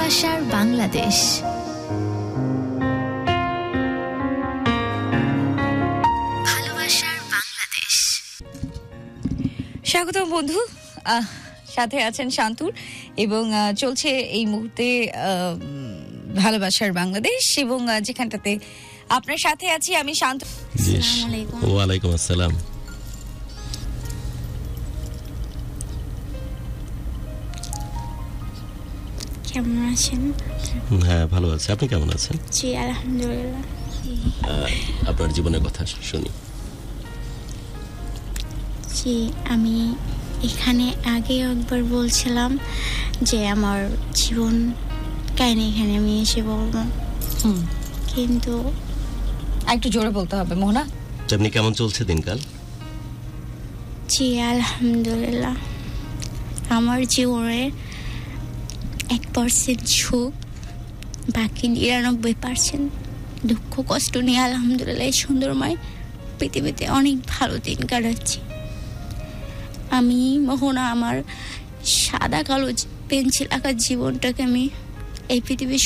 ভালোবাসার বাংলাদেশ। ভালোবাসার বাংলাদেশ। স্বাগত বন্ধু, সাথে আছেন শান্তুর এবং চলছে এই মুহূর্তে ভালোবাসার বাংলাদেশ এবং যেখানটাতে আপনার সাথে আছি আমি শান্তু। ওয়ালাইকুম আসসালাম। কেমন আছেন? হ্যাঁ, ভালো আছি। আপনি কেমন আছেন? জি আলহামদুলিল্লাহ। আপনার জীবনের কথা শুনি। জি, আমি এখানে আগে একবার বলছিলাম যে আমার জীবন কাহিনী এখানে আমি এসে বলবো, কিন্তু একটু জোরে বলতে হবে মোহনা। আপনি কেমন চলছে দিনকাল? জি আলহামদুলিল্লাহ। আমার জীবনে 1% সুখ, বাকি 99% দুঃখ কষ্ট নিয়ে আলহামদুলিল্লাহ সুন্দরময় পৃথিবীতে অনেক ভালো দিন কাটাচ্ছি। আমি মোহনা আমার সাদা কালো পেন্সিল আঁকার জীবনটাকে আমি এই পৃথিবীর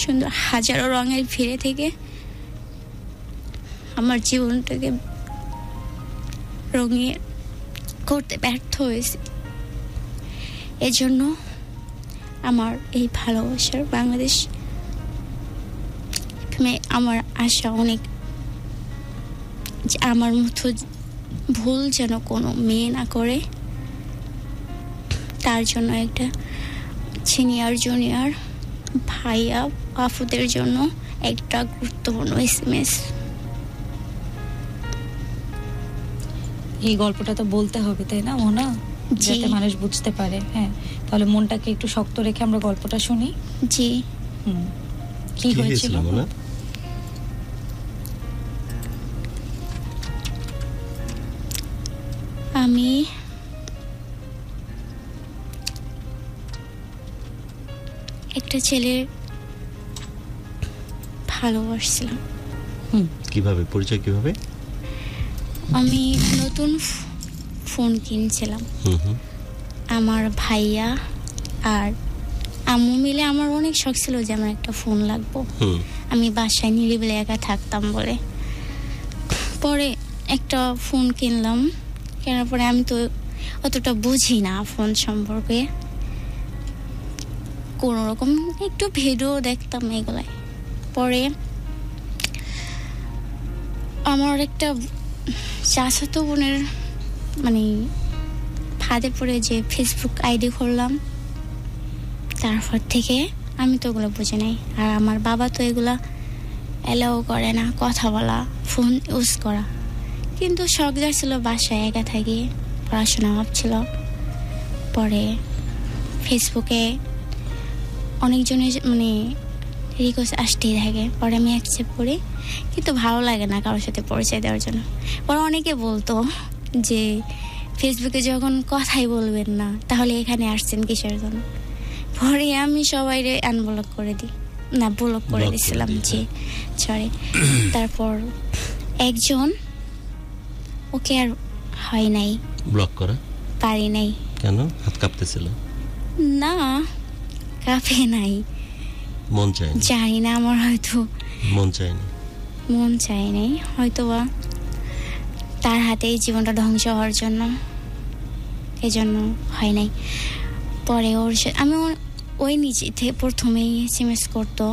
সুন্দর হাজারো রঙের ভিড়ে থেকে আমার জীবনটাকে রঙিয়ে করতে ব্যর্থ হয়েছি। এজন্য আমার এই ভালোবাসার বাংলাদেশ আমার আশা অনেক যে আমার মতো ভুল যেন কোনো মেয়ে না করে, তার জন্য একটা সিনিয়র জুনিয়র ভাইয়া আপুদের জন্য একটা গুরুত্বপূর্ণ SMS। এই গল্পটা তো বলতে হবে তাই না মোহনা, যাতে মানুষ বুঝতে পারে। হ্যাঁ, তাহলে মনটাকে একটু শক্ত রেখে আমরা গল্পটা শুনি। জি। কি হয়েছিল মোহনা? আমি একটা ছেলের ভালোবাসছিলাম। কিভাবে পরিচয় কিভাবে? আমি নতুন ফোন কিনছিলাম। আমার ভাইয়া আর আম্মু মিলে আমার অনেক শখ ছিল যে আমার একটা ফোন লাগবো। আমি বাসায় নিরিবিলি একা থাকতাম বলে পরে একটা ফোন কিনলাম। কেনার পরে আমি তো অতটা বুঝি না ফোন সম্পর্কে, কোনো রকম একটু ভিডিও দেখতাম এগুলাই। পরে আমার একটা চাচাতো বোনের মানে ফাঁদে পড়ে যে ফেসবুক আইডি করলাম, তারপর থেকে আমি তো ওগুলো বুঝি নাই। আর আমার বাবা তো এগুলা অ্যালাউ করে না, কথা বলা, ফোন ইউজ করা। কিন্তু শখ ছিল বাসায় একা থাকি, পড়াশোনা হচ্ছিল। পরে ফেসবুকে অনেকজনের মানে রিকোয়েস্ট আসতেই থাকে, পরে আমি অ্যাকসেপ্ট করি, কিন্তু ভালো লাগে না কারোর সাথে পরিচয় দেওয়ার জন্য। পরে অনেকে বলতো যে ফেসবুকে যখন কথাই বলবেন না তাহলে এখানে আসছেন কিসের জন্য। পরে আমি সবাই আনব্লক করে দিই, না ব্লক করে দিছিলাম। জি সরি। তারপর একজন, ওকে আর হয় নাই, ব্লক করা পারি নাই। কেন? হাত কাঁপতেছিল? না, কাঁপে নাই, মন চায় না। জানি না, আমার হয়তো মন চায়নি, মন চায় নাই হয়তো বা তার হাতেই জীবনটা ধ্বংস হওয়ার জন্য, এজন্য হয় নাই। পরে ওর আমি ওই নিজে থেকে প্রথমেই SMS করতো,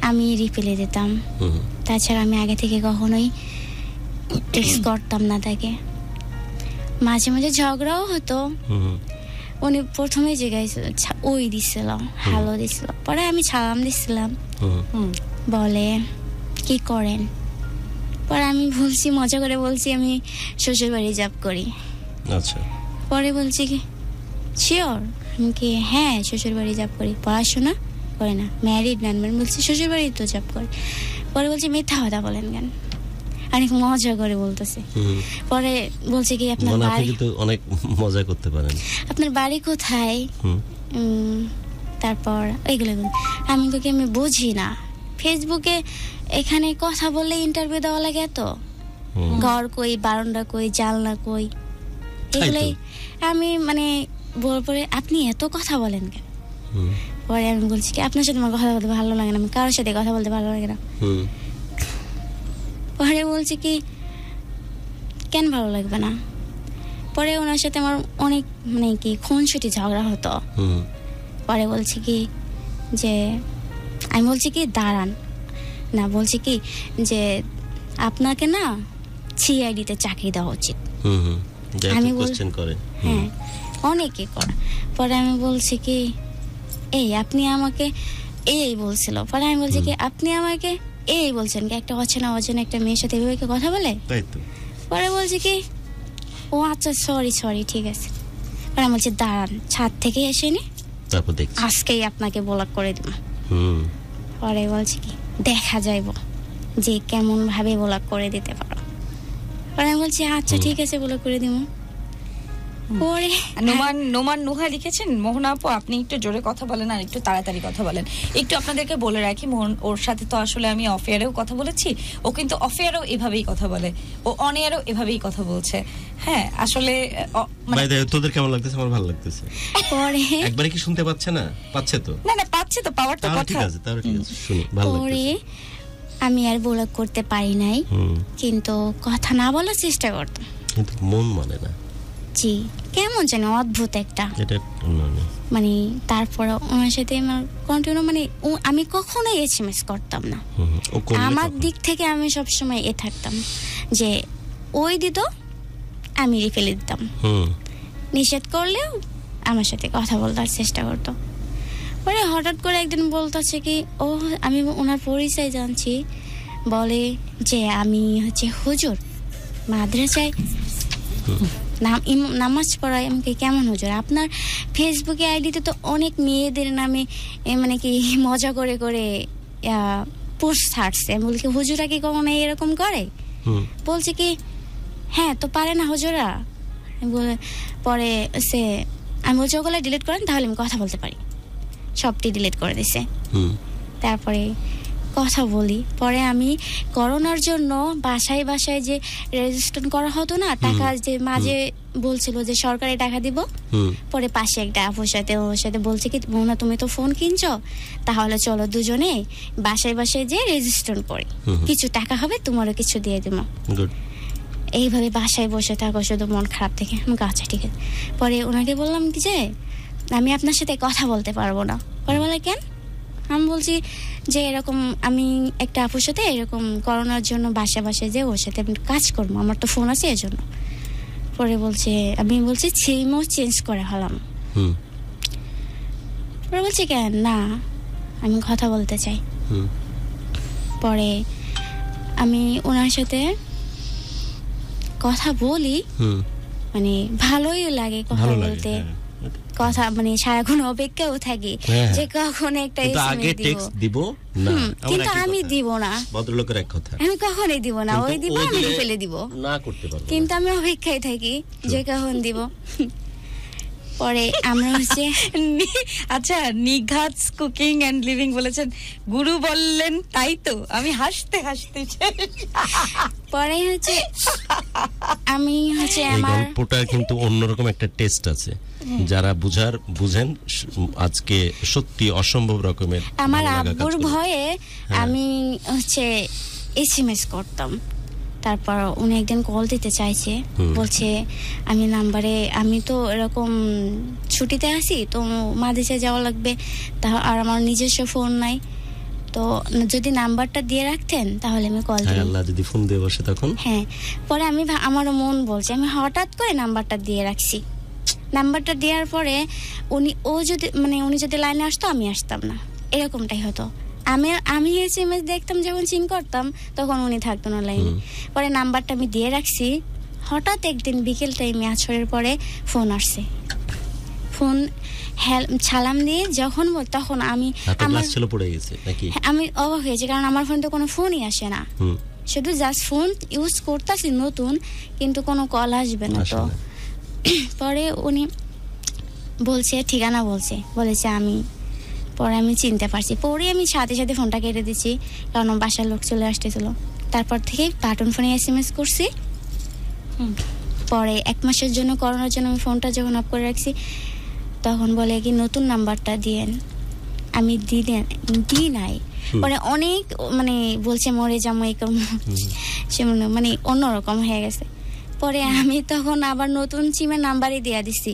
আমি রিপ্লাই দিতাম। তাছাড়া আমি আগে থেকে কখনোই টেক্সট করতাম না তাকে। মাঝে মাঝে ঝগড়াও হতো। উনি প্রথমে জিজ্ঞাসা ওই দিছিল, হ্যালো দিছিল, পরে আমি সালাম দিছিলাম। বলে কি করেন? পরে আমি বলছি, মজা করে বলছি আমি শ্বশুর বাড়ি জব করি। আচ্ছা। পরে বলছি কি শিওর? আমি কি হ্যাঁ শ্বশুর বাড়ি জব করি। পড়াশোনা করে না, ম্যারিড নান। বলছি শ্বশুর বাড়ি তো জব করি। পরে বলছি মিথ্যা কথা বলেন কেন? অনেক মজা করে বলতেছে। পরে বলছে কি আপনার বাড়ি, তো অনেক মজা করতে পারেন, আপনার বাড়ি কোথায়? তারপর এইগুলো আমি তো কি আমি বুঝি না, ফেসবুকে এখানে কথা বললে ইন্টারভিউ দেওয়া লাগে, এত ঘর কই, বারান্দা কই, জানলা কই, এগুলোই আমি মানে বল পরে আপনি এত কথা বলেন কেন? পরে আমি বলছি কি আপনার সাথে আমার কথা বলতে ভালো লাগে না, আমি কারোর সাথে কথা বলতে ভালো লাগে না। পরে বলছি কি কেন ভালো লাগবে না। পরে ওনার সাথে আমার অনেক মানে কি খুনসুটি ঝগড়া হতো। পরে বলছি কি যে আমি বলছি কি দাঁড়ান না, বলছি কি যে আপনাকে না সিআইডিতে চাকরি দেওয়া উচিত। আমি কোশ্চেন করে হ্যাঁ অনেকে করে। পরে আমি বলছি কি এই আপনি আমাকে এই বলছিল। পরে আমি বলছি কি আপনি আমাকে এই বলছেন কি একটা অচেনা একটা মেয়ের সাথে এভাবে কি কথা বলে? তাই তো। পরে বলছি কি ও আচ্ছা সরি ঠিক আছে। পরে আমি বলছি দাঁড়ান ছাদ থেকে এসে নি তারপর দেখছি আজকেই আপনাকে ব্লক করে দিব। পরে বলছি কি দেখা যাইব যে কেমন ভাবে ব্লক করে দিতে পারো। পরে আমি বলছি আচ্ছা ঠিক আছে ব্লক করে দিব। পরে নোমান নুহা লিখেছেন মোহনা আপু আপনি একটু জোরে কথা বলেন আর একটু তাড়াতাড়ি কথা বলেন। একটু আপনাদেরকে বলে রাখি মোহন ওর সাথে তো আসলে আমি অফ এয়ারেও কথা বলেছি, ও কিন্তু অফ এয়ারেও এভাবেই কথা বলে, ও অন এয়ারেও এভাবেই কথা বলছে। হ্যাঁ আসলে তোদের কেমন লাগতেছে? আমার ভালো লাগতেছে। পরে একবারে কি শুনতে পাচ্ছে না? পাচ্ছে তো? না পাচ্ছে তো, পাওয়ার তো কথা। ঠিক আছে তাহলে ঠিক আছে শুনি, ভালো লাগতেছে। পরে আমি আর ব্লক করতে পারি নাই, কিন্তু কথা না বলার চেষ্টা করতাম, কিন্তু মন মানে না। জি কেমন জানি অদ্ভুত একটা এটা মানে। তারপর ওনার সাথে আমার কন্টিনিউ মানে আমি কখনোই এসএমএস করতাম না। আমার দিক থেকে আমি সবসময় থাকতাম যে ওই দিত আমি রিফেলে দিতাম, নিষেধ করলেও আমার সাথে কথা বলার চেষ্টা করতো। পরে হঠাৎ করে একদিন বলতেছে কি ও আমি ওনার পরিচয় জানছি, বলে যে আমি হচ্ছে হুজুর মাদ্রাসায় নামাজ পড়ায়। আমাকে কেমন হুজুর? আপনার ফেসবুকে আইডিতে তো অনেক মেয়েদের নামে মানে কি মজা করে পোস্ট ছাড়ছে। বলি কি হুজুরা কি কখনো এরকম করে? বলছে কি হ্যাঁ তো পারে না হুজুরা। পরে সে আমি বলছি ওগুলো ডিলিট করেন তাহলে আমি কথা বলতে পারি, সবটি ডিলিট করে দিছে। তারপরে কথা বলি। পরে আমি করোনার জন্য বাসায় যে রেজিস্ট্রেশন করা হতো না টাকা, যে মাঝে বলছিল যে সরকারি টাকা দিব। পরে পাশে একটা আপুর সাথে ওর সাথে বলছে কি মোনা তুমি তো ফোন কিনছো, তাহলে চলো দুজনে বাসায় যে রেজিস্ট্রেশন করি, কিছু টাকা হবে তোমারও কিছু দিয়ে দিব। এইভাবে বাসায় বসে থাকো শুধু মন খারাপ থেকে। আমি আচ্ছা ঠিক আছে। পরে ওনাকে বললাম কি যে আমি আপনার সাথে কথা বলতে পারবো না। পরে বলে কেন? আমি বলছি যে এরকম আমি একটা আপুর সাথে এরকম করোনার জন্য বাসায় যে ওর সাথে আমি কাজ করবো, আমার তো ফোন আছে এজন্য। পরে বলছে আমি বলছি সিমও চেঞ্জ করে হলাম। পরে বলছে কেন না আমি কথা বলতে চাই। পরে আমি ওনার সাথে কথা বলি, মানে ভালোই লাগে কথা বলতে, কথা মানে সারাক্ষণ অপেক্ষাও থাকি যে কখন একটা এসএমএস দিব না, কিন্তু আমি দিব না। ভদ্রলোকের এক কথা, আমি কখনোই দিব না। ওই দিব আমি ফেলে দিব না করতে পারবো, কিন্তু আমি অপেক্ষায় থাকি যে কখন দিব। পরে আমরা হচ্ছে আচ্ছা নিঘাত কুকিং এন্ড লিভিং বলেছেন গুরু বললেন তাই তো আমি হাসতে পরে হচ্ছে আমি হচ্ছে আমার গল্পটা কিন্তু অন্যরকম একটা টেস্ট আছে, যারা বুঝেন আজকে সত্যি অসম্ভব রকমের। আমার আব্বুর ভয়ে আমি হচ্ছে এসএমএস করতাম। তারপর উনি একদিন কল দিতে চাইছে, বলছে আমি নাম্বারে আমি তো এরকম ছুটিতে আছি তো মাদ্রাসায় যাওয়া লাগবে, আর আমার নিজস্ব ফোন নাই, তো যদি নাম্বারটা দিয়ে রাখতেন তাহলে আমি কল দিই। আল্লাহ যদি ফোন দিয়ে বসে তখন। হ্যাঁ পরে আমি আমারও মন বলছে, আমি হঠাৎ করে নাম্বারটা দিয়ে রাখছি। নাম্বারটা দেওয়ার পরে উনি যদি লাইনে আসতো আমি আসতাম না, এরকমটাই হতো। আমি এসএমএস দেখতাম যখন সিন করতাম তখন উনি থাকতো না লাইনে। পরে নাম্বারটা আমি দিয়ে রাখছি। হঠাৎ একদিন বিকেল টাইমে আছরের পরে ফোন আসছে। ফোন সালাম দিয়ে যখন তখন আমি অবাক হয়েছি, কারণ আমার ফোন তো কোনো ফোনই আসে না, শুধু জাস্ট ফোন ইউজ করতেছি নতুন, কিন্তু কোনো কল আসবে না। তো পরে উনি বলছে ঠিকানা বলেছে আমি। পরে আমি চিনতে পারছি, পরে আমি সাথে ফোনটা কেটে দিচ্ছি, কারণ বাসার লোক চলে আসতেছিল। তারপর থেকে বাটন ফোনে এসএমএস করছি। পরে 1 মাসের জন্য করোনার জন্য আমি ফোনটা যখন অফ করে রাখছি তখন বলে কি নতুন নাম্বারটা দিয়েন, আমি দিই নাই। পরে অনেক মানে বলছে মরে যাবো এরকম, সে মানে অন্যরকম হয়ে গেছে। পরে আমি তখন আবার নতুন সিমের নাম্বারই দিয়ে দিছি।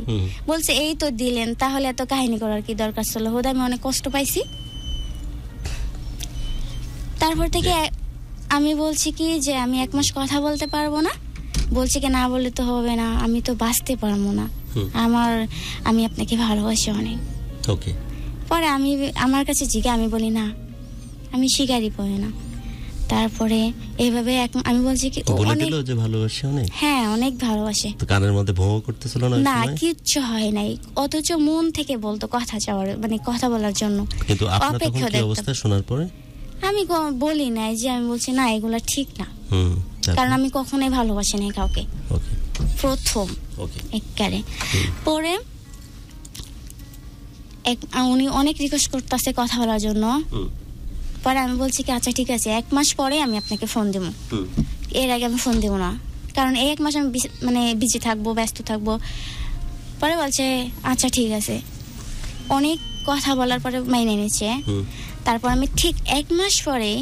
বলছে এই তো দিলেন, তাহলে এত কাহিনী করার কি দরকার ছিল? হোদ আমি অনেক কষ্ট পাইছি। তারপর থেকে আমি বলছি কি যে আমি 1 মাস কথা বলতে পারবো না। বলছে কি না বললে তো হবে না, আমি তো বাঁচতে পারবো না, আমি আপনাকে ভালোবাসি অনেক। ওকে। পরে আমি আমার কাছে আমি বলি না, আমি স্বীকারই করি না। তারপরে এইভাবে আমি বলছি কি বলে দিল যে ভালোবাসি অনেক। হ্যাঁ, অনেক ভালোবাসে। তো কানের মধ্যে ভোঁ করতেছিল না? না, কিচ্ছু হয় নাই, অথচ মন থেকে বলতো কথা চাওয়ার, মানে কথা বলার জন্য। কিন্তু আপনার তখন কি অবস্থা শোনার পরে? আমি বলি নাই যে, আমি বলছি না এগুলা ঠিক না, কারণ আমি কখনোই ভালোবাসি নাই কাউকে, প্রথম একবারে। পরে উনি অনেক রিকোয়েস্ট করতেছে কথা বলার জন্য। পরে আমি বলছি কি আচ্ছা ঠিক আছে, 1 মাস পরে আমি আপনাকে ফোন দিব, এর আগে আমি ফোন দিব না, কারণ এই 1 মাস আমি মানে বিজি থাকবো, ব্যস্ত থাকবো। পরে বলছে আচ্ছা ঠিক আছে। অনেক কথা বলার পরে মাইনে নিচ্ছে। তারপর আমি ঠিক 1 মাস পরে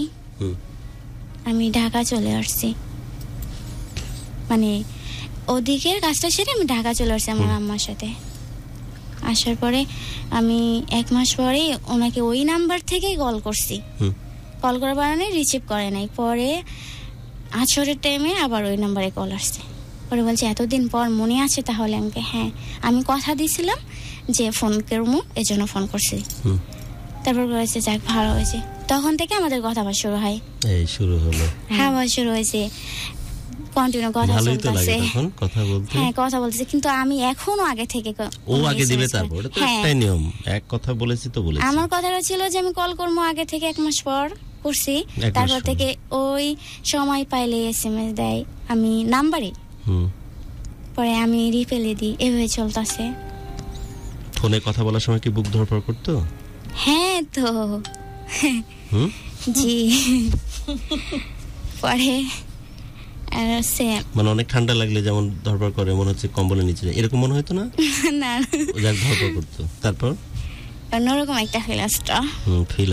আমি ঢাকা চলে আসছি, মানে ওদিকের কাজটা সেরে আমি ঢাকা চলে আসছি আমার আম্মার সাথে। আসার পরে আমি 1 মাস পরে ওনাকে ওই নাম্বার থেকেই কল করছি। কল করার কারণে রিসিভ করে নাই। পরে আছরের টাইমে আবার ওই নাম্বারে কল আসছে। পরে বলছে এতদিন পর মনে আছে তাহলে? আমাকে হ্যাঁ, আমি কথা দিয়েছিলাম যে ফোন করবো, এজন্য ফোন করছি। তারপর বলেছে যাক ভালো হয়েছে। তখন থেকে আমাদের কথা বলা শুরু হয়। এই শুরু হলো? হ্যাঁ, শুরু হয়েছে, কন্টিনিউ কথা চলতেছে। কথা বলতে হ্যাঁ, কথা বলতেছে, কিন্তু আমি এখনো আগে থেকে ও আগে দিবে, তারপর তো একটাই নিয়ম, এক কথা বলেছি তো বলেছি। আমার কথাটা ছিল যে আমি কল করবো আগে থেকে 1 মাস পর করছি। তারপর থেকে ওই সময় পাইলে এসএমএস দেয় আমি নাম্বারে, পরে আমি রিপ্লাই দিই, এভাবে চলতেছে। ফোনে কথা বলার সময় কি বুক ধড়ফড় করতো? হ্যাঁ তো জি। পরে মানে অনেক ঠান্ডা লাগলে যেমন ধড়ফড় করে, মনে হচ্ছে কম্বলের নিচে, এরকম মনে হতো না? না, যাক ধড়ফড় করতো। তারপর অন্যরকম একটা ফিল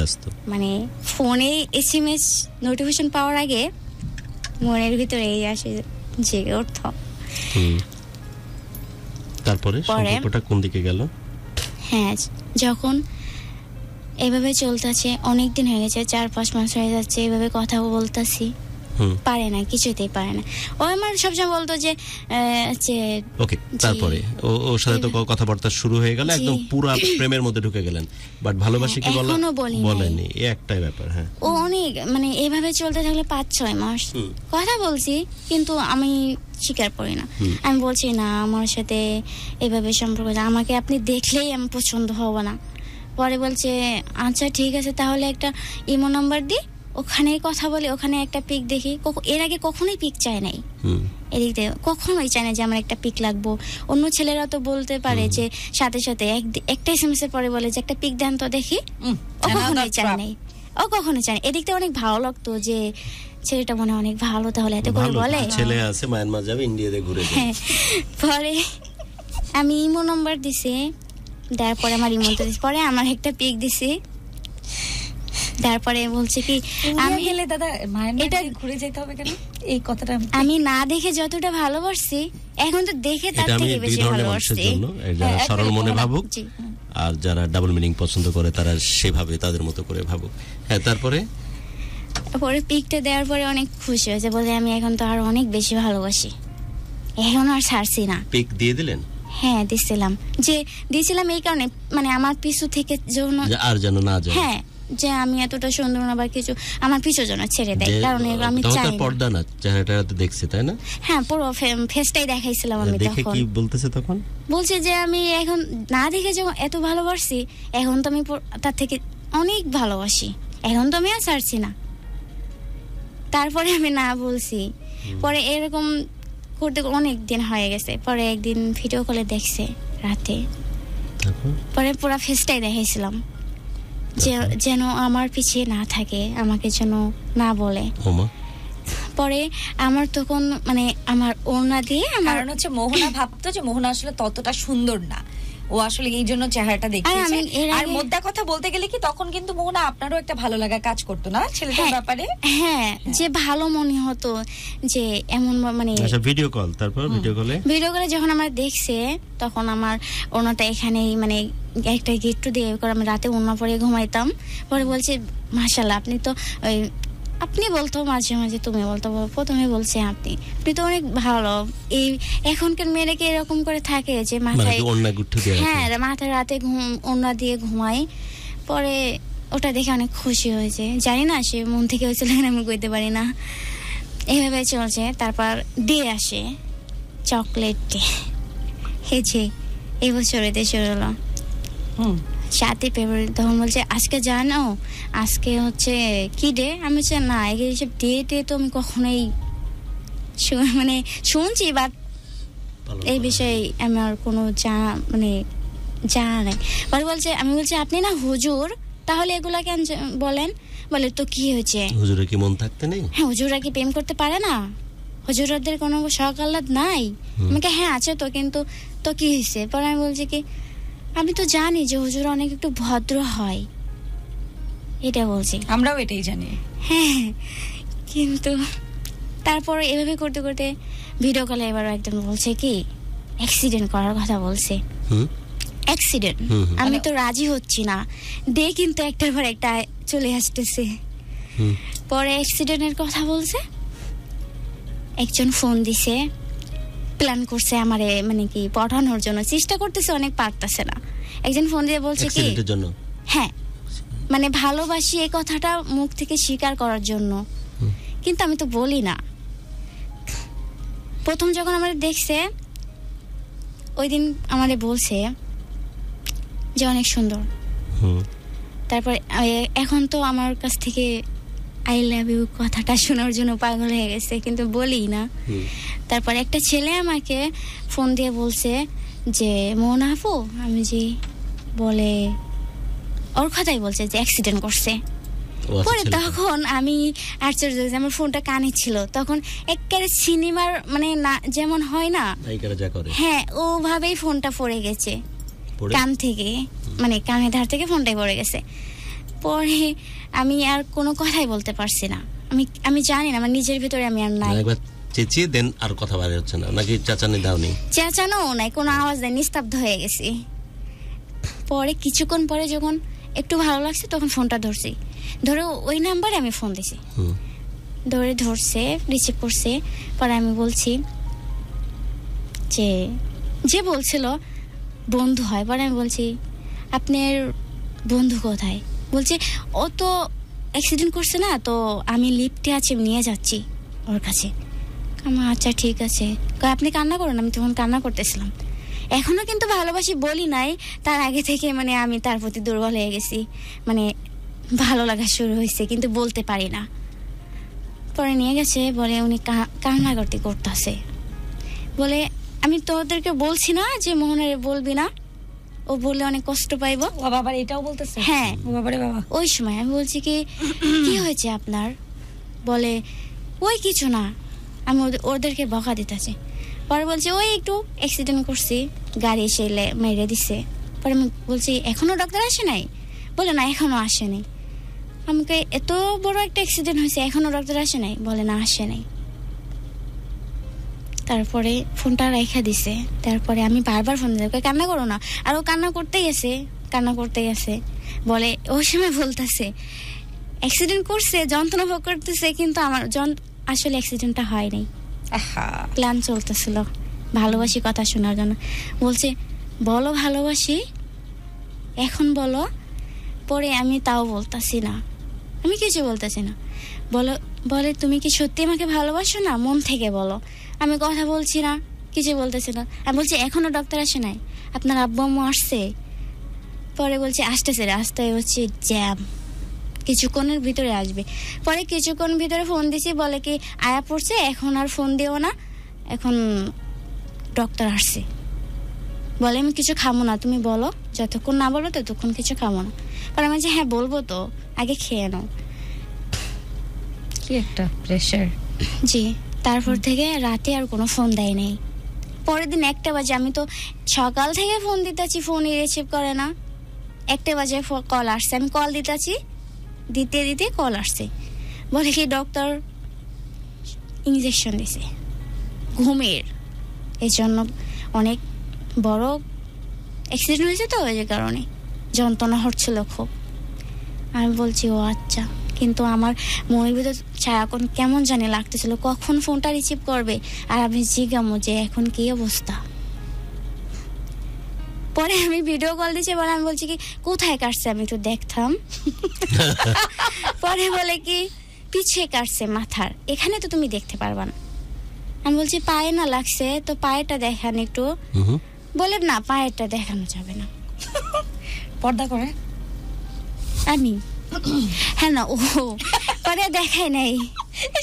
আসতো, মানে ফোনে এসএমএস নোটিফিকেশন পাওয়ার আগে মনের ভিতরে এই আসে জেগে উঠত। তারপরে সম্পর্কটা কোন দিকে গেল? হ্যাঁ, যখন এভাবে চলতেছে, অনেকদিন হয়ে গেছে, 4-5 মাস হয়ে যাচ্ছে, এভাবে কথা বলতেছি, পারে না, কিছুতেই পারে না। ও আমার সবসময় বলতো যে ওকে। তারপরে ওর সাথে তো কথাবার্তা শুরু হয়ে গেল, একদম পুরো প্রেমের মধ্যে ঢুকে গেলেন, বাট ভালোবাসি কি বলেনি, এই একটাই ব্যাপার। হ্যাঁ, ও অনেক মানে এভাবে চলতে থাকলে 5-6 মাস কথা বলছি, কিন্তু আমি স্বীকার করি না। আমি বলছি না, আমার সাথে এভাবে সম্পর্ক, আমাকে আপনি দেখলেই আমি পছন্দ হব না। পরে বলছে আচ্ছা ঠিক আছে, তাহলে একটা ইমো নাম্বার দি, ওখানে কথা বলি, ওখানে একটা পিক দেখি। এর আগে কখনোই পিক চায় নাই, এদিক দিয়ে কখনোই চায় না যে আমার একটা পিক লাগবো। অন্য ছেলেরা তো বলতে পারে যে সাথে সাথে একটা এসএমএস এর পরে বলে যে একটা পিক দেন তো দেখি, ও কখনোই চায় নাই, ও কখনোই চায় না। এদিক দিয়ে অনেক ভালো লাগতো যে ছেলেটা মনে অনেক ভালো, তাহলে এত করে বলে ছেলে আছে মায়ানমার যাবে, ইন্ডিয়াতে ঘুরে যাবে। পরে আমি ইমো নাম্বার দিছি, দেওয়ার পরে আমার ইমোতে দিছি, পরে আমার একটা পিক দিছি। তারপরে বলছে কি আমি গেলে দাদা এটা ঘুরে যেতে হবে কেন? এই কথাটা আমি না দেখে যতটা ভালোবাসছি, এখন তো দেখে তার থেকে বেশি ভালোবাসছি। যারা সরল মনে ভাবুক, আর যারা ডাবল মিনিং পছন্দ করে তারা সেভাবে তাদের মতো করে ভাবুক। হ্যাঁ, তারপরে পরে পিকটা দেওয়ার পরে অনেক খুশি হয়েছে, বলে আমি এখন তো আর অনেক বেশি ভালোবাসি, এখন আর ছাড়ছি না। পিক দিয়ে দিলেন? হ্যাঁ, দিয়েছিলাম এই কারণে, মানে আমার পিছু থেকে আর যেন না যায়, হ্যাঁ, যে আমি এতটা সুন্দর না বা কিছু, আমার পিছু যেন ছেড়ে দেয়, কারণ আমি চাই না। পর্দা না, চেহারাটা দেখছি তাই না? হ্যাঁ, পুরো ফেসটাই দেখাইছিলাম আমি। দেখে কি বলতেছে তখন? বলছে যে আমি এখন না দেখে যে এত ভালোবাসি, এখন তো আমি তার থেকে অনেক ভালোবাসি, এখন তো আমি আর ছাড়ছি না। তারপরে আমি না বলছি। পরে এরকম করতে অনেক দিন হয়ে গেছে। পরে একদিন ভিডিও কলে দেখছে রাতে, পরে পুরো ফেসটাই দেখাইছিলাম, যেন আমার পিছিয়ে না থাকে, আমাকে যেন না বলে। পরে আমার তখন মানে আমার ওড়না দিয়ে, আমার কারণ হচ্ছে মোহনা ভাবতো যে মোহনা আসলে ততটা সুন্দর না, ও আসলে এই জন্য চেহারাটা দেখিয়েছে। আর মোদ্দা কথা বলতে গেলে কি তখন কিন্তু মোহনা আপনারও একটা ভালো লাগা কাজ করতো না ছেলেটার ব্যাপারে? হ্যাঁ, যে ভালো মনে হতো যে এমন মানে ভিডিও কল, তারপর ভিডিও কলে যখন আমরা দেখছে তখন আমার ওনাটা এখানেই মানে একটা গিট্টু দিয়ে করে আমি রাতে ওনা পরে ঘুমাইতাম। পরে বলছে মাশাআল্লাহ আপনি তো ওই আপনি বলতো মাঝে মাঝে তুমি বলতো, প্রথমে বলছে আপনি তো অনেক ভালো। এই এখনকার মেয়েরা কি এরকম করে থাকে যে মাথায় হ্যাঁ মাথায় রাতে ওড়না দিয়ে ঘুমায়। পরে ওটা দেখে অনেক খুশি হয়েছে, জানি না সে মন থেকে হয়েছিল আমি কইতে পারি না। এইভাবে চলছে। তারপর ডে আসে, চকলেট ডে, হেছে এই বছরে শুরু হলো 7 ফেব্রুয়ারি। তখন বলছে আজকে জানো আজকে হচ্ছে কি ডে? আমি বলছি না এইসব ডে তো আমি কখনোই মানে শুনছি, বাট এই বিষয়ে আমার কোনো জানা নাই। পরে বলছে, আমি বলছি আপনি না হুজুর, তাহলে এগুলা কেন বলেন? বলে তো কি হয়েছে, হুজুরের কি মন থাকতে নেই? হ্যাঁ, হুজুররা কি প্রেম করতে পারে না? হুজুরদের কোনো শখ আহ্লাদ নাই? আমাকে হ্যাঁ আছে তো, কিন্তু তো কি হয়েছে? পরে আমি বলছি কি আমি তো জানি যে হুজুর অনেক একটু ভদ্র হয়, এটা বলছি। আমরাও এটাই জানি। হ্যাঁ, কিন্তু তারপর এভাবে করতে করতে ভিডিও কলে এবার একজন বলছে কি অ্যাক্সিডেন্ট করার কথা বলছে। অ্যাক্সিডেন্ট, আমি তো রাজি হচ্ছি না, ডে কিন্তু একটার পর একটা চলে আসতেছে। পরে অ্যাক্সিডেন্টের কথা বলছে, একজন ফোন দিছে, প্ল্যান করছে আমারে মানে কি পাঠানোর জন্য, চেষ্টা করতেছে, অনেক পারতেছে না। একজন ফোন দিয়ে বলছে কি হ্যাঁ মানে ভালোবাসি এই কথাটা মুখ থেকে স্বীকার করার জন্য, কিন্তু আমি তো বলি না। প্রথম যখন আমাদের দেখছে ওই দিন আমাদের বলছে যে অনেক সুন্দর। তারপর এখন তো আমার কাছ থেকে আই লাভ ইউ কথাটা শোনার জন্য পাগল হয়ে গেছে, কিন্তু বলি না। তারপর একটা ছেলে আমাকে ফোন দিয়ে বলছে যে মোহনা আপু, আমি যে বলে ওর কথাই বলছে যে অ্যাক্সিডেন্ট করছে। পরে তখন আমি আশ্চর্য, আমার ফোনটা কানে ছিল, তখন একেবারে সিনেমার মানে না যেমন হয় না, হ্যাঁ ওভাবেই ফোনটা পড়ে গেছে কান থেকে, মানে কানের ধার থেকে ফোনটাই পড়ে গেছে। পরে আমি আর কোনো কথাই বলতে পারছি না। আমি জানি না আমার নিজের ভিতরে আমি আর নাই। চেঁচিয়ে দেন আর কথা বাইরে হচ্ছে না নাকি চাচানি দাওনি? চেঁচানো নাই, কোনো আওয়াজ নাই, নিস্তব্ধ হয়ে গেছি। পরে কিছুক্ষণ পরে যখন একটু ভালো লাগছে তখন ফোনটা ধরছি, ধরে ওই নাম্বারে আমি ফোন দিছি, ধরছে, রিসিভ করছে। পরে আমি বলছি যে বলছিল বন্ধু হয়। পরে আমি বলছি আপনার বন্ধু কোথায়? বলছে ও তো অ্যাক্সিডেন্ট করছে না, তো আমি লিফটে আছি, নিয়ে যাচ্ছি ওর কাছে। আচ্ছা ঠিক আছে। আপনি কান্না করুন, আমি তখন কান্না করতেছিলাম। এখনো কিন্তু ভালোবাসি বলি নাই, তার আগে থেকে মানে আমি তার প্রতি দুর্বল হয়ে গেছি, মানে ভালো লাগা শুরু হয়েছে, কিন্তু বলতে পারি না। পরে নিয়ে গেছে, বলে উনি কান্নাকাটি করতেছে, বলে আমি তোদেরকে বলছি না যে মোহনারে বলবি না, ও বললে অনেক কষ্ট পাইবো। ও বাবা এটাও বলতেছে? হ্যাঁ, ও বাবারে বাবা। ওই সময় আমি বলছি কি হয়েছে আপনার? বলে ওই কিছু না, আমি ওদেরকে বকা দিতেছি। পরে বলছে ওই একটু অ্যাক্সিডেন্ট করছি, গাড়ি এসে মেরে দিছে। পরে আমি বলছি এখনো ডক্টর আসে নাই? বলে না এখনো আসেনি। আমাকে এত বড় একটা অ্যাক্সিডেন্ট হয়েছে, এখনো ডক্টর আসে নাই? বলে না আসে নাই। তারপরে ফোনটা রেখে দিছে। তারপরে আমি বারবার ফোন দিই, কান্না করো না, আর ও কান্না করতে গেছে। বলে ওই সময় বলতেছে অ্যাক্সিডেন্ট করছে, যন্ত্রণা ভোগ করতেছে, কিন্তু আমার আসলে অ্যাক্সিডেন্টটা হয় নাই, প্ল্যান চলতেছিল ভালোবাসি কথা শোনার জন্য। বলছে বলো ভালোবাসি, এখন বলো। পরে আমি তাও বলতেছি না, আমি কিছু বলতেছি না। বলে তুমি কি সত্যি আমাকে ভালোবাসো না? মন থেকে বলো। আমি কথা বলছি না, কিছু বলতেছি না। আমি বলছি এখনো ডক্টর আসে নাই? আপনার আব্বু আম্মু আসছে? পরে বলছে আসতেছে, রাস্তায় হচ্ছে জ্যাম, কিছুক্ষণের ভিতরে আসবে। পরে কিছুক্ষণ ভিতরে ফোন দিছি, বলে কি আয়া পড়ছে, এখন আর ফোন দিও না, এখন ডক্টর আসছে। বলে আমি কিছু খাবো না, তুমি বলো, যতক্ষণ না বলো ততক্ষণ কিছু খাবো না। পরে আমি বলছি হ্যাঁ বলবো তো, আগে খেয়ে নাও। কি একটা প্রেশার। জি, তারপর থেকে রাতে আর কোনো ফোন দেয় নাই। পরের দিন 1টা বাজে, আমি তো সকাল থেকে ফোন দিতেছি, ফোনই রিসিভ করে না। 1টা বাজে কল আসছে, আমি কল দিতেছি, দিতে দিতে কল আসছে, বলে কি ডক্টর ইনজেকশন দিছে ঘুমের, এই জন্য অনেক বড় অ্যাক্সিডেন্ট হয়েছে তো, ওই কারণে যন্ত্রণা হচ্ছিল খুব। আমি বলছি ও আচ্ছা, কিন্তু আমার মনের ভিতর এখন কেমন জানি লাগতেছিল, কখন ফোনটা রিসিভ করবে আর আমি জিজ্ঞামো যে এখন কি অবস্থা। পরে আমি ভিডিও কল দিচ্ছি, বলে আমি বলছি কি কোথায় কাটছে, আমি একটু দেখতাম। পরে বলে কি পিছিয়ে কাটছে মাথার, এখানে তো তুমি দেখতে পারবা না। আমি বলছি পায়ে না লাগছে, তো পায়েটা দেখান একটু। বলে না, পায়েরটা দেখানো যাবে না। পর্দা করে আমি হ্যাঁ না, ও পরে দেখাই নাই,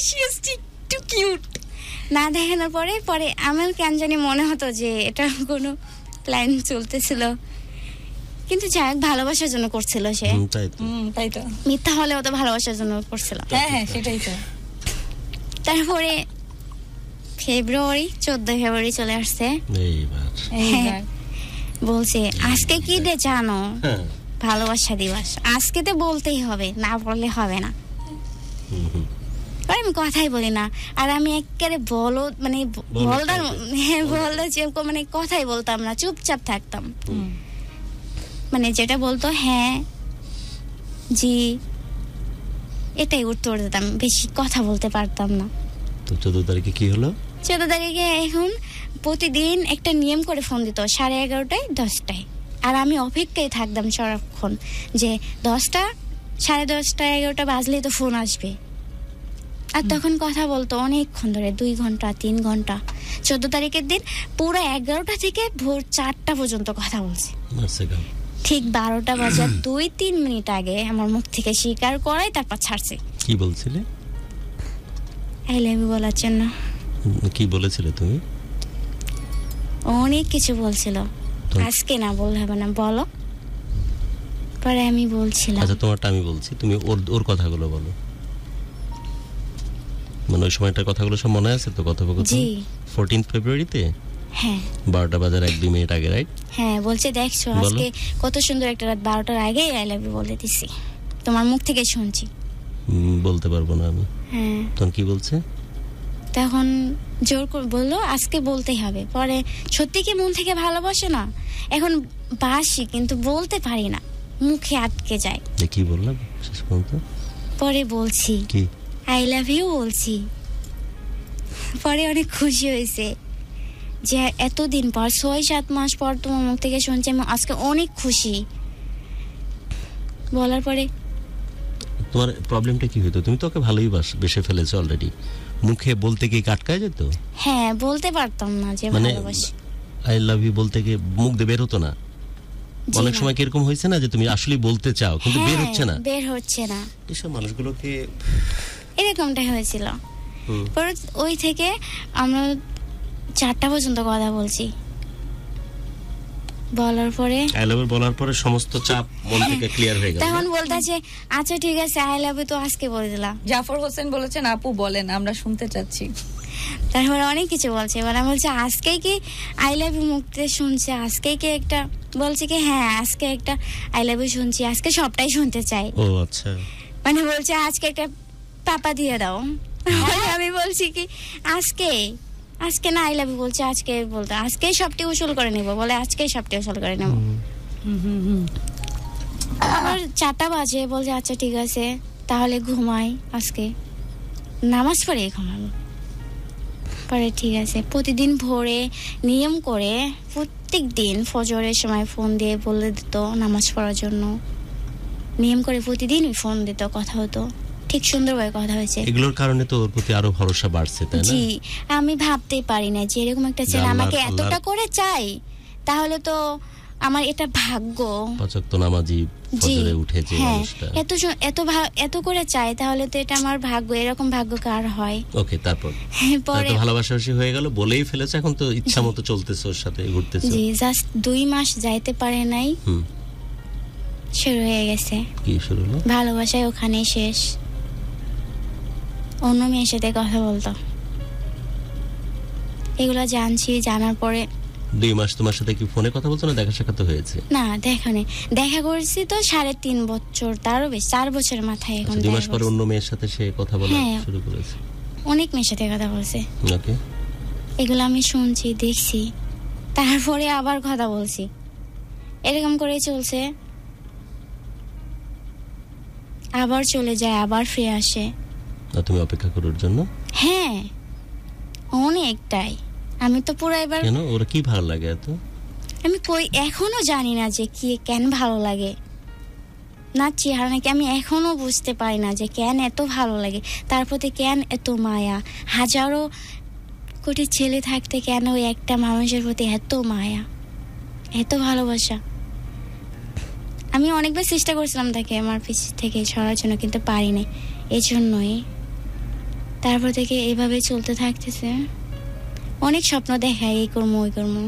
she is too cute। না দেখানোর পরে পরে আমার কেন জানি মনে হতো যে এটা কোনো প্ল্যান চলতেছিল, কিন্তু যাই হোক ভালোবাসার জন্য করছিল সে। তাই তো, মিথ্যা হলেও তো ভালোবাসার জন্য করছিল। হ্যাঁ সেটাই তো। তারপরে 14 ফেব্রুয়ারি চলে আসছে, বলছে আজকে কি ডে জানো? ভালোবাসা দিবস। আজকে তো বলতেই হবে, না বললে হবে না। আমি কথাই বলি না, আর আমি একেবারে মানে মানে কথাই বলতাম না, চুপচাপ থাকতাম। মানে যেটা বলতো হ্যাঁ জি এটাই উত্তর দিতাম, বেশি কথা বলতে পারতাম না। তো 14 তারিখে কি হলো? 14 তারিখে এখন প্রতিদিন একটা নিয়ম করে ফোন দিত, 11:30টায় 10টায়, আর আমি অপেক্ষায় থাকতাম সারাক্ষণ যে 10টা 10:30 11টা বাজলেই তো ফোন আসবে। আর তখন কথা বলতো অনেকক্ষণ ধরে, 2 ঘন্টা 3 ঘন্টা। 14 তারিখের দিন পুরো 11টা থেকে ভোর 4টা পর্যন্ত কথা বলছি। ঠিক 12টা বাজার 2-3 মিনিট আগে আমার মুখ থেকে স্বীকার করাই তারপর ছাড়ছে। কি বলছিলে? আই লাভ ইউ বলার জন্য। কি বলেছিলে তুমি? অনেক কিছু বলছিল, আজকে না বললে হবে না, বলো। পরে আমি বলছিলাম। আচ্ছা তোমারটা আমি বলছি, তুমি ওর কথাগুলো বলো। মানে ওই সময়টার কথাগুলো সব মনে আছে তো? কথোপকথন জি 14 ফেব্রুয়ারিতে, হ্যাঁ 12টা বাজার 1-2 মিনিট আগে, রাইট? হ্যাঁ বলছে দেখছো আজকে কত সুন্দর একটা রাত, 12টার আগে আই লাভ ইউ বলে দিছি, তোমার মুখ থেকে শুনছি। বলতে পারবো না আমি। হ্যাঁ তখন কি বলছে? তখন জোর করে বললো আজকে বলতেই হবে। পরে সত্যি কি মন থেকে ভালোবাসে না, এখন বাসি কিন্তু বলতে পারি না, মুখে আটকে যায়। কি বললাম শেষ পর্যন্ত? পরে বলছি কি আই লাভ ইউ বলছি। পরে অনেক খুশি হয়েছে যে এতদিন পর 6-7 মাস পর তোমার মুখ থেকে শুনছি, আমি আজকে অনেক খুশি। বলার পরে তোমার প্রবলেমটা কি হতো? তুমি তো ওকে ভালোই বেসে ফেলেছো অলরেডি, মুখে বলতে গিয়ে কাটকায় যেত। হ্যাঁ বলতে পারতাম না যে ভালোবাসি, আই লাভ ইউ বলতে গিয়ে মুখ দিয়ে বের হতো না। অনেক সময় কিরকম হয়েছে না যে তুমি আসলে বলতে চাও কিন্তু বের হচ্ছে না। এসব মানুষগুলোকে এরকমটাই হয়েছিল। পরে ওই থেকে আমরা 4টা পর্যন্ত কথা বলছি। বলার পরে আই লাভ ইউ বলার পরে সমস্ত চাপ মন থেকে ক্লিয়ার হয়ে গেল। তখন বলতাছে আচ্ছা ঠিক আছে আই লাভ ইউ তো আজকে বলে দিলাম। জাফর হোসেন বলেছেন আপু বলেন, আমরা শুনতে চাচ্ছি। তারপরে অনেক কিছু বলছে, এবার আমি বলছি আজকে কি আই লাভ ইউ মুখতে শুনছে, আজকে কি একটা বলছে কি হ্যাঁ আজকে একটা আই লাভ ইউ শুনছি, আজকে সবটাই শুনতে চাই। ও আচ্ছা, মানে বলছে আজকে একটা পাপা দিয়ে দাও। আমি বলছি কি আজকে না আই লাভ ইউ বলছে, আজকে বলতে আজকে সবটি উসুল করে নেব, বলে আজকে সবটি উসুল করে নেব। আবার 4টা বাজে, বলছে আচ্ছা ঠিক আছে তাহলে ঘুমাই, আজকে নামাজ পড়ে ঘুমাবো। পরে ঠিক আছে, প্রতিদিন ভোরে নিয়ম করে প্রত্যেক দিন ফজরের সময় ফোন দিয়ে বলে দিত নামাজ পড়ার জন্য, নিয়ম করে প্রতিদিন ফোন দিত, কথা হতো, ঠিক সুন্দরভাবে কথা হয়েছে। এগুলোর কারণে তো ওর প্রতি আরো ভরসা বাড়ছে, তাই না? জি, আমি ভাবতেই পারি না যে এরকম একটা ছেলে আমাকে এতটা করে চাই, তাহলে তো আমার এটা ভাগ্য। 5 ওয়াক্ত নামাজি, ফজরে উঠে যে মানুষটা এত করে চাই, তাহলে তো এটা আমার ভাগ্য। এরকম ভাগ্য কার হয়? ওকে, তারপর পরে ভালোবাসাবাসি হয়ে গেল, বলেই ফেলেছে, এখন তো ইচ্ছা মতো চলতেছে ওর সাথে, ঘুরতেছে। জি, জাস্ট 2 মাস যাইতে পারে নাই, শুরু হয়ে গেছে। কি শুরু হলো? ভালোবাসায় ওখানেই শেষ। অন্য মেয়ের সাথে কথা বলতো, এগুলা জানছি, জানার পরে 2 মাস তোমার সাথে কি ফোনে কথা বলছো না দেখা সাক্ষাৎ হয়েছে? না, দেখা করছি তো 3.5 বছর, তারও বেশি, 4 বছরের মাথায় এখন। 2 মাস পরে অন্য মেয়ের সাথে সে কথা বলা শুরু করেছে? অনেক মেয়ের সাথে কথা বলছে। ওকে, এগুলো আমি শুনছি, দেখছি, তারপরে আবার কথা বলছি, এরকম করে চলছে। আবার চলে যায়, আবার ফিরে আসে। তুমি অপেক্ষা করার জন্য? হ্যাঁ, অনেকটাই। আমি তো পুরো এবার, কেন ওরা কি ভালো লাগে এত? আমি এখনো জানি না যে কি কেন ভালো লাগে না, চেহারা নাকি, আমি এখনো বুঝতে পারি না যে কেন এত ভালো লাগে, তার প্রতি কেন এত মায়া। হাজারো কোটি ছেলে থাকতে কেন ওই একটা মানুষের প্রতি এত মায়া, এত ভালোবাসা। আমি অনেকবার চেষ্টা করছিলাম তাকে আমার পিছ থেকে সরার জন্য, কিন্তু পারিনি। এই জন্যই তারপর থেকে এইভাবে চলতে থাকতেছে। অনেক স্বপ্ন দেখায়, এই করবো, ওই করবো,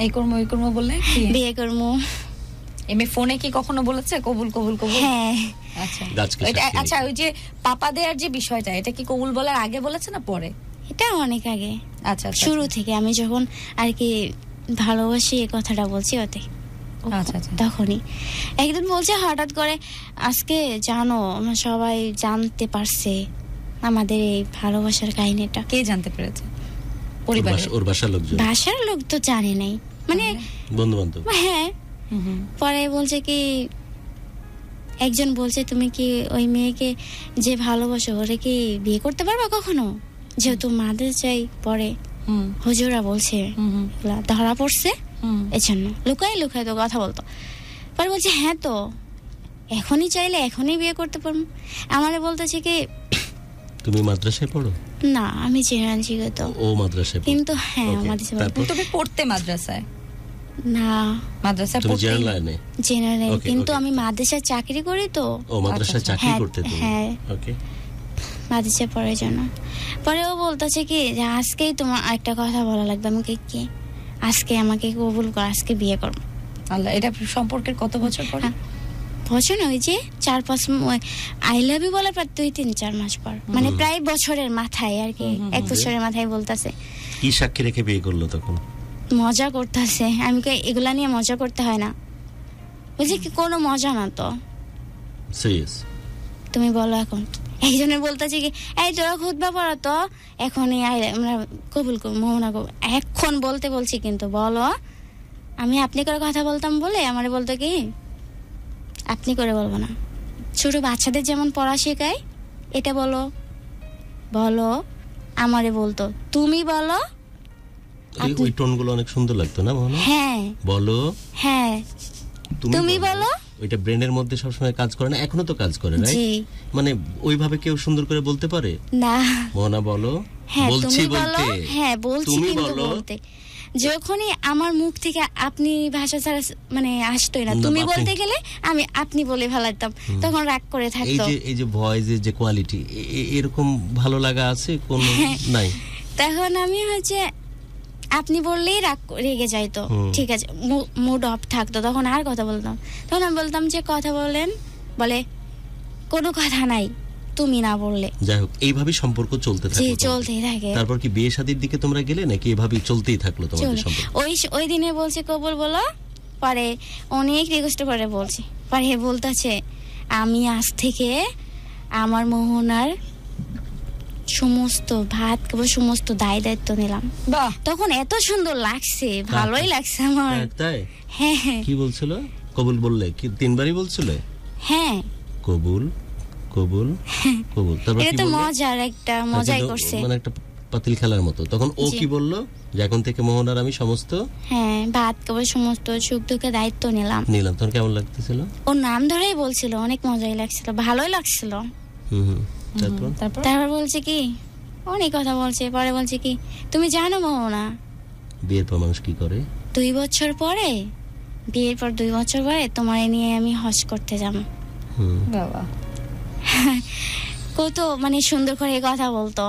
এই করবো, ওই করবো বললে বিয়ে করবো। এমনি ফোনে কি কখনো বলেছে কবুল কবুল কবুল? হ্যাঁ। আচ্ছা, ওই যে পাপা দেওয়ার যে বিষয়টা, এটা কি কবুল বলার আগে বলেছে না পরে? এটা অনেক আগে। আচ্ছা, শুরু থেকে আমি যখন আর কি ভালোবাসি এই কথাটা বলছি ওতে, আচ্ছা, তখনই একদিন বলছে হঠাৎ করে, আজকে জানো আমরা সবাই জানতে পারছে আমাদের এই ভালোবাসার কাহিনীটা। কে জানতে পেরেছে? পরিবারের, ওর বাসার লোকজন? বাসার লোক তো জানে নাই, মানে বন্ধু বান্ধব। হ্যাঁ। পরে বলছে কি, একজন বলছে তুমি কি ওই মেয়েকে যে ভালোবাসো ওরে কি বিয়ে করতে পারবা কখনো, যেহেতু মাদ্রাসায় পড়ে, হুজুরা বলছে এগুলা ধরা পড়ছে, এজন্য লুকাই তো কথা বলতো। পরে বলছে হ্যাঁ, তো এখনই চাইলে এখনই বিয়ে করতে পারবো। আমারে বলতেছে কি, তুমি মাদ্রাসায় পড়ো? না, আমি জেনারেল শিক্ষিত। ও মাদ্রাসায় পড়ে? কিন্তু হ্যাঁ, মাদ্রাসায়। তুমি পড়তে মাদ্রাসায়? না, মাদ্রাসায় তুমি পড়তে জেনারেল, কিন্তু আমি মাদ্রাসায় চাকরি করি তো। ও মাদ্রাসায় চাকরি করতে তুমি? হ্যাঁ, ওকে, মাদ্রাসায় পড়ার জন্য। পরে ও বলতেছে কি যে আজকেই তোমার একটা কথা বলা লাগবে। আমাকে কি, আজকে আমাকে কবুল কর, আজকে বিয়ে করবো। আল্লাহ, এটা সম্পর্কের কত বছর পর? বছর ওই যে 4-5, আই লাভ ইউ বলার পর 2-3-4 মাস পর, মানে প্রায় বছরের মাথায় আর কি, 1 বছরের মাথায় বলতেছে। কি সাক্ষী রেখে বিয়ে করলো তখন? মজা করতেছে। আমি কই এগুলা নিয়ে মজা করতে হয় না, বুঝলি কি, কোনো মজা না তো, সিরিয়াস। তুমি বলো এখন। একজনের বলতেছে কি, এই তোরা খুতবা পড়া তো, এখনই আমরা কবুল করবো, মোহনা কবুল, এখন বলতে বলছি, কিন্তু বলো। আমি আপনি করে কথা বলতাম বলে আমারে বলতো কি, আপনি করে বলবো না, ছোট বাচ্চাদের যেমন পড়া শেখায়, এটা বলো বলো, আমারে বলতো তুমি বলো। ওই টোনগুলো অনেক সুন্দর লাগতো না মোহনা? হ্যাঁ, বলো, হ্যাঁ, তুমি বলো। ওইটা ব্রেনের মধ্যে সবসময় কাজ করে না? এখনো তো কাজ করে, রাইট? মানে ওইভাবে কেউ সুন্দর করে বলতে পারে না? মোহনা বলো, বলছি বলতে, হ্যাঁ বলছি, কিন্তু বলতে যখনই আমার মুখ থেকে আপনি ভাষা ছাড়া মানে আসতোই না, তুমি বলতে গেলে আমি আপনি বলে ফেলাতাম, তখন রাগ করে থাকতো। এই যে ভয়েসের যে কোয়ালিটি, এরকম ভালো লাগা আছে কোন নাই? তখন আমি হচ্ছে আপনি বললেই রেগে যাইতো, ঠিক আছে, মুড অফ থাকতো, তখন আর কথা বলতাম। তখন আমি বলতাম যে কথা বলেন, বলে কোনো কথা নাই তুমি না বললে। যাই হোক, এইভাবেই সম্পর্ক চলতেই থাকে। তারপর কি বিয়ে শাদীর দিকে তোমরা গেলে নাকি এভাবেই চলতেই থাকলো তোমাদের সম্পর্ক? ওই দিনে বলছে কবুল বলো, পরে অনেক রিকোয়েস্ট করে বলছি, পরে বলতেছে আমি আজ থেকে আমার মোহনার সমস্ত ভাত খাবো, সমস্ত দায়িত্ব নিলাম। বাহ, তখন এত সুন্দর লাগছে, ভালোই লাগছে আমার। তাই? হ্যাঁ। কি বলছিল? কবুল বললে কি 3 বারই বলছিল? হ্যাঁ, কবুল কবুল কবুল। তারপর এটা তো মজার একটা মজাই করছে, মানে একটা পাতিল খেলার মতো। তখন ও কি বললো? যে এখন থেকে মোহনার আমি সমস্ত, হ্যাঁ, ভাত খাবো, সমস্ত সুখ দুঃখের দায়িত্ব নিলাম। তখন কেমন লাগতেছিল? ওর নাম ধরেই বলছিল, অনেক মজাই লাগছিল, ভালোই লাগছিল। তারপর বলছে কি, অনেক কথা বলছে। পরে বলছে কি, তুমি জানো মোহনা বিয়ের পর মানুষ কি করে? 2 বছর পরে, বিয়ের পর 2 বছর পরে তোমার নিয়ে আমি হজ করতে যাব। বাবা, কত মানে সুন্দর করে কথা বলতো,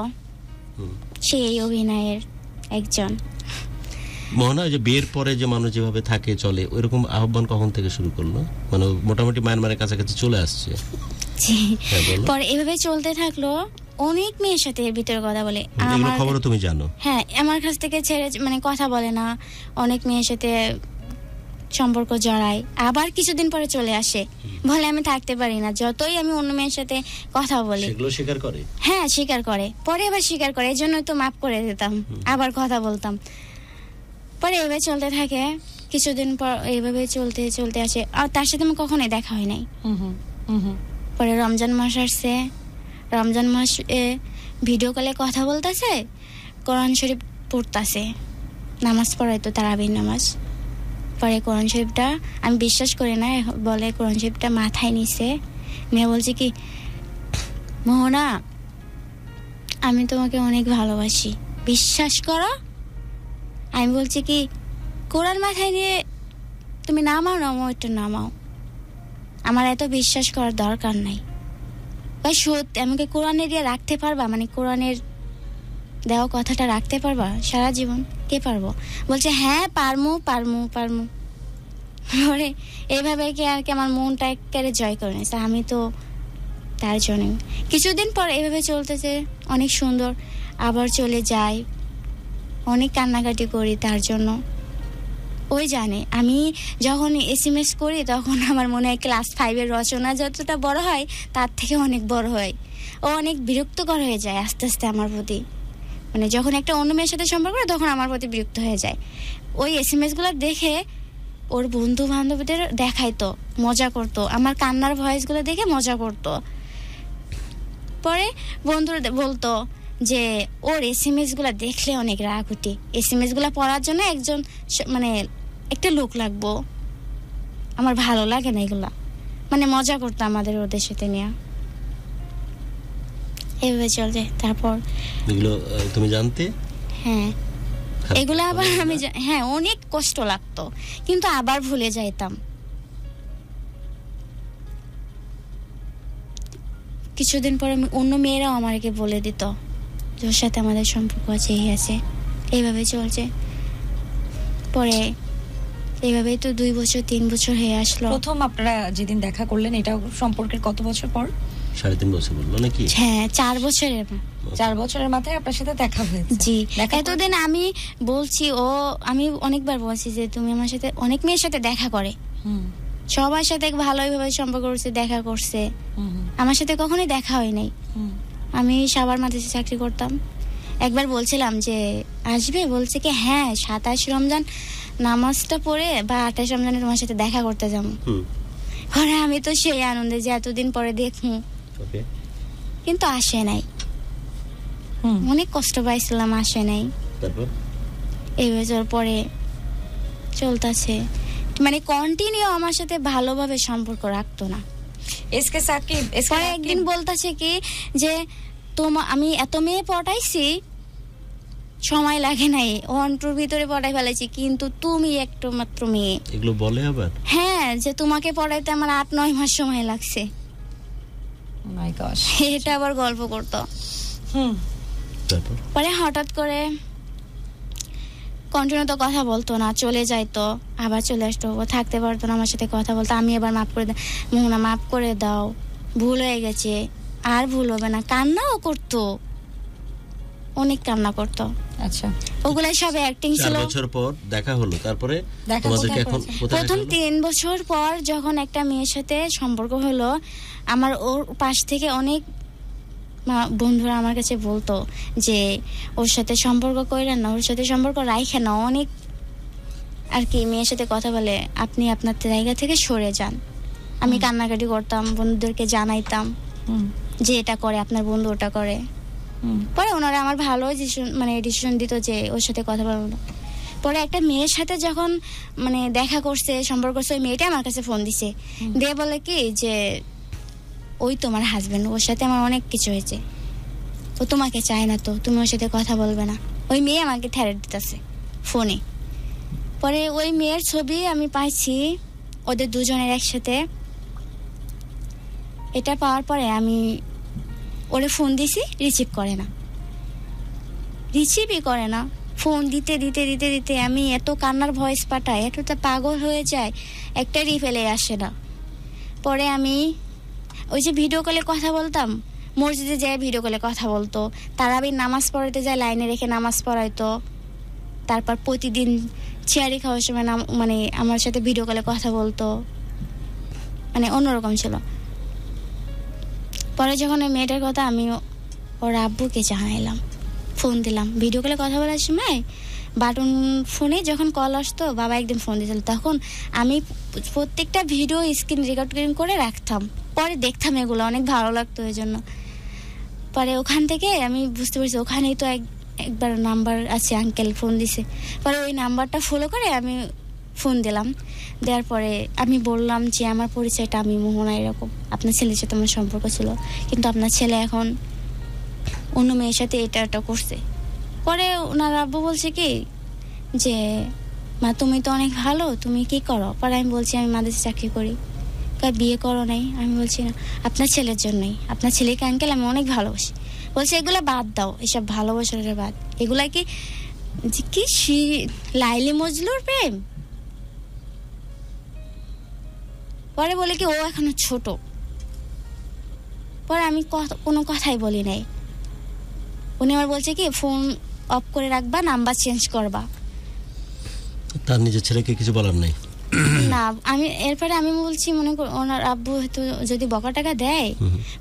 সেই অভিনয়ের একজন। মোহনা, যে বিয়ের পরে যে মানুষ যেভাবে থাকে চলে, ওইরকম আহ্বান কখন থেকে শুরু করলো? মানে মোটামুটি মায়ানমারের কাছাকাছি চলে আসছে। পরে এভাবে চলতে থাকলো, অনেক মেয়ের সাথে এর ভিতরে কথা বলে। এগুলো খবরও তুমি জানো? হ্যাঁ, আমার কাছ থেকে ছেড়ে মানে কথা বলে না, অনেক মেয়ের সাথে সম্পর্ক জড়ায়, আবার কিছুদিন পরে চলে আসে, বলে আমি থাকতে পারি না, যতই আমি অন্য মেয়ের সাথে কথা বলি। সেগুলো স্বীকার করে? হ্যাঁ, স্বীকার করে, পরে আবার স্বীকার করে, এই জন্যই তো মাফ করে দিতাম, আবার কথা বলতাম। পরে এভাবে চলতে থাকে, কিছুদিন পর এইভাবে চলতে চলতে আসে, আর তার সাথে আমার কখনোই দেখা হয় নাই। পরে রমজান মাস আসছে, রমজান মাসে ভিডিও কলে কথা বলতেছে, কোরআন শরীফ পড়তেছে, নামাজ পড়াইতো তারাবির নামাজ। পরে কোরআন শরীফটা আমি বিশ্বাস করি না, বলে কোরআন শরীফটা মাথায় নিছে, নিয়ে বলছে কি, মোহনা আমি তোমাকে অনেক ভালোবাসি, বিশ্বাস করো। আমি বলছি কি, কোরআন মাথায় নিয়ে তুমি নামাও, নামাও, একটু নামাও, আমার এত বিশ্বাস করার দরকার নাই। ভাই সত্যি আমাকে কোরআনে দিয়ে রাখতে পারবা, মানে কোরআনের দেওয়া কথাটা রাখতে পারবা সারা জীবন? কে পারবো? বলছে হ্যাঁ পারমু পারমু পারমু। পরে এইভাবে কি আর কি আমার মনটা একেবারে জয় করে নিয়েছে। আমি তো তার জন্য কিছুদিন পর এইভাবে চলতেছে, অনেক সুন্দর, আবার চলে যায়, অনেক কান্নাকাটি করি তার জন্য। ওই জানে আমি যখন SMS করি তখন আমার মনে হয় ক্লাস 5-এর রচনা যতটা বড় হয় তার থেকে অনেক বড় হয়। ও অনেক বিরক্তকর হয়ে যায় আস্তে আস্তে আমার প্রতি, মানে যখন একটা অন্য মেয়ের সাথে সম্পর্ক করে তখন আমার প্রতি বিরক্ত হয়ে যায়। ওই SMS গুলো দেখে ওর বন্ধু বান্ধবদের দেখাইতো, মজা করতো, আমার কান্নার ভয়েসগুলো দেখে মজা করতো। পরে বন্ধুরা বলতো যে ওর SMS গুলা দেখলে অনেক রাগ উঠে, SMS গুলা পড়ার জন্য একজন মানে একটা লোক লাগবো, আমার ভালো লাগে না এগুলা, মানে মজা করতো আমাদের ওদের সাথে নিয়ে। এভাবে চলছে। তারপর এগুলো তুমি জানতে? হ্যাঁ, এগুলো আবার আমি হ্যাঁ অনেক কষ্ট লাগতো, কিন্তু আবার ভুলে যাইতাম। কিছুদিন পরে অন্য মেয়েরাও আমাকে বলে দিত ওর সাথে আমাদের সম্পর্ক আছে, এই আছে, এইভাবে চলছে। পরে এইভাবেই তো 2 বছর 3 বছর হয়ে আসলো। প্রথম আপনারা যেদিন দেখা করলেন এটা সম্পর্কের কত বছর পর? 3.5 বছর বললো নাকি? হ্যাঁ, 4 বছরের। 4 বছরের মাথায় আপনার সাথে দেখা হয়েছে? জি। এতদিন আমি বলছি, আমি অনেকবার বলছি যে তুমি আমার সাথে অনেক মেয়ের সাথে দেখা করে, সবার সাথে ভালোভাবে সম্পর্ক করছে, দেখা করছে, আমার সাথে কখনোই দেখা হয় নাই। আমি সাভার মাদ্রাসায় চাকরি করতাম, একবার বলছিলাম যে আসবে, বলছে কি হ্যাঁ 27 রমজান নামাজটা পড়ে বা 28 রমজানে তোমার সাথে দেখা করতে যাবো। পরে আমি তো সেই আনন্দে যে এতদিন পরে দেখবো, কিন্তু আসে নাই, অনেক কষ্ট পাইছিলাম, আসে নাই। এই বছর পরে চলতেছে, মানে কন্টিনিউ আমার সাথে ভালোভাবে সম্পর্ক রাখতো না। এসকে সাকিব পরে একদিন বলতেছে কি যে আমি এত মেয়ে পটাইছি, সময় লাগে নাই, অন্টুর ভিতরে পড়াই ফেলেছি, কিন্তু তুমি একটা মাত্র মেয়ে। এগুলো বলে আবার? হ্যাঁ, যে তোমাকে পড়াইতে আমার 8-9 মাস সময় লাগছে। মাই গড, এটা আবার গল্প করতো। পরে হঠাৎ করে কন্টিনিউ তো কথা বলতো না, চলে যাইতো, আবার চলে আসতো, ও থাকতে পারতো না আমার সাথে কথা বলতো। আমি এবার মাফ করে দাও মোহনা, মাফ করে দাও, ভুল হয়ে গেছে, আর ভুল হবে না। কান্নাও করতো, অনেক কান্না করতো। আচ্ছা, ওগুলাই সব অ্যাক্টিং ছিল। 4 বছর পর দেখা হলো, তারপরে তোমাদেরকে এখন প্রথম 3 বছর পর যখন একটা মেয়ের সাথে সম্পর্ক হলো, আমার ওর পাশ থেকে অনেক বন্ধুরা আমার কাছে বলতো যে ওর সাথে সম্পর্ক কইরেন না, ওর সাথে সম্পর্ক রাখেন না, অনেক আর কি মেয়ের সাথে কথা বলে, আপনি আপনার জায়গা থেকে সরে যান। আমি কান্নাকাটি করতাম, বন্ধুদেরকে জানাইতাম যে এটা করে আপনার বন্ধু, ওটা করে। পরে ওনারা আমার ভালো ডিসিশন দিত যে ওর সাথে কথা বলবো। পরে একটা মেয়ের সাথে যখন মানে দেখা করছে, সম্পর্ক করছে, ওই মেয়েটা আমার কাছে ফোন দিছে, দিয়ে বলে কি যে ওই তোমার হাজবেন্ড, ওর সাথে আমার অনেক কিছু হয়েছে, ও তোমাকে চায় না, তো তুমি ওর সাথে কথা বলবে না। ওই মেয়ে আমাকে থ্রেট দিতেছে ফোনে। পরে ওই মেয়ের ছবি আমি পাইছি ওদের দুজনের একসাথে। এটা পাওয়ার পরে আমি ওরে ফোন দিছি, রিসিভই করে না। ফোন দিতে দিতে দিতে দিতে আমি এত কান্নার ভয়েস পাঠাই, এতটা পাগল হয়ে যায়, একটা রিফেলে আসে না। পরে আমি ওই যে ভিডিও কলে কথা বলতাম, মসজিদে যায় ভিডিও কলে কথা বলতো, তারাবির নামাজ পড়াতে যায় লাইনে রেখে নামাজ পড়াইতো। তারপর প্রতিদিন চেয়ারি খাওয়ার সময় মানে আমার সাথে ভিডিও কলে কথা বলতো, মানে অন্যরকম ছিল। পরে যখন ওই মেয়েটার কথা আমি ওর আব্বুকে জানাইলাম, ফোন দিলাম ভিডিও কলে কথা বলার সময়, বাটন ফোনে যখন কল আসতো, বাবা একদিন ফোন দিয়েছিল, তখন আমি প্রত্যেকটা ভিডিও স্ক্রিন রেকর্ডিং করে রাখতাম, পরে দেখতাম, এগুলো অনেক ভালো লাগতো এই জন্য। পরে ওখান থেকে আমি বুঝতে পারছি ওখানেই তো একবার নাম্বার আছে, আঙ্কেল ফোন দিছে। পরে ওই নাম্বারটা ফলো করে আমি ফোন দিলাম, দেওয়ার পরে আমি বললাম যে আমার পরিচয়টা আমি মোহনা, এরকম আপনার ছেলের সাথে আমার সম্পর্ক ছিল, কিন্তু আপনার ছেলে এখন অন্য মেয়ের সাথে এটা করছে। পরে ওনার আব্বু বলছে কি যে মা তুমি তো অনেক ভালো, তুমি কি করো? পরে আমি বলছি আমি মাদ্রাসায় চাকরি করি। বিয়ে করো নাই? আমি বলছি না, আপনার ছেলের জন্যই, আপনার ছেলেকে আঙ্কেল আমি অনেক ভালোবাসি। বলছে এগুলো বাদ দাও, এসব ভালোবাসার বাদ, এগুলা কি লাইলি মজলুর প্রেম? পরে বলে কি ও এখনো ছোট। পরে আমি কোনো কথাই বলি নাই। উনি আমার বলছে কি ফোন অফ করে রাখবা, নাম্বার চেঞ্জ করবা। তার নিজের ছেলেকে কিছু বলার নাই? না, আমি এরপরে আমি বলছি মনে কর ওনার আব্বু হয়তো যদি বকা টাকা দেয়,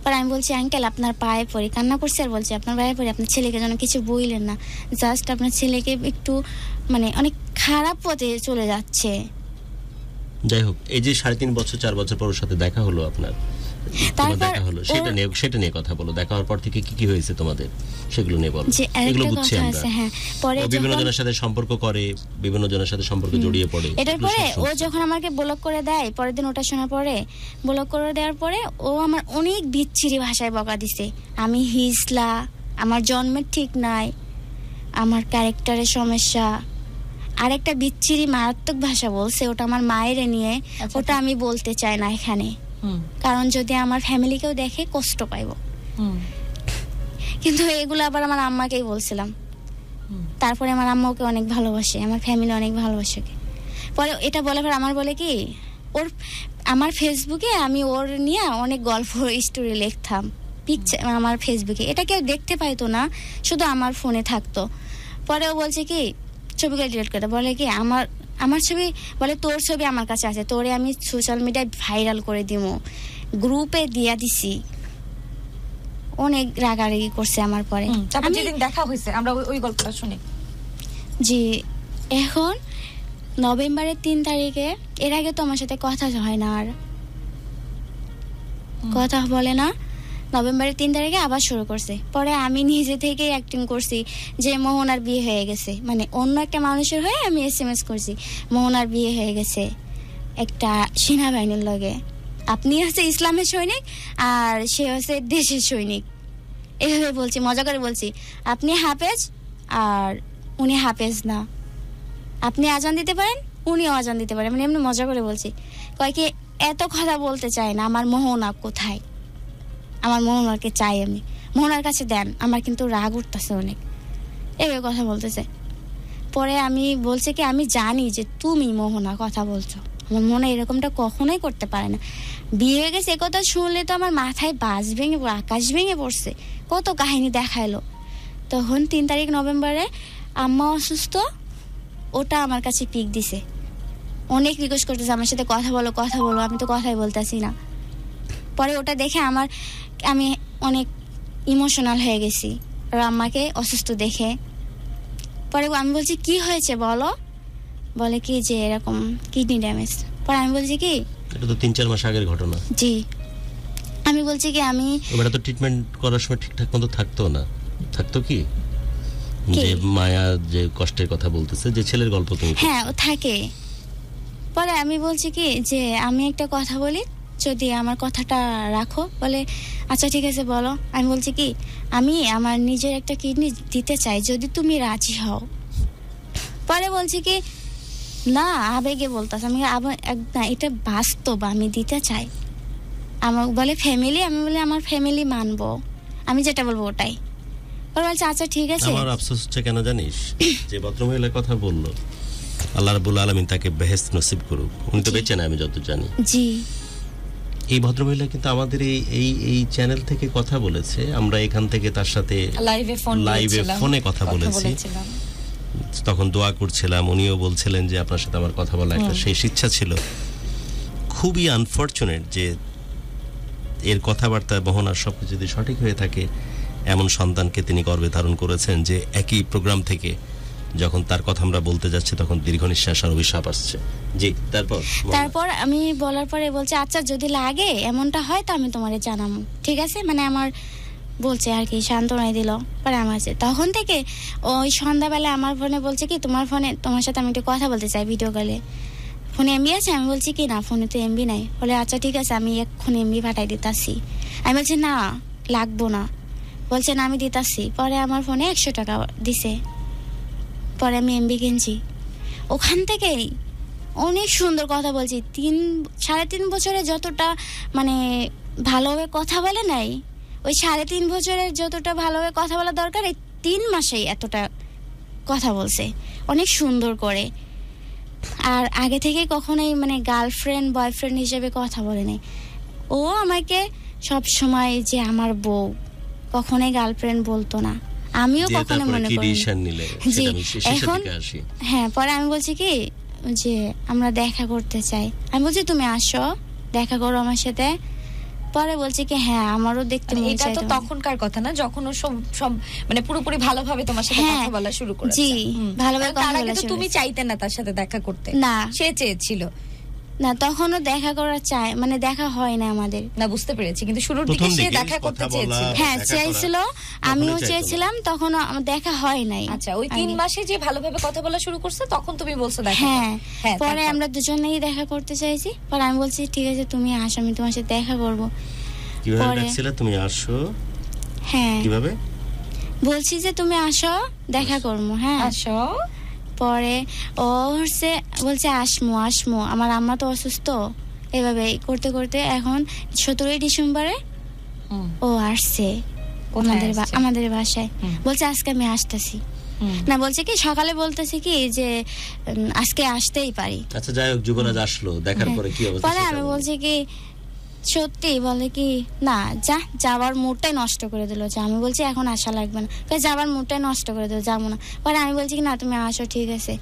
পরে আমি বলছি আঙ্কেল আপনার পায়ে পড়ি, কান্না করছি আর বলছি আপনার পায়ে পড়ি, আপনার ছেলেকে যেন কিছু বইলেন না, জাস্ট আপনার ছেলেকে একটু মানে অনেক খারাপ পথে চলে যাচ্ছে। যাই হোক, এই যে 3.5 বছর 4 বছর পর ওর সাথে দেখা হলো আপনার, দেখা হলো, সেটা নিয়ে কথা বলো। দেখা হওয়ার পর থেকে কি হয়েছে তোমাদের, সেগুলো নিয়ে বলো। এগুলো বুঝছি আমরা। হ্যাঁ, পরে বিভিন্ন জনের সাথে সম্পর্ক করে, বিভিন্ন জনের সাথে সম্পর্ক জড়িয়ে পড়ে। এটার পরে ও যখন আমাকে ব্লক করে দেয়, পরের দিন ওটা শোনার পরে, ব্লক করে দেওয়ার পরে ও আমার অনেক বিচ্ছিরি ভাষায় বকা দিছে। আমি হিজলা, আমার জন্মের ঠিক নাই, আমার ক্যারেক্টারের সমস্যা, আর একটা বিচ্ছিরি মারাত্মক ভাষা বলছে, ওটা আমার মায়ের নিয়ে। ওটা আমি বলতে চাই না এখানে, কারণ যদি আমার ফ্যামিলিকেও দেখে কষ্ট পাইব। কিন্তু এগুলো আবার আমার আম্মাকেই বলছিলাম। তারপরে আমার আম্মা ওকে অনেক ভালোবাসে, আমার ফ্যামিলি অনেক ভালোবাসে ওকে। পরে এটা বলার পর আমার বলে কি আমার ফেসবুকে আমি ওর নিয়ে অনেক গল্প স্টোরি লিখতাম, পিকচার আমার ফেসবুকে, এটা কেউ দেখতে পাইতো না, শুধু আমার ফোনে থাকতো। পরে ও বলছে কি ছবিগুলো ডিলিট করে, বলে কি আমার ছবি, বলে তোর ছবি আমার কাছে আছে, তোরে আমি সোশ্যাল মিডিয়ায় ভাইরাল করে দিব, গ্রুপে দিয়া দিছি। অনেক রাগারাগি করছে আমার পরে। তারপর যেদিন দেখা হয়েছে আমরা ওই গল্পটা শুনি। জি, এখন নভেম্বরের 3 তারিখে, এর আগে তো আমার সাথে কথা হয় না, আর কথা বলে না। নভেম্বরের 3 তারিখে আবার শুরু করছে। পরে আমি নিজে থেকেই অ্যাক্টিং করছি যে মোহনার বিয়ে হয়ে গেছে, মানে অন্য একটা মানুষের হয়ে আমি SMS করছি মোহনার বিয়ে হয়ে গেছে একটা সেনাবাহিনীর লগে, আপনি হচ্ছে ইসলামের সৈনিক আর সে হচ্ছে দেশের সৈনিক, এভাবে বলছি, মজা করে বলছি। আপনি হাফেজ আর উনি হাফেজ না, আপনি আজান দিতে পারেন উনিও আজান দিতে পারেন, মানে এমনি মজা করে বলছি। কয় কি এত কথা বলতে চাই না, আমার মোহনা কোথায়, আমার মোহনাকে চাই, আমি মোহনার কাছে দেন, আমার কিন্তু রাগ উঠতেছে অনেক, এভাবে কথা বলতেছে। পরে আমি বলছি কি আমি জানি যে তুমি মোহনা কথা বলছো, আমার মনে এরকমটা কখনোই করতে পারে না, বিয়ে হয়ে গেছে, একথা শুনলে তো আমার মাথায় বাস ভেঙে আকাশ ভেঙে পড়ছে, কত কাহিনী দেখাইলো। তখন 3 তারিখ নভেম্বরে আম্মা অসুস্থ, ওটা আমার কাছে পিক দিছে, অনেক রিকোয়েস্ট করতেছে আমার সাথে কথা বলো, আমি তো কথাই বলতেছি না। পরে ওটা দেখে আমি অনেক ইমোশনাল হয়ে গেছি, আর আম্মাকে অসুস্থ দেখে। পরে আমি বলছি কি হয়েছে বলো, বলে কি যে এরকম কিডনি ড্যামেজ। পরে আমি বলছি কি এটা তো 3-4 মাস আগের ঘটনা। জি, আমি বলছি কি আমি ওটা তো ট্রিটমেন্ট করার সময় ঠিকঠাক মতো থাকতো না, থাকতো কি যে মায়া যে কষ্টের কথা বলতেছে, যে ছেলের গল্প তুমি। হ্যাঁ, ও থাকে। পরে আমি বলছি কি যে আমি একটা কথা বলি, যদি আমার কথাটা রাখো, বলে আচ্ছা ঠিক আছে বলো। আমি বলছি কি আমি আমার নিজের একটা কিডনি দিতে চাই, যদি তুমি রাজি হও। পরে বলছি কি না, আবেগে বলতেছে, আমি না, এটা বাস্তব, আমি দিতে চাই। আমার বলে ফ্যামিলি, আমি বলি আমার ফ্যামিলি মানবো, আমি যেটা বলবো ওটাই। পরে বলছে আচ্ছা ঠিক আছে। আমার আফসোস হচ্ছে কেন জানিস, যে ভদ্রমহিলার কথা বললো, আল্লাহ রাব্বুল আলামিন তাকে বেহেশত নসিব করুক, উনি তো বেঁচে না আমি যত জানি। জি, এই ভদ্রমহিলা কিন্তু আমাদের এই চ্যানেল থেকে কথা বলেছে, আমরা এখান থেকে তার সাথে লাইভে ফোনে কথা বলেছি, তখন দোয়া করছিলাম, উনিও বলছিলেন যে আপনার সাথে আমার কথা বলা একটা শেষ ইচ্ছা ছিল। খুবই আনফরচুনেট যে এর কথাবার্তা বহনার সবকিছু যদি সঠিক হয়ে থাকে, এমন সন্তানকে তিনি গর্ভে ধারণ করেছেন যে একই প্রোগ্রাম থেকে যখন তার কথা আমরা বলতে যাচ্ছি তখন দীর্ঘ নিঃশ্বাস আর অভিশাপ আসছে। জি, তারপর আমি বলার পরে বলছে আচ্ছা যদি লাগে এমনটা হয় তো আমি তোমারে জানাবো, ঠিক আছে, মানে আমার বলছে আর কি, সান্ত্বনাই দিল। পরে আমার তখন থেকে ওই সন্ধ্যাবেলা আমার ফোনে বলছে কি তোমার সাথে আমি একটু কথা বলতে চাই ভিডিও কলে, ফোনে এমবি আছে? আমি বলছি কি না, ফোনে তো এমবি নাই। বলে আচ্ছা ঠিক আছে আমি এক্ষুনি এমবি পাঠাই দিতাছি। আমি বলছি না লাগবো না, বলছে না আমি দিতাছি। পরে আমার ফোনে 100 টাকা দিছে, পরে আমি এমবি কিনছি। ওখান থেকেই অনেক সুন্দর কথা বলছি। 3.5 বছরে যতটা মানে ভালোভাবে কথা বলে নাই, ওই 3.5 বছরের যতটা ভালোভাবে কথা বলা দরকার এই 3 মাসেই এতটা কথা বলছে, অনেক সুন্দর করে। আর আগে থেকে কখনোই মানে গার্লফ্রেন্ড বয়ফ্রেন্ড হিসেবে কথা বলে নাই। ও আমাকে সব সময় যে আমার বউ, কখনোই গার্লফ্রেন্ড বলতো না, আমিও কখনো মনে করি জি। এখন হ্যাঁ, পরে আমি বলছি কি যে আমরা দেখা করতে চাই। আমি বলছি তুমি আসো দেখা করো আমার সাথে। পরে বলছে কি হ্যাঁ আমারও দেখতে মন চায়। এটা তো তখনকার কথা না, যখন ও সব মানে পুরোপুরি ভালোভাবে তোমার সাথে কথা বলা শুরু করেছে। জি, ভালোভাবে কথা বলা শুরু। তুমি চাইতে না তার সাথে দেখা করতে? না, সে চেয়েছিল না, তখনও দেখা করা চাই, মানে দেখা হয় না আমাদের। না বুঝতে পেরেছি, কিন্তু শুরুর দিকে সে দেখা করতে চেয়েছিল। হ্যাঁ চাইছিল, আমিও চেয়েছিলাম, তখন দেখা হয় নাই। আচ্ছা, ওই 3 মাসে যে ভালোভাবে কথা বলা শুরু করছে তখন তুমি বলছো দেখা। হ্যাঁ, পরে আমরা দুজনেই দেখা করতে চাইছি। পরে আমি বলছি ঠিক আছে তুমি আসো, আমি তোমার সাথে দেখা করব। কিভাবে ডাকছিলে তুমি আসো? হ্যাঁ, কিভাবে বলছি যে তুমি আসো দেখা করব। হ্যাঁ আসো। পরে ও বলছে আসমো, আমার আম্মা তো অসুস্থ। এভাবে করতে করতে এখন 17 ডিসেম্বরে ও আসছে আমাদের বাসায়। বলছে আজকে আমি আসতেছি না, বলছে কি সকালে বলতেছে কি যে আজকে আসতেই পারি। আচ্ছা যাই হোক, যুবরাজ আসলো, দেখার পরে কি অবস্থা? পরে আমি বলছি কি সত্যি? বলে কি না যাওয়ার মুডটাই নষ্ট করে দিল। যে আমি বলছি এখন আসা লাগবে না, যাওয়ার মুডটাই নষ্ট করে দিল, যাবো না। পরে আমি বলছি কি না তুমি আসো, ঠিক আছে।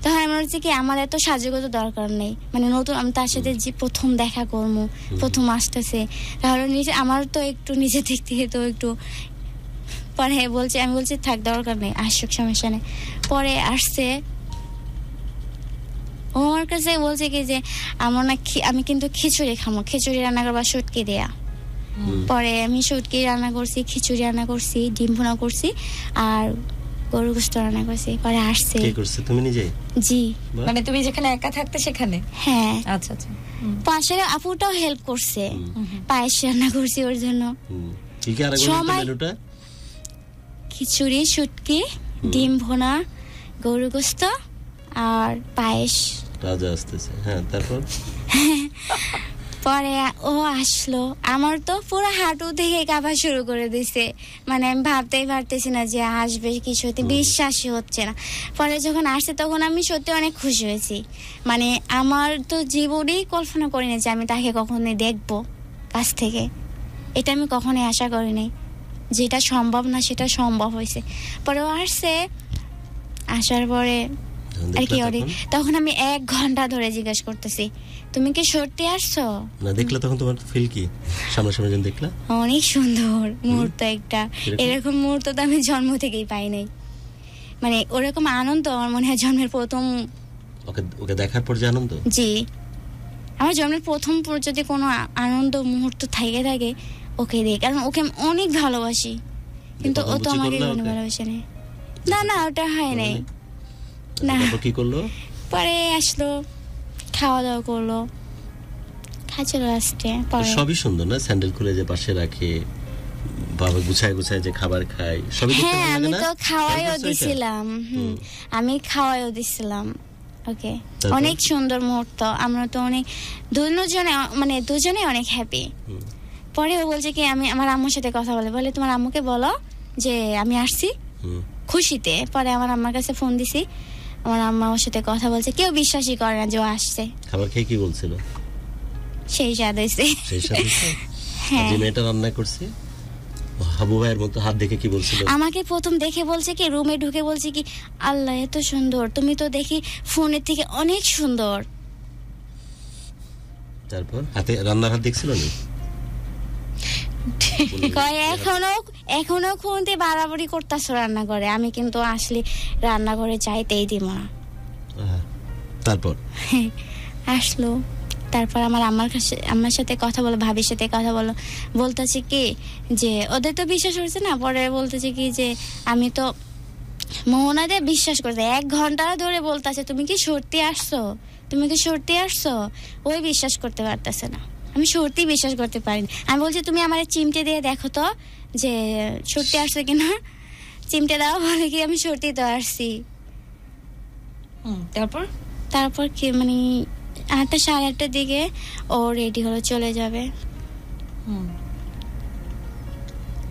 তখন আমি বলছি কি আমার এত সাজুগুজু দরকার নেই, মানে নতুন আমি তার সাথে যে প্রথম দেখা করবো, প্রথম আসতেছে, তাহলে আমার তো একটু নিজে দিক থেকে তো একটু। পরে বলছি, আমি বলছি থাক দরকার নেই, আসুক সমস্যা নেই। পরে আসছে, ও আমার কাছে বলছে কি যে আমি কিন্তু খিচুড়ি খাবো, খিচুড়ি রান্না করবা শুটকি দেয়া। পরে আমি শুটকি রান্না করছি, খিচুড়ি রান্না করছি, ডিম ভুনা করছি আর গরু গোশত রান্না করছি। পরে আসছে। কে করছে? তুমি নিজে? জি। মানে তুমি যেখানে একা থাকতে সেখানে? হ্যাঁ। আচ্ছা আচ্ছা। পাশের আপুটাও হেল্প করছে, পায়েস রান্না করছি ওর জন্য। কি কি আরেকবার মেনুটা? খিচুড়ি, শুটকি, ডিম ভুনা, গরু গোশত আর পায়েস। রাজা আসতেছে। হ্যাঁ, তারপর পরে ও আসলো, আমার তো পুরো হাঁটু থেকে কাঁপা শুরু করে দিছে। মানে আমি ভাবতেই পারতেছি না যে আসবে, কিছুতে বিশ্বাসই হচ্ছে না। পরে যখন আসছে তখন আমি সত্যি অনেক খুশি হয়েছি। মানে আমার তো জীবনেই কল্পনা করিনি যে আমি তাকে কখনোই দেখবো কাছ থেকে, এটা আমি কখনোই আশা করিনি। যেটা সম্ভব না সেটা সম্ভব হয়েছে। পরে ও আসছে, আসার পরে আর কি তখন আমি 1 ঘন্টা ধরে জিজ্ঞেস করতেছি তুমি কি সত্যি আসছো? না দেখলে তখন তোমার ফিল কি? সামনাসামনি যখন দেখলা অনেক সুন্দর মুহূর্ত একটা। এরকম মুহূর্ত তো আমি জন্ম থেকেই পাই নাই। মানে ওরকম আনন্দ আমার মনে হয় জন্মের প্রথম। ওকে দেখার পর যে আনন্দ? জি, আমার জন্মের প্রথম যদি কোনো আনন্দ মুহূর্ত থাকে ওকে দেখ, কারণ ওকে অনেক ভালোবাসি, কিন্তু ও তো আমাকে ভালোবাসে না। না ওটা হয় নাই। না কি করলো? পরে আসলো, খাওয়া দাওয়া করলো, খাচ্ছিল লাস্টে। সবই সুন্দর না? স্যান্ডেল খুলে যে পাশে রাখে, বাবা গুছায় যে খাবার খায়, সবই দেখতে ভালো লাগে না? আমি তো খাওয়াইও দিছিলাম। আমি খাওয়াইও দিছিলাম ওকে। অনেক সুন্দর মুহূর্ত। আমরা তো অনেক দুজনে অনেক হ্যাপি। পরে ও বলছে কি আমি আমার আম্মুর সাথে কথা বলে তোমার আম্মুকে বলো যে আমি আসছি খুশিতে। পরে আমার আম্মার কাছে ফোন দিছি, আমার আম্মা ওর সাথে কথা বলছে। কেউ বিশ্বাসই করে না যে ও আসছে। খাবার খেয়ে কি বলছিল? সেই স্বাদ হয়েছে। হ্যাঁ, যে মেয়েটা রান্না করছে হাবু ভাইয়ের মতো হাত দেখে কি বলছিল? আমাকে প্রথম দেখে বলছে কি, রুমে ঢুকে বলছে কি, আল্লাহ এত সুন্দর, তুমি তো দেখি ফোনের থেকে অনেক সুন্দর। তারপর হাতে রান্নার হাত দেখছিল না? কয় এখনো খুনতে বাড়াবাড়ি করতেছ রান্না করে, আমি কিন্তু আসলে রান্না করে চাইতেই দিব না। তারপর আসলো, তারপর আমার আম্মার সাথে কথা বলো, ভাবির সাথে কথা বলো, বলতেছে কি যে ওদের তো বিশ্বাস হচ্ছে না। পরে বলতেছে কি যে আমি তো মোহনাদের বিশ্বাস করতে 1 ঘন্টা ধরে বলতেছে তুমি কি সত্যি আসছো, তুমি কি সত্যি আসছো, ওই বিশ্বাস করতে পারতেছে না। আমি সত্যি বিশ্বাস করতে পারিনি। আমি বলছি তুমি আমার চিমটে দিয়ে দেখো তো যে সত্যি আসছে কিনা। চিমটে দাও, বলে কি আমি সত্যি তো আসছি। তারপর কি মানে 8টা 8:30 দিকে ও রেডি হলো চলে যাবে।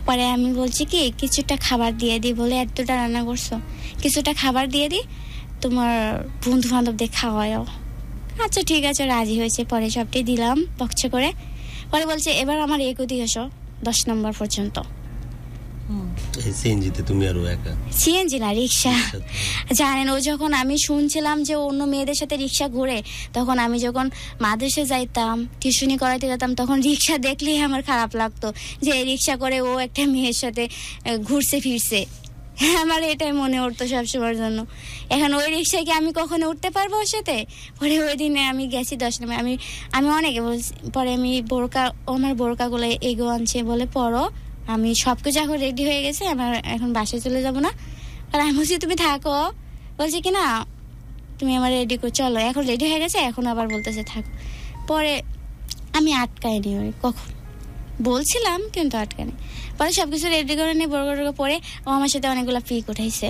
পরে আমি বলছি কি কিছুটা খাবার দিয়ে দিই, বলে এতটা রান্না করছো, কিছুটা খাবার দিয়ে দিই, তোমার বন্ধু বান্ধবদের খাওয়াও। আচ্ছা ঠিক আছে, রাজি হয়েছে। পরে সবটাই দিলাম বক্সে করে। পরে বলছে এবার আমার এগোতে এসো 10 নম্বর পর্যন্ত। সিএনজিতে তুমি আর ও একা? সিএনজি না, রিক্সা। জানেন, ও যখন আমি শুনছিলাম যে অন্য মেয়েদের সাথে রিক্সা ঘুরে, তখন আমি যখন মাদ্রাসায় যাইতাম, টিউশনি করাতে যেতাম, তখন রিক্সা দেখলেই আমার খারাপ লাগতো যে রিক্সা করে ও একটা মেয়ের সাথে ঘুরছে ফিরছে। আমার এটাই মনে উঠতো সবসময়ের জন্য। এখন ওই রিক্সায় কি আমি কখনো উঠতে পারবো ওর সাথে? পরে ওই দিনে আমি গেছি 10 নম্বর। আমি অনেকে বলছি। পরে আমি আমার বোরকাগুলো এগো আনছে, বলে পরো, আমি সবকিছু এখন রেডি হয়ে গেছে, আমার এখন বাসায় চলে যাব না। আর আমি বলছি তুমি থাকো, বলছি কি না তুমি আমার রেডি করো, চলো এখন রেডি হয়ে গেছে, এখন আবার বলতেছে থাকো। পরে আমি আটকাইনি, ওই কখন বলছিলাম কিন্তু আটকানি। পরে সবকিছু রেডি করে নিয়ে বোরকা পরে ও আমার সাথে অনেকগুলো পিক উঠাইছে।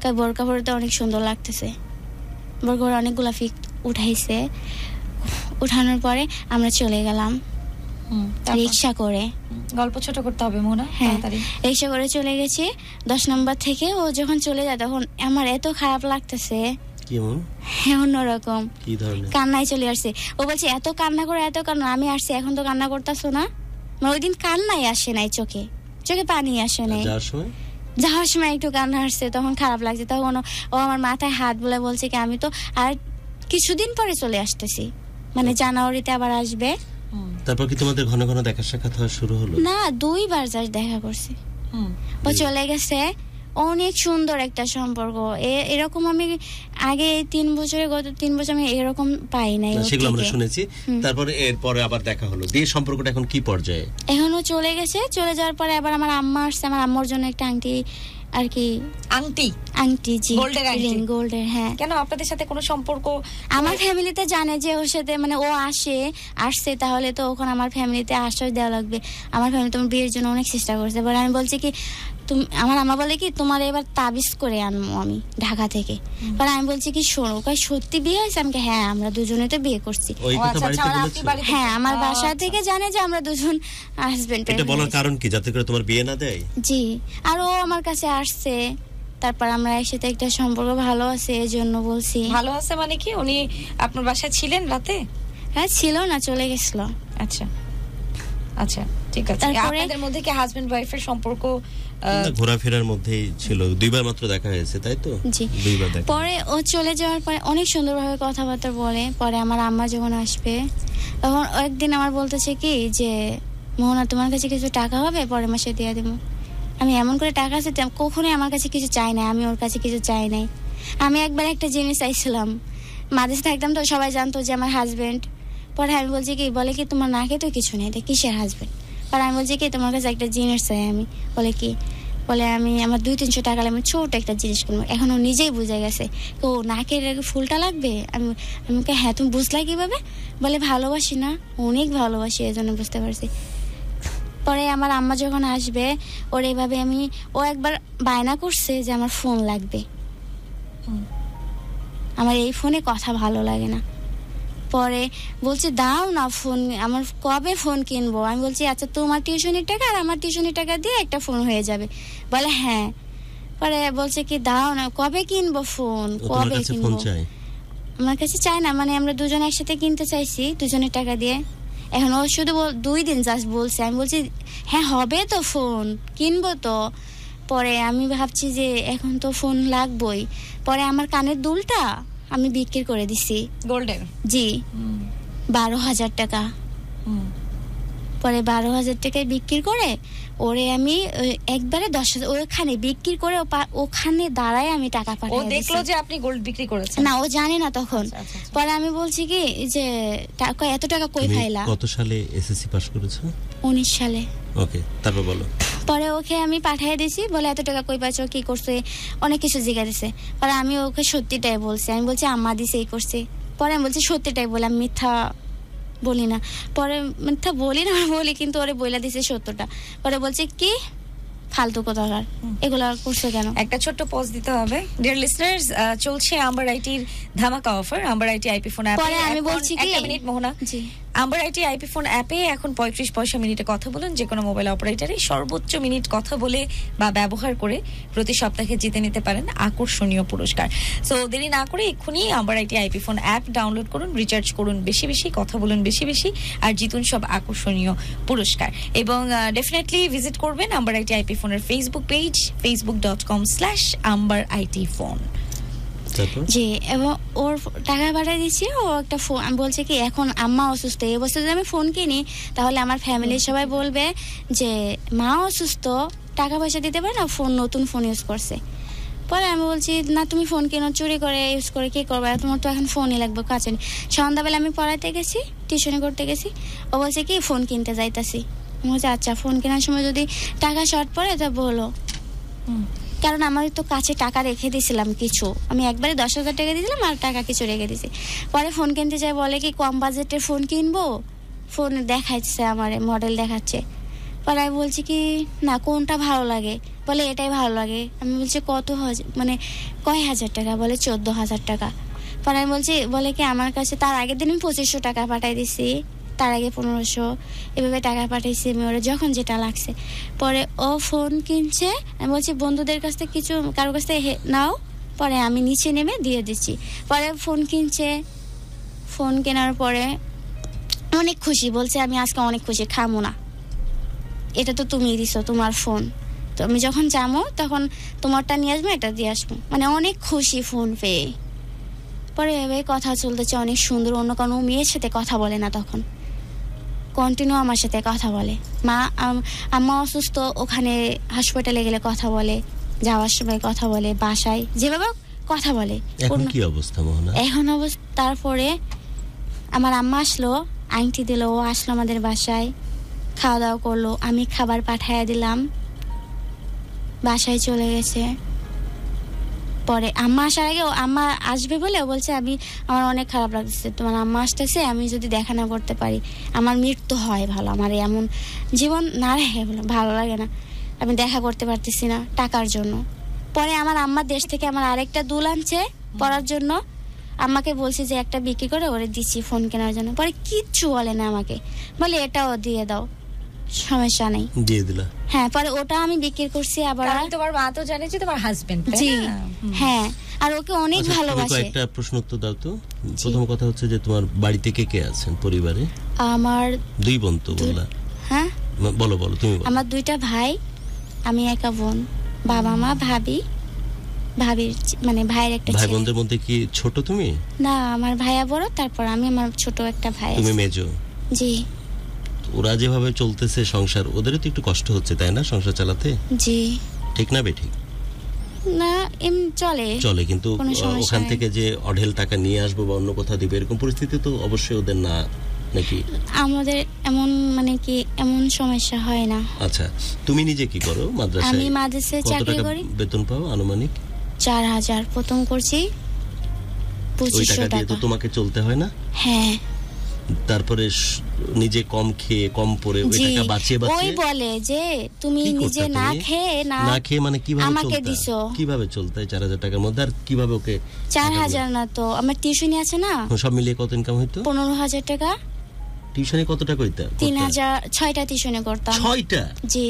তাই বোরকা পরে তো অনেক সুন্দর লাগতেছে, বোরকা অনেকগুলো পিক উঠাইছে। উঠানোর পরে আমরা চলে গেলাম রিক্সা করে। গল্প ছোট করতে হবে মোহনা। হ্যাঁ, রিক্সা করে চলে গেছি 10 নম্বর থেকে। ও যখন চলে যায় তখন আমার এত খারাপ লাগতেছে, অন্যরকম কান্নায় চলে আসছে। ও বলছে এত কান্না করে, এত কান্না, আমি আসছি এখন তো কান্না করতেছো না? ওই দিন কান্নাই আসে নাই, চোখে পানি আসে নাই। যাওয়ার সময় একটু কান্না আসছে, তখন খারাপ লাগছে। তখন ও আমার মাথায় হাত বলে বলছে কি আমি তো আর কিছুদিন পরে চলে আসতেছি, মানে জানুয়ারিতে আবার আসবে। তারপর কি তোমাদের ঘন ঘন দেখা সাক্ষাৎ হওয়া শুরু হলো? না, 2 বার যা দেখা করছি। ও চলে গেছে। অনেক সুন্দর একটা সম্পর্ক, এরকম আমি আগে 3 বছরে, গত 3 বছর আমি এরকম পাই নাই। সেগুলো আমরা শুনেছি। তারপরে এরপরে আবার দেখা হলো। এই সম্পর্কটা এখন কি পর্যায়ে? এখনো চলে গেছে। চলে যাওয়ার পরে আবার আমার আম্মা আসছে, আমার আম্মার জন্য একটা আংটি, আর কি আংটি জি, গোল্ডের। হ্যাঁ। কেন আপনাদের সাথে কোনো সম্পর্ক? আমার ফ্যামিলিতে জানে যে ওর সাথে মানে ও আসছে, তাহলে তো ওখানে আমার ফ্যামিলিতে আশ্রয় দেওয়া লাগবে। আমার ফ্যামিলি তোমার বিয়ের জন্য অনেক চেষ্টা করছে। বলে আমি বলছি কি আমার আম্মা বলে কি তোমার এবার তাবিজ করে আনবো আমি ঢাকা থেকে। পরে আমি বলছি কি শোনো, সত্যি বিয়ে হয়েছে? আমাকে হ্যাঁ, আমরা দুজনে তো বিয়ে করছি। হ্যাঁ, আমার বাসা থেকে জানে যে আমরা দুজন হাজবেন্ড। এটা বলার কারণ কি? যাতে করে তোমার বিয়ে না দেয়? জি। আর ও আমার কাছে আসছে, তারপর আমরা একসাথে একটা সম্পর্ক ভালো আছে, এজন্য বলছি। ভালো আছে মানে কি উনি আপনার বাসায় ছিলেন রাতে? হ্যাঁ, ছিল না, চলে গেছিল। আচ্ছা আচ্ছা, ঠিক আছে। আপনাদের মধ্যে কি হাজবেন্ড ওয়াইফের সম্পর্ক ঘোরাফেরার মধ্যেই ছিল? 2 বার মাত্র দেখা হয়েছে, তাই তো? জি। 2 বার দেখা। পরে ও চলে যাওয়ার পরে অনেক সুন্দরভাবে কথাবার্তা বলে। পরে আমার আম্মা যখন আসবে, তখন একদিন আমার বলতেছে কি যে মোহনা তোমার কাছে কিছু টাকা হবে, পরের মাসে দিয়ে দেবো। আমি এমন করে টাকা চাইতাম, কখনোই আমার কাছে কিছু চাই না, আমি ওর কাছে কিছু চাই নাই। আমি একবার একটা জিনিস চাইছিলাম, মাদ্রাসা থাকতাম তো সবাই জানতো যে আমার হাজবেন্ড। পরে আমি বলছি কি, বলে কি তোমার নাকে তো কিছু নেই, কিসের হাজবেন্ড? পরে আমি বলছি কি তোমার কাছে একটা জিনিস চাই আমি। বলে কি? বলে আমি আমার 200-300 টাকা আমি ছোট একটা জিনিস কিনবো। এখন ও নিজেই বুঝে গেছে ও নাকের ফুলটা লাগবে। আমি হ্যাঁ, তুমি বুঝলা কিভাবে? বলে ভালোবাসি না, অনেক ভালোবাসি, এই জন্য বুঝতে পারছি। পরে আমার আম্মা যখন আসবে, ওর এইভাবে ও একবার বায়না করছে যে আমার ফোন লাগবে, আমার এই ফোনে কথা ভালো লাগে না। পরে বলছে দাও না ফোন, আমার কবে ফোন কিনবো? আমি বলছি আচ্ছা তোমার টিউশনের টাকা আর আমার টিউশনের টাকা দিয়ে একটা ফোন হয়ে যাবে। বলে হ্যাঁ। পরে বলছে কি দাও না, কবে কিনবো ফোন, কবে কিনবো? আমার কাছে চায় না, মানে আমরা দুজন একসাথে কিনতে চাইছি দুজনের টাকা দিয়ে। এখন ও শুধু 2 দিন জাস্ট বলছে, আমি বলছি হ্যাঁ হবে তো, ফোন কিনবো তো। পরে আমি ভাবছি যে এখন তো ফোন লাগবেই। পরে আমার কানের দুলটা আমি বিক্রি করে দিছি গোল্ডেন, জি 12,000 টাকা। পরে 12,000 টাকায় বিক্রি করে ওরে আমি একবারে 10,000 ওখানে বিক্রি করে ওখানে দাঁড়ায় আমি টাকা পাঠাই। ও দেখলো যে আপনি গোল্ড বিক্রি করেছেন? না, ও জানে না তখন। পরে আমি বলছি কি যে এত টাকা কই পাইলা? কত সালে এসএসসি পাস করেছো? 19 সালে। ওকে, তারপর বলো। পরে ওকে আমি পাঠিয়ে দিয়েছি, বলে এত টাকা কই পাইছো, কি করছে, অনেক কিছু জিজ্ঞাসা দিছে। পরে আমি ওকে সত্যিটাই বলছি, আমি বলছি আম্মা দিছে এই করছে। পরে আমি বলছি সত্যিটাই বলে, আমি মিথ্যা বলি না। পরে মিথ্যা বলি না বলি, কিন্তু ওরে বইলা দিছে সত্যটা। পরে বলছে কি ফালতু কথাকার, এগুলো করছো কেন? একটা ছোট্ট পজ দিতে হবে। ডিয়ার লিসনার্স, চলছে আম্বার আইটির ধামাকা offer, Amber IT IP phone অ্যাপে। পরে আমি বলছি কি, একটা মিনিট মোহনা, জি আম্বার আইটি আইপি ফোন অ্যাপে এখন 35 পয়সা মিনিটে কথা বলুন। যে কোনো মোবাইল অপারেটরে সর্বোচ্চ মিনিট কথা বলে বা ব্যবহার করে প্রতি সপ্তাহে জিতে নিতে পারেন আকর্ষণীয় পুরস্কার। সো দেরি না করে এক্ষুনি Amber IT IP phone app download করুন, রিচার্জ করুন বেশি বেশি, কথা বলুন বেশি বেশি, আর জিতুন সব আকর্ষণীয় পুরস্কার। এবং ডেফিনেটলি ভিজিট করবেন আম্বার আইটি আইপি ফোনের ফেসবুক পেজ, facebook.com/amberitphone। জি, এবং ওর টাকা পাঠিয়ে দিচ্ছি। ও একটা ফোন, আমি বলছি কি এখন আম্মা অসুস্থ, এই অবস্থায় যদি আমি ফোন কিনি তাহলে আমার ফ্যামিলির সবাই বলবে যে মা অসুস্থ, টাকা পয়সা দিতে পারে না, ফোন নতুন ফোন ইউজ করছে। পরে আমি বলছি না, তুমি ফোন কিনো, চুরি করে ইউজ করে কি করবে, তোমার তো এখন ফোনই লাগবে, কাছে। সন্ধ্যাবেলা আমি পড়াইতে গেছি, টিউশনি করতে গেছি, ও বলছে কি ফোন কিনতে যাইতাছি। আমি বলছি আচ্ছা, ফোন কেনার সময় যদি টাকা শর্ট পড়ে তা বলো। কারণ আমার তো কাছে টাকা রেখে দিয়েছিলাম কিছু, আমি একবারে 10,000 টাকা দিয়েছিলাম আর টাকা কিছু রেখে দিয়েছি। পরে ফোন কিনতে চাই, বলে কি কম বাজেটের ফোন কিনবো, ফোন দেখাচ্ছে আমার মডেল দেখাচ্ছে। পরে আমি বলছি কি না, কোনটা ভালো লাগে, বলে এটাই ভালো লাগে। আমি বলছি কত মানে কয় হাজার টাকা, বলে 14,000 টাকা। পরে আমি বলছি, বলে কি আমার কাছে তার আগের দিন আমি 2500 টাকা পাঠাই দিছি, তার আগে 1500, এভাবে টাকা পাঠাইছি আমি ওরা যখন যেটা লাগছে। পরে ও ফোন কিনছে, আমি বলছি বন্ধুদের কাছ থেকে কিছু কারোর কাছ থেকে নাও, পরে আমি নিচে নেমে দিয়ে দিচ্ছি। পরে ফোন কিনছে, ফোন কেনার পরে অনেক খুশি, বলছে আমি আজকে অনেক খুশি, খামো না, এটা তো তুমি দিছো তোমার ফোন, তো আমি যখন যাবো তখন তোমারটা নিয়ে আসবো, এটা দিয়ে আসবো, মানে অনেক খুশি ফোন পেয়ে। পরে এভাবে কথা চলতেছে অনেক সুন্দর, অন্য কোনো মেয়ের সাথে কথা বলে না, তখন কন্টিনিউ আমার সাথে কথা বলে। আম্মা অসুস্থ, ওখানে হাসপাতালে গেলে কথা বলে, যাওয়ার সময় কথা বলে, বাসায় যেভাবে কথা বলে। এখন কি অবস্থা মোহনা? এখন অবস্থা, তারপরে আমার আম্মা আসলো, আংটি দিল, ও আসলো আমাদের বাসায়, খাওয়া দাওয়া করলো, আমি খাবার পাঠাইয়া দিলাম, বাসায় চলে গেছে। পরে আম্মা আসার আগে আম্মা আসবে বলে ও বলছে আমার অনেক খারাপ লাগছে, তোমার আম্মা আসতেছে, আমি যদি দেখা না করতে পারি আমার মৃত্যু হয় ভালো, আমার এমন জীবন না রেখে ভালো লাগে না, আমি দেখা করতে পারতেছি না টাকার জন্য। পরে আমার আম্মা দেশ থেকে আমার আরেকটা দুল আনছে পড়ার জন্য, আম্মাকে বলছি যে একটা বিক্রি করে ওরে দিচ্ছি ফোন কেনার জন্য। পরে কিচ্ছু বলে না আমাকে, বলে এটাও দিয়ে দাও, সমস্যা নেই, দিয়ে দিলা। হ্যাঁ, পরে ওটা আমি বিক্রি করছি। আবার তোমার মা তো জানে যে তোমার হাজবেন্ড, জি হ্যাঁ, আর ওকে অনেক ভালোবাসে। একটা প্রশ্ন উত্তর দাও তো। প্রথম কথা হচ্ছে যে তোমার বাড়িতে কে কে আছেন পরিবারে? আমার 2 বোন তো বললা। হ্যাঁ বলো বলো, তুমি বলো। আমার 2টা ভাই, আমি একা বোন, বাবা মা, ভাবির মানে ভাইয়ের একটা ছেলে। ভাই বোনদের মধ্যে কি ছোট তুমি? না, আমার ভাইয়া বড়, তারপর আমি, আমার ছোট একটা ভাই। তুমি মেজো? জি। ওরা যেভাবে চলতেছে সংসার, ওদেরও তো একটু কষ্ট হচ্ছে তাই না সংসার চালাতে? জি। ঠিক না বেঠিক? না, চলে, কিন্তু ওখান থেকে যে অঢেল টাকা নিয়ে আসবো বা অন্য কোথাও দিবে এরকম পরিস্থিতি তো অবশ্যই ওদের না, নাকি? আমাদের এমন মানে কি এমন সমস্যা হয় না। আচ্ছা, তুমি নিজে কি করো মাদ্রাসায়? আমি মাদ্রাসায় চাকরি করি। বেতন পাও আনুমানিক? 4,000 প্রথম করছি, 2500 টাকা। তো তোমাকে চলতে হয় না? হ্যাঁ। তারপরে নিজে কম খেয়ে কম পরে ওই টাকা বাঁচিয়ে ওই বলে যে তুমি নিজে না খেয়ে মানে কিভাবে আমাকে দিছো, কিভাবে চলতে 4,000 টাকার মধ্যে? আর কিভাবে ওকে 4,000 না তো আমার টিউশনি আছে না, সব মিলিয়ে কত ইনকাম হইতো? 15,000 টাকা। টিউশনি কত টাকা হইতো? 6টা টিউশনি করতাম। 6টা? জি।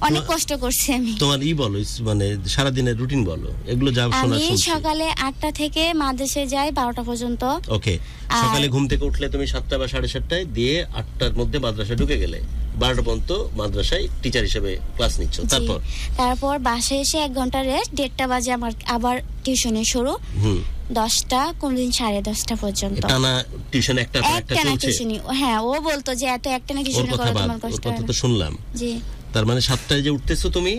অনেক কষ্ট করছি আমি। তোমার বলো, মানে সারা দিনের রুটিন বলো, এগুলো যা শোনা শুনছি। আমি সকালে 8টা থেকে মাদ্রাসায় যাই 12টা পর্যন্ত। ওকে, সকালে ঘুম থেকে উঠলে তুমি 7টা বা 7:30টায়, দিয়ে 8টার মধ্যে মাদ্রাসায় ঢুকে গেলে 12টা পর্যন্ত মাদ্রাসায় টিচার হিসেবে ক্লাস নিচ্ছ। তারপর বাসায় এসে 1 ঘন্টা রেস্ট, 1:30 বাজে আমার আবার টিউশনে শুরু, 10টা কোনদিন 10:30 পর্যন্ত টানা টিউশন। একটা চলছে। হ্যাঁ, ও বলতো যে এত একটানা টিউশন করে তোমার কষ্ট হয়। কথা তো শুনলাম। জি, তার মানে 7টায় যে উঠতেছো তুমি,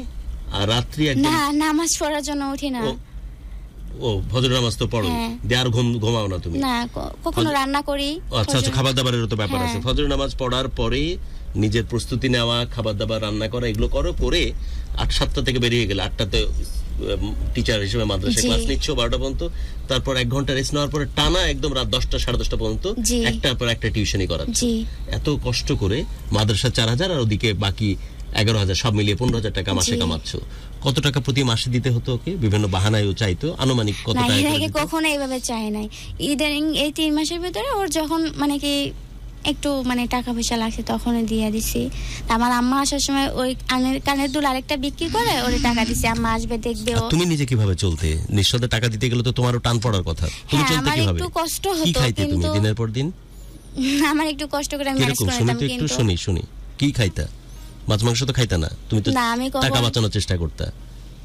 আর রাত্রি একদম না, নামাজ পড়ার জন্য উঠি না। ও ফজর নামাজ তো পড়ো, আর ঘুমাও না তুমি? না, কখনো রান্না করি। আচ্ছা, খাবার দাবারেরও তো ব্যাপার আছে। ফজর নামাজ পড়ার পরে নিজের প্রস্তুতি নেওয়া, খাবার দাবার রান্না করা, এগুলো করে 7টা থেকে বেরিয়ে গেলে 8টাতে টিচার হিসেবে মাদ্রাসায় ক্লাস নিচ্ছ 12টা পর্যন্ত। তারপর 1 ঘন্টা রেস্ট নেওয়ার পরে টানা একদম রাত 10টা 10:30 পর্যন্ত একটার পর একটা টিউশনই করাচ্ছ। এত কষ্ট করে মাদ্রাসা 4,000 আর ওদিকে বাকি 11,000, সব মিলিয়ে 15,000 টাকা মাসে কামাচ্ছ। কত টাকা প্রতি মাসে দিতে হতো ওকে? বিভিন্ন বাহানায়ও চাইতো। আনুমানিক কত টাকা? না, কখনো এইভাবে চাই নাই। ইদানিং এই 3 মাসের ভিতরে ওর যখন মানে কি একটু মানে টাকা পয়সা লাগছে তখনই দিয়ে দিছি। আমার আম্মা আসার সময় ওই কানের দুল আরেকটা বিক্রি করে ওরে টাকা দিছি, আম্মা আসবে দেখবে। তুমি নিজে কিভাবে চলতে? নিঃসন্দেহে টাকা দিতে গেলে তো তোমারও টান পড়ার কথা। তুমি চলতে কিভাবে? একটু কষ্ট হতো। কি খাইতে তুমি দিনের পর দিন? আমার একটু কষ্ট করে ম্যানেজ করতাম। কিন্তু শুনি কি খাইতা? মাছ মাংস তো খাইতা না তুমি? তো টাকা বাঁচানোর চেষ্টা করতা।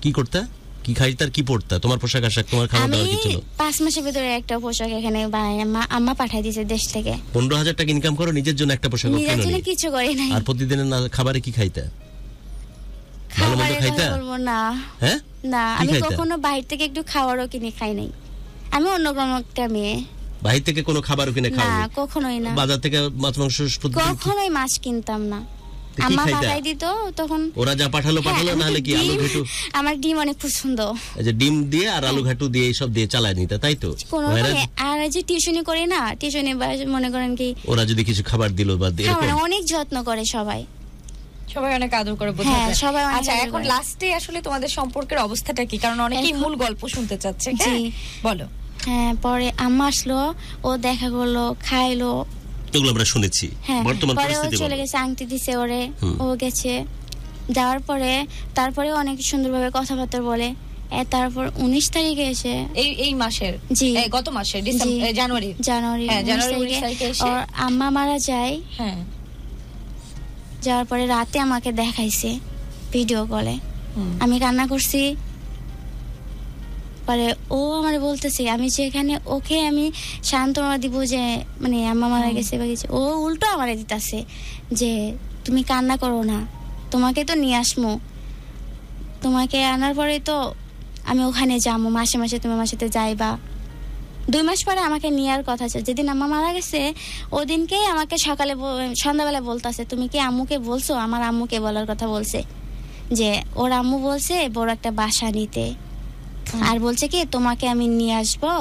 কি করতা? কি খাইতা আর কি পড়তা? তোমার পোশাক আশাক, তোমার খাওয়া দাওয়া কি ছিল? 5 মাসের ভিতরে একটা পোশাক এখানে আম্মা পাঠাই দিয়েছে দেশ থেকে। 15,000 টাকা ইনকাম করো, নিজের জন্য একটা পোশাক কিনো নি? কিছু করে নাই। আর প্রতিদিনের খাবারে কি খাইতা? ভালো মন্দ খাইতা? না, হ্যাঁ, না, আমি কখনো বাইরে থেকে একটু খাবারও কিনে খাই নাই। আমি অন্যরকম একটা মেয়ে। বাইরে থেকে কোনো খাবারও কিনে খাও না? কখনোই না। বাজার থেকে মাছ মাংস কখনোই মাছ কিনতাম না। আম্মা পাঠাই দিত তখন। ওরা যা পাঠালো না হলে কি আলু ঘাটু? আমার ডিম অনেক পছন্দ। এই যে ডিম দিয়ে আর আলু ঘাটু দিয়ে সব দিয়ে চালায় নিতে, তাই তো? আর যে টিউশনি করি না, টিউশনি মনে করেন কি ওরা যদি কিছু খাবার দিল বা অনেক যত্ন করে সবাই অনেক আদর করে বোঝা যায়। আচ্ছা, এখন লাস্টে আসলে তোমাদের সম্পর্কের অবস্থাটা কি? কারণ অনেকেই মূল গল্প শুনতে চাচ্ছে। বলো। হ্যাঁ, পরে আম্মা আসলো, ও দেখা করলো, খাইলো, এগুলো আমরা শুনেছি। বর্তমান পরিস্থিতি চলে গেছে, আংটি দিছে ওরে, ও গেছে। যাওয়ার পরে তারপরে অনেক সুন্দরভাবে কথাবার্তা বলে। তারপর 19 তারিখে এসে এই মাসের, গত মাসের জানুয়ারি 19 তারিখে এসে আম্মা মারা যায়। যাওয়ার পরে রাতে আমাকে দেখাইছে ভিডিও কলে, আমি কান্না করছি। পরে ও আমারে বলতেছে, আমি যেখানে ওকে আমি সান্ত্বনা দিব যে মানে আম্মা মারা গেছে বা কিছু, ও উল্টো আমারে দিতেছে যে তুমি কান্না করো না, তোমাকে তো নিয়ে আসবো, তোমাকে আনার পরে তো আমি ওখানে যাবো, মাসে মাসে তুমি আমার সাথে যাইবা। 2 মাস পরে আমাকে নেওয়ার কথা ছিল। যেদিন আম্মা মারা গেছে ওদিনকেই আমাকে সন্ধ্যাবেলা বলতেছে, তুমি কি আম্মুকে বলছো? আমার আম্মুকে বলার কথা বলছে যে ওর আম্মু বলছে বড় একটা বাসা নিতে, আর বলছে কি তোমাকে আমি নিয়ে আসবো,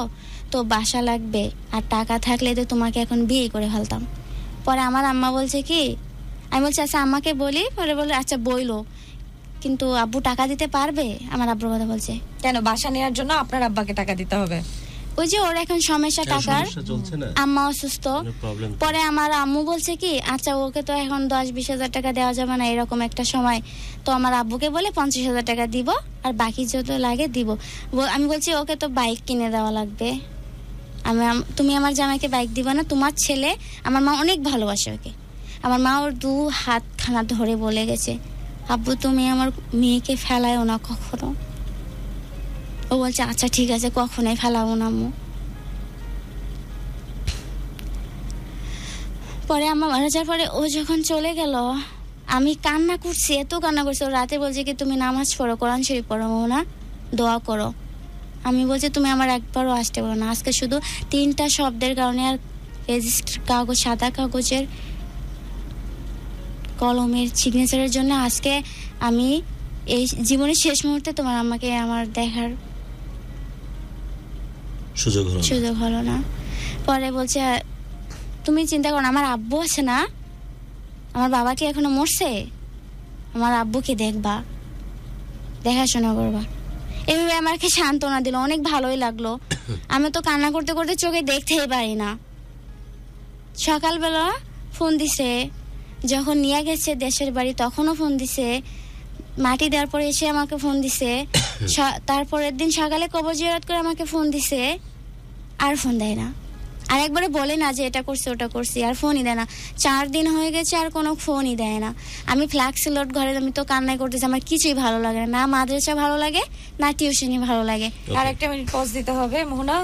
তো বাসা লাগবে, আর টাকা থাকলে তো তোমাকে এখন বিয়ে করে ফেলতাম। পরে আমার আম্মা বলছে কি, আমি বলছি আচ্ছা আম্মাকে বলি। পরে বলে আচ্ছা বইলো, কিন্তু আব্বু টাকা দিতে পারবে? আমার আব্বুর কথা বলছে। কেন বাসা নেওয়ার জন্য আপনার আব্বাকে টাকা দিতে হবে? ওই যে ওর এখন সমস্যা টাকার, আম্মা অসুস্থ। পরে আমার আম্মু বলছে কি আচ্ছা ওকে তো এখন 10-20 হাজার টাকা দেওয়া যাবে না এরকম একটা সময়, তো আমার আব্বুকে বলে 50,000 টাকা দিব, আর বাকি যত লাগে দিব। আমি বলছি ওকে তো বাইক কিনে দেওয়া লাগবে, তুমি আমার জামাইকে বাইক দিবা না? তোমার ছেলে, আমার মা অনেক ভালোবাসে ওকে। আমার মা ওর 2 হাত খানা ধরে বলে গেছে, আব্বু তুমি আমার মেয়েকে ফেলায়ও না কখনো। ও বলছে আচ্ছা ঠিক আছে, কখনোই ফেলাবো না আম্মু। পরে আমার মারা যাওয়ার পরে ও যখন চলে গেল আমি কান্না করছি, এত কান্না করছি। ও রাতে বলছে কি তুমি নামাজ পড়ো, কোরআন শরীফ পড়ো, না দোয়া করো। আমি বলছি তুমি আমার একবারও আসতে পারো না। আজকে শুধু 3টা শব্দের কারণে, আর রেজিস্টার কাগজ, সাদা কাগজের কলমের সিগনেচারের জন্য আজকে আমি এই জীবনের শেষ মুহূর্তে তোমার আম্মাকে আমার দেখার সুযোগ হলো না। পরে বলছে তুমি চিন্তা করো, আমার আব্বু আছে না, আমার বাবা কি এখনো মরছে? আমার আব্বুকে দেখবা, দেখাশোনা করবা। এভাবে আমাকে সান্ত্বনা দিল, অনেক ভালোই লাগলো। আমি তো কান্না করতে করতে চোখে দেখতেই পারি না। সকালবেলা ফোন দিছে, যখন নিয়ে গেছে দেশের বাড়ি তখনও ফোন দিছে, মাটি দেওয়ার পরে এসে আমাকে ফোন দিছে, তারপরের দিন সকালে কবর জিয়ারত করে আমাকে ফোন দিছে, আর ফোন দেয় না, আর একবারে বলে না যে এটা করছি ওটা করছি, আর ফোনই দেয় না। 4 দিন হয়ে গেছে আর কোনো ফোনই দেয় না। আমি ফ্ল্যাক্সি লোড ঘরে, আমি তো কান্নাই করতেছি, আমার কিছুই ভালো লাগে না, মাদ্রাসা ভালো লাগে না টিউশনি ভালো লাগে। আর একটা মিনিট পজ দিতে হবে মোহনা।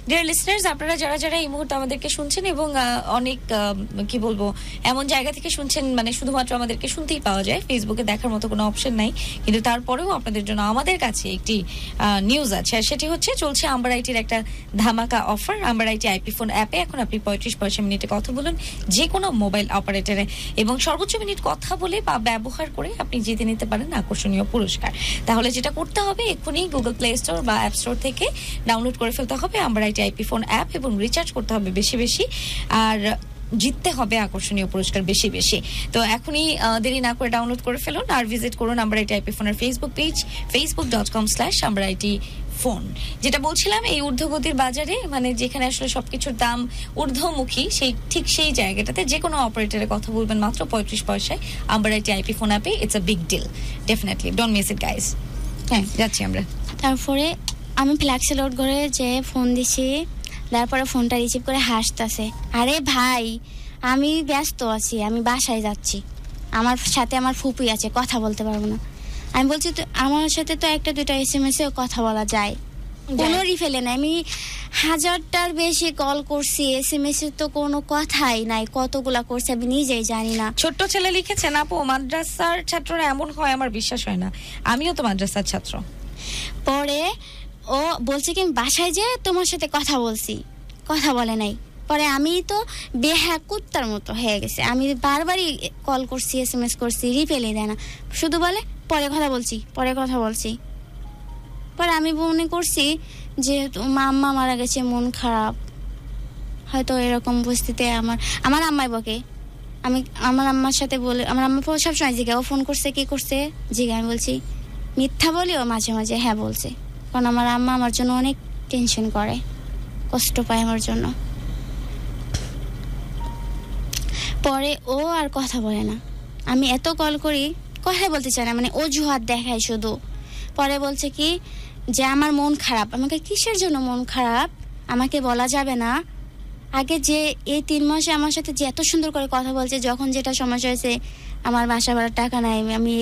ডিয়ার লিসনার্স, আপনারা যারা যারা এই মুহূর্তে আমাদেরকে শুনছেন এবং অনেক কি বলবো এমন জায়গা থেকে শুনছেন, মানে শুধুমাত্র আমাদেরকে শুনতেই পাওয়া যায়, ফেসবুকে দেখার মতো কোনো অপশন নাই, কিন্তু তারপরেও আপনাদের জন্য আমাদের কাছে একটি নিউজ আছে, আর সেটি হচ্ছে চলছে আম্বার আইটির একটা ধামাকা offer. Amber IT IP phone অ্যাপে এখন আপনি 35 পয়সা মিনিটে কথা বলুন যে কোনো মোবাইল অপারেটরে, এবং সর্বোচ্চ মিনিট কথা বলে বা ব্যবহার করে আপনি জিতে নিতে পারেন আকর্ষণীয় পুরস্কার। তাহলে যেটা করতে হবে, এক্ষুনি গুগল প্লে স্টোর বা অ্যাপ স্টোর থেকে ডাউনলোড করে ফেলতে হবে আম্বার আইপি ফোন অ্যাপ এবং রিচার্জ করতে হবে বেশি বেশি, আর জিততে হবে আকর্ষণীয় পুরস্কার বেশি বেশি। তো এখনই দেরি না করে ডাউনলোড করে ফেলুন আর ভিজিট করুন আম্বার আইটি আইপি ফোনের ফেসবুক পেজ facebook.com/ambarITphone। যেটা বলছিলাম, এই ঊর্ধ্বগতির বাজারে, মানে যেখানে আসলে সবকিছুর দাম ঊর্ধ্বমুখী, সেই জায়গাটাতে যে কোনো অপারেটরে কথা বলবেন মাত্র 35 পয়সায় আম্বার আইটি আইপি ফোন অ্যাপে। It's a big deal, definitely don't miss it guys. হ্যাঁ, যাচ্ছি আমরা। তারপরে আমি ফ্ল্যাক্সি লোড করে যে ফোন দিছি, তারপরে ফোনটা রিসিভ করে হাসতেছে, আরে ভাই আমি ব্যস্ত আছি, আমি বাসায় যাচ্ছি, আমার সাথে আমার ফুপি আছে, কথা বলতে পারবো না। আমি বলছি তো আমার সাথে তো 1-2টা SMS এও কথা বলা যায়, কোনো রিফেলে নাই। আমি 1000টার বেশি কল করছি, SMS এর তো কোনো কথাই নাই, কতগুলা করছি আমি নিজেই জানি না। ছোট্ট ছেলে লিখেছেন, আপু মাদ্রাসার ছাত্ররা এমন হয় আমার বিশ্বাস হয় না, আমিও তো মাদ্রাসার ছাত্র। পরে ও বলছে কি আমি বাসায় যে তোমার সাথে কথা বলছি, কথা বলে নাই। পরে আমি তো বেহা কুত্তার মতো হয়ে গেছে, আমি বারবারই কল করছি, SMS করছি, রিপ্লাই দেয় না, শুধু বলে পরে কথা বলছি, পরে কথা বলছি। পরে আমি মনে করছি যে আম্মা মারা গেছে, মন খারাপ, হয়তো এরকম পরিস্থিতিতে আমার আম্মাই বকে। আমি আমার আম্মার সাথে বলে, আমার আম্মা সবসময় জিজ্ঞাসা, ও ফোন করছে কি করছে জিজ্ঞাসা, আমি বলছি মিথ্যা বলি, ও মাঝে মাঝে হ্যাঁ বলছে, কারণ আমার আম্মা আমার জন্য অনেক টেনশন করে, কষ্ট পায় আমার জন্য। পরে ও আর কথা বলে না, আমি এত কল করি কথাই বলতে চায় না, মানে অজুহাত দেখায় শুধু। পরে বলছে কি যে আমার মন খারাপ। আমাকে কিসের জন্য মন খারাপ আমাকে বলা যাবে না? আগে যে এই 3 মাসে আমার সাথে যে এত সুন্দর করে কথা বলছে, যখন যেটা সমস্যা হয়েছে, আমার বাসা ভাড়ার টাকা নাই, আমি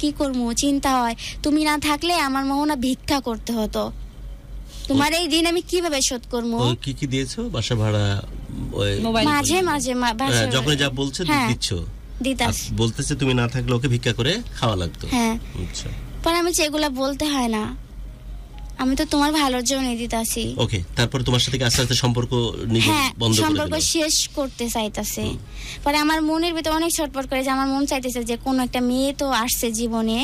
কি করবো চিন্তা হয়, তুমি না থাকলে আমার মোহনা ভিক্ষা করতে হতো, তোমার এই দিন আমি কিভাবে শোধ করবো? কি কি দিয়েছো? বাসা ভাড়া মাঝে মাঝে যখন যা বলছে দিচ্ছ, দিতাস, বলতেছে তুমি না থাকলে ওকে ভিক্ষা করে খাওয়া লাগতো। হ্যাঁ, আচ্ছা। পরে আমি এগুলা বলতে হয় না, আমি তো তোমার ভালোর জন্য দিতাছি। ওকে, তারপর তোমার সাথে আস্তে আস্তে সম্পর্ক নিজে বন্ধ করে দিল, সম্পর্ক শেষ করতে চাইতাছে। পরে আমার মনের ভিতরে অনেক ছটফট করে, যে আমার মন চাইতেছে যে কোন একটা মেয়ে তো আসছে জীবনে,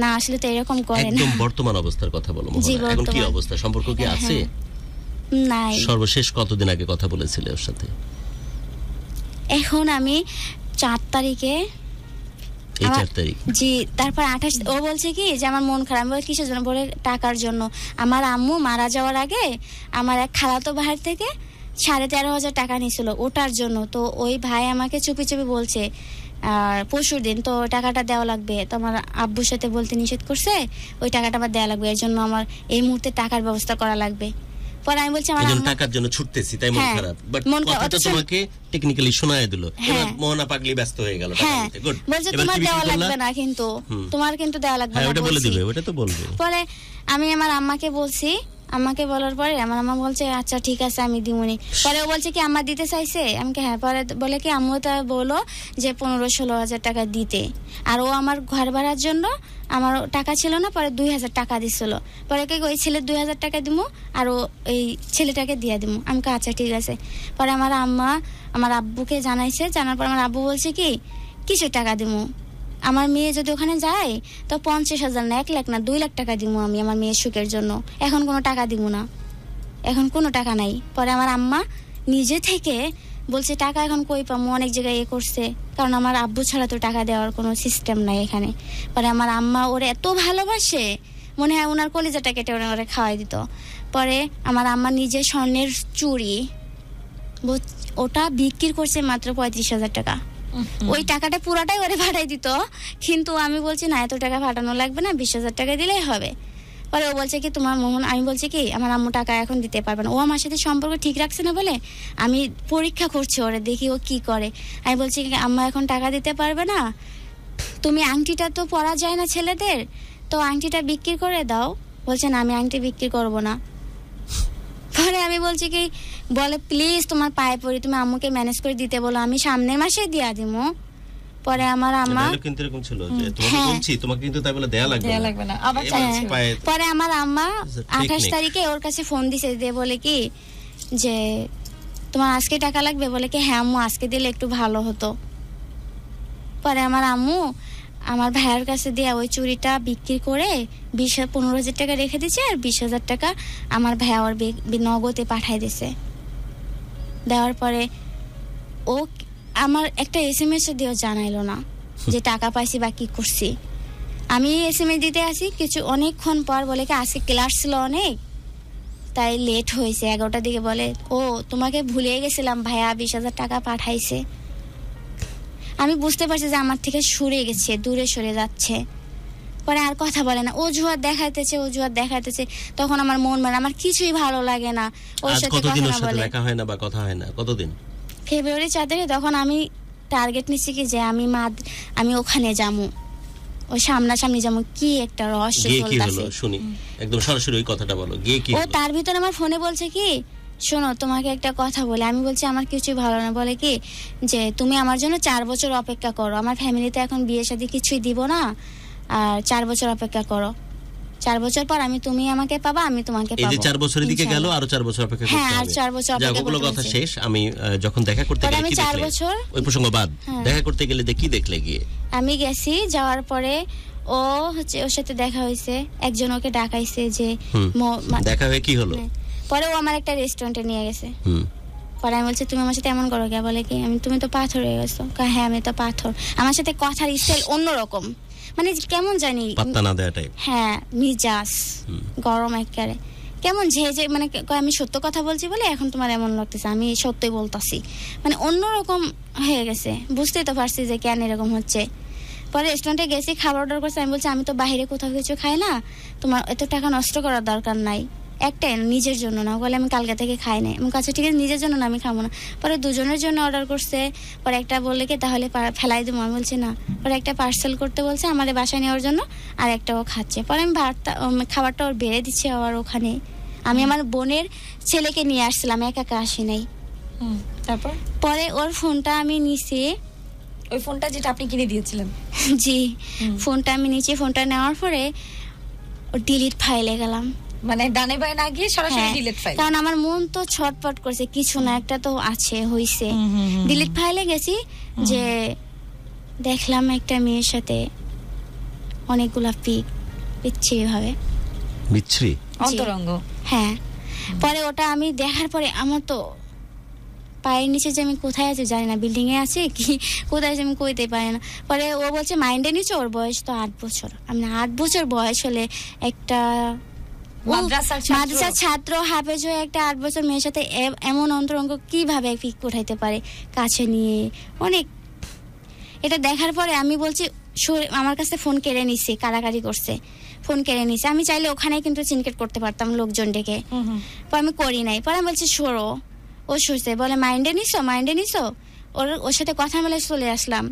না আসলে তো এরকম করে না। একদম বর্তমান অবস্থার কথা বলো মোহনা, এখন কি অবস্থা, সম্পর্ক কি আছে? নাই। সর্বশেষ কতদিন আগে কথা বলেছিলে ওর সাথে? এখন আমি 4 তারিখে, এই 4 তারিখ, জি। তারপর 28, ও বলছে কি যে আমার মন খারাপ। বলে কিসের জন্য? বলে টাকার জন্য। আমার আম্মু মারা যাওয়ার আগে আমার এক খালাতো ভাই থেকে 13,500 টাকা নিয়েছিল, ওটার জন্য। তো ওই ভাই আমাকে চুপি চুপি বলছে আর পরশুর দিন তো টাকাটা দেওয়া লাগবে, তো আমার আব্বুর সাথে বলতে নিষেধ করছে, ওই টাকাটা আমার দেওয়া লাগবে, এর জন্য আমার এই মুহূর্তে টাকার ব্যবস্থা করা লাগবে। পরে আমি বলছি আমার টাকার জন্য ছুটতেছি, তাই মন খারাপ, বাট কথাটা তোমাকে টেকনিক্যালি শোনায় দিল। এবার মোহনা পাগলি ব্যস্ত হয়ে গেল টাকা দিতে। গুড। বলছে তোমার দেওয়া লাগবে না, কিন্তু তোমার কিন্তু দেওয়া লাগবে না, ওটা বলে দিবে, ওটা তো বলবে। পরে আমি আমার আম্মাকে বলছি, আম্মাকে বলার পরে আমার আম্মা বলছে আচ্ছা ঠিক আছে আমি দিমুনি। পরে ও বলছে কি আম্মা দিতে চাইছে? আমাকে হ্যাঁ। পরে বলে কি আম্মু তা বলো যে 15-16 হাজার টাকা দিতে, আর ও আমার ঘর ভাড়ার জন্য আমার টাকা ছিল না, পরে 2,000 টাকা দিছিল। পরে কি ওই ছেলে 2,000 টাকা দিমু আর ও এই ছেলেটাকে দিয়ে দিমু। আমি আচ্ছা ঠিক আছে। পরে আমার আম্মা আমার আব্বুকে জানাইছে, জানার পর আমার আব্বু বলছে কি কিসের টাকা দিমু, আমার মেয়ে যদি ওখানে যায় তো 50,000 না 1 লাখ না 2 লাখ টাকা দিব আমি আমার মেয়ের সুখের জন্য, এখন কোনো টাকা দিব না, এখন কোনো টাকা নাই। পরে আমার আম্মা নিজে থেকে বলছে টাকা এখন কই পাবো, অনেক জায়গায় করছে, কারণ আমার আব্বু ছাড়া তো টাকা দেওয়ার কোনো সিস্টেম নাই এখানে। পরে আমার আম্মা ওরে এত ভালোবাসে, মনে হয় ওনার কলিজাটা কেটে ওরে খাওয়াই দিত। পরে আমার আম্মা নিজে স্বর্ণের চুড়ি ওটা বিক্রি করছে মাত্র 35,000 টাকা। ওই টাকাটা পুরাটাই ওরে পাঠাই দিত, কিন্তু আমি বলছি না এত টাকা পাঠানো লাগবে না, 20,000 টাকা দিলেই হবে। পরে ও বলছে কি তোমার মোহন, আমি বলছি কি আমার আম্মু টাকা এখন দিতে পারবে না, ও আমার সাথে সম্পর্ক ঠিক রাখছে না বলে আমি পরীক্ষা করছি ওরে, দেখি ও কি করে। আমি বলছি কি আম্মা এখন টাকা দিতে পারবে না, তুমি আংটিটা তো পরা যায় না ছেলেদের, তো আংটিটা বিক্রি করে দাও। বলছে না আমি আংটি বিক্রি করব না। পরে আমি বলছি কি বলে প্লিজ তোমার পায়ে পড়ি, তুমি আম্মুকে ম্যানেজ করে দিতে বলো, আমি সামনের মাসে দিয়া দিমু। পরে আমার আম্মা কিন্তু এরকম ছিল যে তোমাকে বলছি তোমাকে কিন্তু তাই বলে দেয়া লাগবে না আবার চাইছে। পরে আমার আম্মা 28 তারিখে ওর কাছে ফোন দিছে, দিয়ে বলে কি যে তোমার আজকে টাকা লাগবে, বলে কি হ্যাঁ আম্মু আজকে দিলে একটু ভালো হতো। পরে আমার আম্মু আমার ভাইয়ের কাছে দিয়ে ওই চুড়িটা বিক্রি করে 15,000 টাকা রেখে দিচ্ছে, আর 20,000 টাকা আমার ভাই ওর নগদে পাঠাই দিছে। দেওয়ার পরে ও আমার একটা SMS দিয়েও জানাইলো না যে টাকা পাইছি বা কি করছি। আমি SMS দিতে আসি কিছু অনেকক্ষণ পর বলে কি আজকে ক্লাস ছিল অনেক, তাই লেট হয়েছে 11টার দিকে। বলে ও তোমাকে ভুলে গেছিলাম, ভাইয়া 20,000 টাকা পাঠাইছে। আমি বুঝতে পারছি যে আমার থেকে সরে গেছে, দূরে সরে যাচ্ছে। পরে আর কথা বলে না, অজুহাত দেখাইতেছে। তখন আমার মন মানে আমার কিছুই ভালো লাগে না। ওর সাথে দেখা হয় না বা কথা হয় না কতদিন? ফেব্রুয়ারি 4 তারিখে তখন আমি টার্গেট নিচ্ছি কি যে আমি ওখানে যাবো, ওই সামনাসামনি যাবো, কি একটা রহস্য চলতেছে শুনি, একদম সরাসরি ওই কথাটা বলো, গিয়ে কি ও তার ভিতরে আমার ফোনে বলছে কি শোনো তোমাকে একটা কথা বলে। আমি বলছি আমার কিছুই ভালো না। বলে কি যে তুমি আমার জন্য 4 বছর অপেক্ষা করো, আমার ফ্যামিলিতে এখন বিয়ে শাদী কিছুই দিব না, আর 4 বছর অপেক্ষা করো, 4 বছর পর তুমি আমাকে পাবা, আমি তোমাকে পাবো। এই যে 4 বছরের দিকে গেল, আরো 4 বছর অপেক্ষা করতে হবে। হ্যাঁ আর 4 বছর অপেক্ষা করতে হবে। কথা শেষ। আমি যখন দেখা করতে গেলে কি দেখলে, ওই প্রসঙ্গ বাদ, দেখা করতে গেলে কি দেখলে গিয়ে? আমি গেছি, যাওয়ার পরে ও হচ্ছে ওর সাথে দেখা হয়েছে, একজন ওকে ডাকাইছে যে দেখা হয়ে কি হলো? পরে ও আমার একটা রেস্টুরেন্টে নিয়ে গেছে। পরে আমি বলছি তুমি আমার সাথে এমন করো কে? বলে কি তুমি তো পাথর হয়ে গেছো। হ্যাঁ আমি তো পাথর। আমার সাথে কথার স্টাইল অন্যরকম, মানে কেমন জানি পাত্তা না দেয়া টাইপ। হ্যাঁ মিজাজ গরম একেবারে, কেমন যে মানে আমি সত্য কথা বলছি বলে এখন তোমার এমন লাগতেছে, আমি সত্যই বলতাছি, মানে অন্যরকম হয়ে গেছে। বুঝতেই তো পারছি যে কেন এরকম হচ্ছে। পরে রেস্টুরেন্টে গেছি, খাবার অর্ডার করছি। আমি বলছি আমি তো বাইরে কোথাও কিছু খাই না, তোমার এত টাকা নষ্ট করার দরকার নাই, একটাই নিজের জন্য না। বলে আমি কালকে থেকে খাই নাই। আমার কাছে ঠিক আছে নিজের জন্য না, আমি খাবো না। পরে দুজনের জন্য অর্ডার করছে। পরে একটা বললে কি তাহলে ফেলাই দেবো, আমি বলছি না। পরে একটা পার্সেল করতে বলছে আমাদের বাসায় নেওয়ার জন্য, আর একটা ও খাচ্ছে। পরে আমি খাবারটা ওর বেড়ে দিচ্ছি। আর ওখানে আমি আমার বোনের ছেলেকে নিয়ে আসছিলাম, একা আসি নাই। তারপর পরে ওর ফোনটা আমি নিছি, ওই ফোনটা যেটা আপনি কিনে দিয়েছিলেন। জি ফোনটা আমি নিচে, ফোনটা নেওয়ার পরে ও ডিলিট ফাইলে গেলাম, মানে ডানে বায়ে না গিয়ে সরাসরি ডিলিট ফাইল। কারণ আমার মন তো ছটপট করছে, কিছু না একটা তো আছে হইছে। ডিলিট ফাইলে গেছি, যে দেখলাম একটা মেয়ের সাথে অনেকগুলা পিক বিচ্ছিরি ভাবে, বিচ্ছিরি অন্তরঙ্গ। হ্যাঁ পরে ওটা আমি দেখার পরে আমার তো পায়ের নিচে যে আমি কোথায় আছি জানি না, বিল্ডিং এ আছে কি কোথায় আছে আমি কইতে পারি না। পরে ও বলছে মাইন্ডে নিচে, ওর বয়স তো 8 বছর। আমি 8 বছর বয়স হলে একটা মাদ্রাসার ছাত্র হাফেজ হয়ে একটা 8 বছর মেয়ের সাথে এমন অন্তরঙ্গ কিভাবে পিক উঠাইতে পারে কাছে নিয়ে। অনেক এটা দেখার পরে আমি বলছি আমার কাছে ফোন কেড়ে নিছে, কারাকারি করছে, ফোন কেড়ে নিছে। আমি চাইলে ওখানে কিন্তু চিনকেট করতে পারতাম লোকজন ডেকে, পরে আমি করি নাই। পরে আমি বলছি সরো, ও শুনছে, বলে মাইন্ডে নিছো। ওর সাথে কথা বলে চলে আসলাম,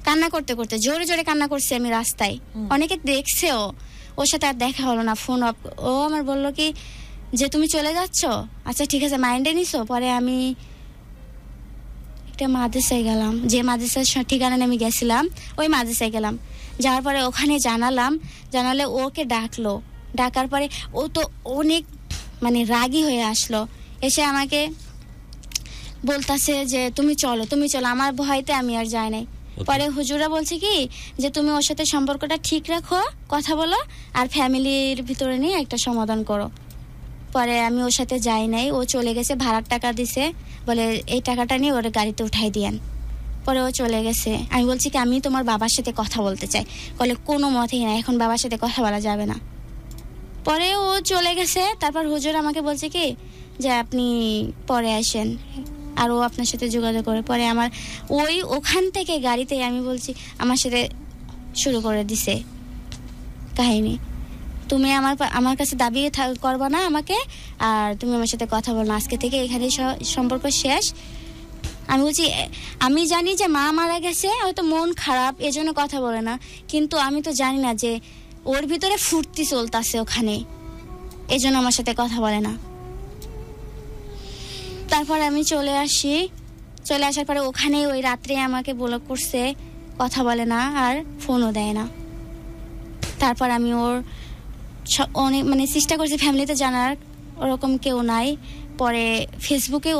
কান্না করতে করতে জোরে জোরে কান্না করছে আমি রাস্তায়, অনেকে দেখছেও। ওর সাথে আর দেখা হলো না, ফোন অফ। ও আমার বললো কি যে তুমি চলে যাচ্ছ, আচ্ছা ঠিক আছে মাইন্ডে নিছো। পরে আমি একটা মাদ্রাসায় গেলাম, যে মাদ্রাসার ঠিকানা আমি গেছিলাম ওই মাদ্রাসায় গেলাম। যাওয়ার পরে ওখানে জানালে ওকে ডাকার পরে ও তো অনেক মানে রাগী হয়ে আসলো, এসে আমাকে বলতাছে যে তুমি চলো। আমার ভয়তে আমি আর যাই নাই। পরে হুজুরা বলছে কি যে তুমি ওর সাথে সম্পর্কটা ঠিক রাখো, কথা বলো, আর ফ্যামিলির ভিতরে নিয়ে একটা সমাধান করো। পরে আমি ওর সাথে যাই নাই, ও চলে গেছে, ভাড়ার টাকা দিছে, বলে এই টাকাটা নিয়ে ওর গাড়িতে উঠাই দিয়েন। পরে ও চলে গেছে। আমি বলছি কি আমি তোমার বাবার সাথে কথা বলতে চাই। বলে কোনো মতেই না, এখন বাবার সাথে কথা বলা যাবে না। পরে ও চলে গেছে। তারপর হুজুর আমাকে বলছে কি যে আপনি পরে আসেন, আর ও আপনার সাথে যোগাযোগ করে। পরে আমার ওখান থেকে গাড়িতে আমি বলছি আমার সাথে শুরু করে দিছে কাহিনী, তুমি আমার কাছে দাবি করবা না আমাকে, আর তুমি আমার সাথে কথা বলো না, আজকে থেকে এখানে সম্পর্ক শেষ। আমি বলছি আমি জানি যে মা মারা গেছে, হয়তো মন খারাপ এজন্য কথা বলে না, কিন্তু আমি তো জানি না যে ওর ভিতরে ফুর্তি চলতেছে ওখানে, এজন্য আমার সাথে কথা বলে না। তারপর আমি চলে আসার পরে ওখানে ওই রাত্রে আমাকে ব্লক করছে, কথা বলে না আর ফোনও দেয় না। তারপর আমি ওর অনেক মানে চেষ্টা করছি ফ্যামিলিতে জানার, ওরকম কেউ নাই। পরে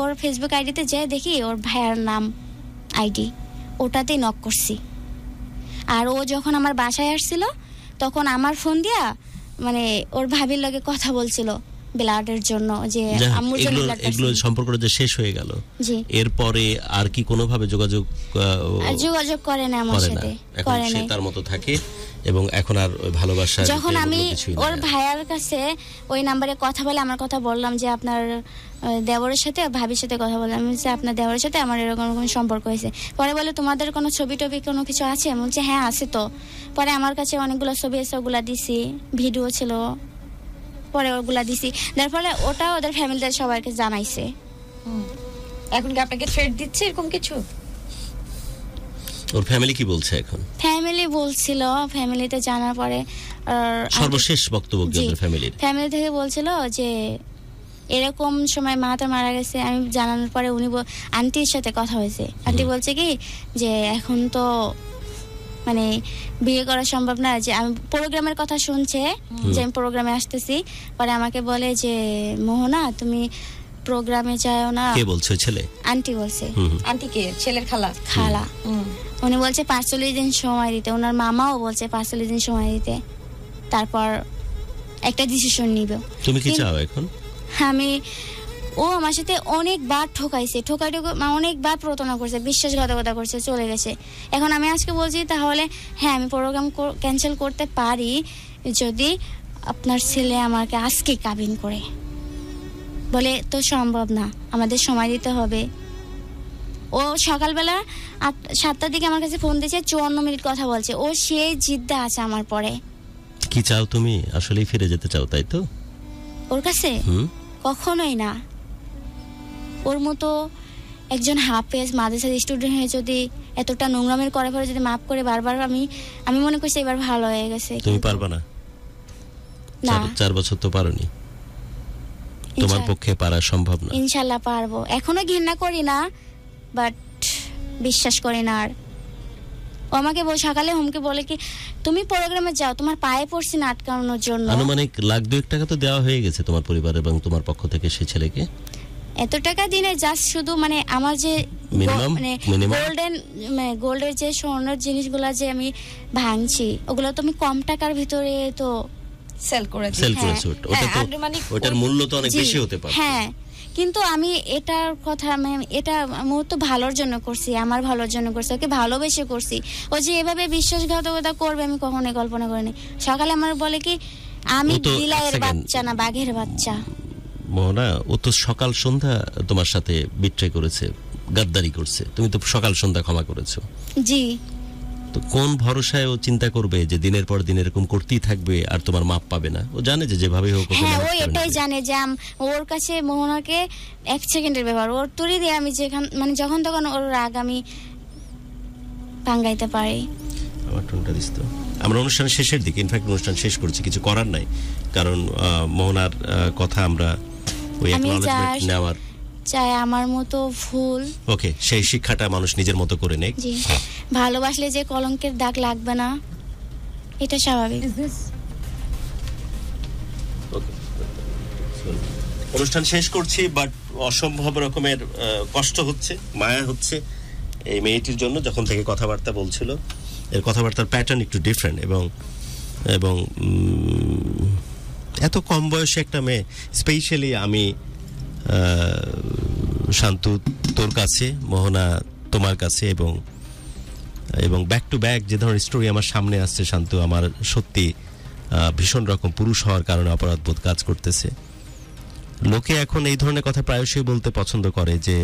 ওর ফেসবুক আইডিতে যেয়ে দেখি ওর ভাইয়ার নাম আইডি, ওটাতেই নক করছি। আর ও যখন আমার বাসায় আসছিল তখন আমার ফোন দিয়া মানে ওর ভাবির লগে কথা বলছিল ব্লাডের জন্য, যে আম্মুর জন্য এগুলো সম্পর্কটা যে শেষ হয়ে গেল, এরপরে আর কি কোনোভাবে যোগাযোগ করে না আমার সাথে, করে না, তার মতো থাকে এবং এখন আর ওই ভালোবাসা। যখন আমি ওর ভাইয়ার কাছে ওই নাম্বারে কথা বলে আমার কথা বললাম যে আপনার দেওরের সাথে ভাবির সাথে কথা বললাম, আমি যে আপনার দেওরের সাথে আমার এরকম সম্পর্ক হয়েছে। পরে বলে তোমাদের কোনো ছবি টবি কোনো কিছু আছে? আমি বলছি হ্যাঁ আছে তো। পরে আমার কাছে অনেকগুলো ছবি আছে, ওগুলা দিছি, ভিডিও ছিল, পরে ওগুলা দিছি, যার ফলে ওটা ওদের ফ্যামিলিতে সবাইকে জানাইছে। এখন কি আপনাকে থ্রেট দিচ্ছে এরকম কিছু? ওর ফ্যামিলি কি বলছে এখন? ফ্যামিলি বলছিল, ফ্যামিলিতে জানার পরে সর্বশেষ বক্তব্য কি ওদের ফ্যামিলির? ফ্যামিলি থেকে বলছিল যে এরকম সময় মা তো মারা গেছে। আমি জানানোর পরে উনি আন্টির সাথে কথা হয়েছে, আন্টি বলছে কি যে এখন তো মানে বিয়ে করা সম্ভব না, যে আমি প্রোগ্রামের কথা শুনছে যে আমি প্রোগ্রামে আসতেছি। পরে আমাকে বলে যে মোহনা তুমি প্রোগ্রামে যাও না। কে বলছে? ছেলে? আন্টি বলছে। আন্টি কে? ছেলের খালা? উনি বলছে 45 দিন সময় দিতে, ওনার মামাও বলছে 45 দিন সময় দিতে, তারপর একটা ডিসিশন নিবে। তুমি কি চাও এখন? ও আমার সাথে অনেকবার ঠকাইছে, অনেকবার প্রতারণা করছে, বিশ্বাসঘাতকতা করছে, চলে গেছে। এখন আমি আজকে বলছি তাহলে হ্যাঁ আমি প্রোগ্রাম ক্যান্সেল করতে পারি যদি আপনার ছেলে আমাকে আজকে কাবিন করে। বলে তো সম্ভব না, আমাদের সময় দিতে হবে। ও সকালবেলা 7টার দিকে আমার কাছে ফোন দিয়েছে, 54 মিনিট কথা বলছে। ও সেই জিদ্দা আছে আমার পরে। কি চাও তুমি? আসলেই ফিরে যেতে চাও তাই তো? ওর কাছে কখনোই না। ওর মতো একজন হাফেজ মাদ্রাসার স্টুডেন্ট হয়ে যদি এতটা নোংরামের করে পরে যদি মাফ করে বারবার, আমি মনে করছি এবার ভালো হয়ে গেছে। তুমি পারবা না? 4 বছর তো পারোনি, তোমার পক্ষে পারা সম্ভব না। ইনশাআল্লাহ পারবো। এখনো ঘৃণা করি না, বাট বিশ্বাস করি না। আর ও আমাকে সকালে হুমকে বলে কি তুমি প্রোগ্রামে যাও, তোমার পায়ে পড়ছি না আটকানোর জন্য। আনুমানিক $1,2,000 তো দেওয়া হয়ে গেছে তোমার পরিবার এবং তোমার পক্ষ থেকে সেই ছেলেকে। এত টাকা দিনে জাস্ট শুধু মানে আমার যে গোল্ডের যে স্বর্ণের জিনিসগুলো যে আমি ভাঙছি, ওগুলো তো আমি কম টাকার ভিতরে তো সেল করে দিয়েছি। ওটার মূল্য তো অনেক বেশি হতে পারে। হ্যাঁ, কিন্তু আমি এটার কথা এটা মূলত ভালোর জন্য করছি, আমার ভালোর জন্য করছি, ওকে ভালোবেসে করছি। ও যে এভাবে বিশ্বাসঘাতকতা করবে আমি কখনোই কল্পনা করিনি। সকালে আমার বলে কি আমি বিলাইয়ের বাচ্চা না বাঘের বাচ্চা। মোহনা, ও তো সকাল সন্ধ্যা তোমার সাথে বিট্রে করেছে, গাদ্দারি করছে, তুমি তো সকাল সন্ধ্যা ক্ষমা করেছো। জি, তো কোন ভরসায় ও চিন্তা করবে যে দিনের পর দিন এরকম করতেই থাকবে আর তোমার মাপ পাবে না? ও জানে যে যেভাবে হোক। হ্যাঁ, ও এটাই জানে যে ওর কাছে মোহনাকে 1 সেকেন্ডের ব্যাপার, ওর তুড়ি দিয়ে আমি মানে যখন তখন ওর রাগ আমি ভাঙাইতে পারি। আমার টোনটা দিস তো। আমরা অনুষ্ঠান শেষের দিকে, ইনফ্যাক্ট অনুষ্ঠান শেষ করছি, কিছু করার নাই, কারণ মোহনার কথা আমরা ওই অ্যাকনলেজমেন্ট নেওয়ার চাই। আমার মতো ভুল, ওকে, সেই শিক্ষাটা মানুষ নিজের মতো করে নেয়। জি, ভালোবাসলে যে কলঙ্কের দাগ লাগবে না, এটা স্বাভাবিক। অনুষ্ঠান শেষ করছি, বাট অসম্ভব রকমের কষ্ট হচ্ছে, মায়া হচ্ছে এই মেয়েটির জন্য। যখন থেকে কথাবার্তা বলছিল, এর কথাবার্তার প্যাটার্ন একটু ডিফারেন্ট, এবং এত কম বয়সে একটা মেয়ে, স্পেশালি আমি শান্তু তোর কাছে, মোহনা তোমার কাছে, এবং ব্যাক টু ব্যাক যে ধরনের স্টোরি আমার সামনে আসছে, শান্তু, আমার সত্যি ভীষণ রকম পুরুষ হওয়ার কারণে অপরাধবোধ কাজ করতেছে। লোকে এখন এই ধরনের কথা প্রায়শই বলতে পছন্দ করে যে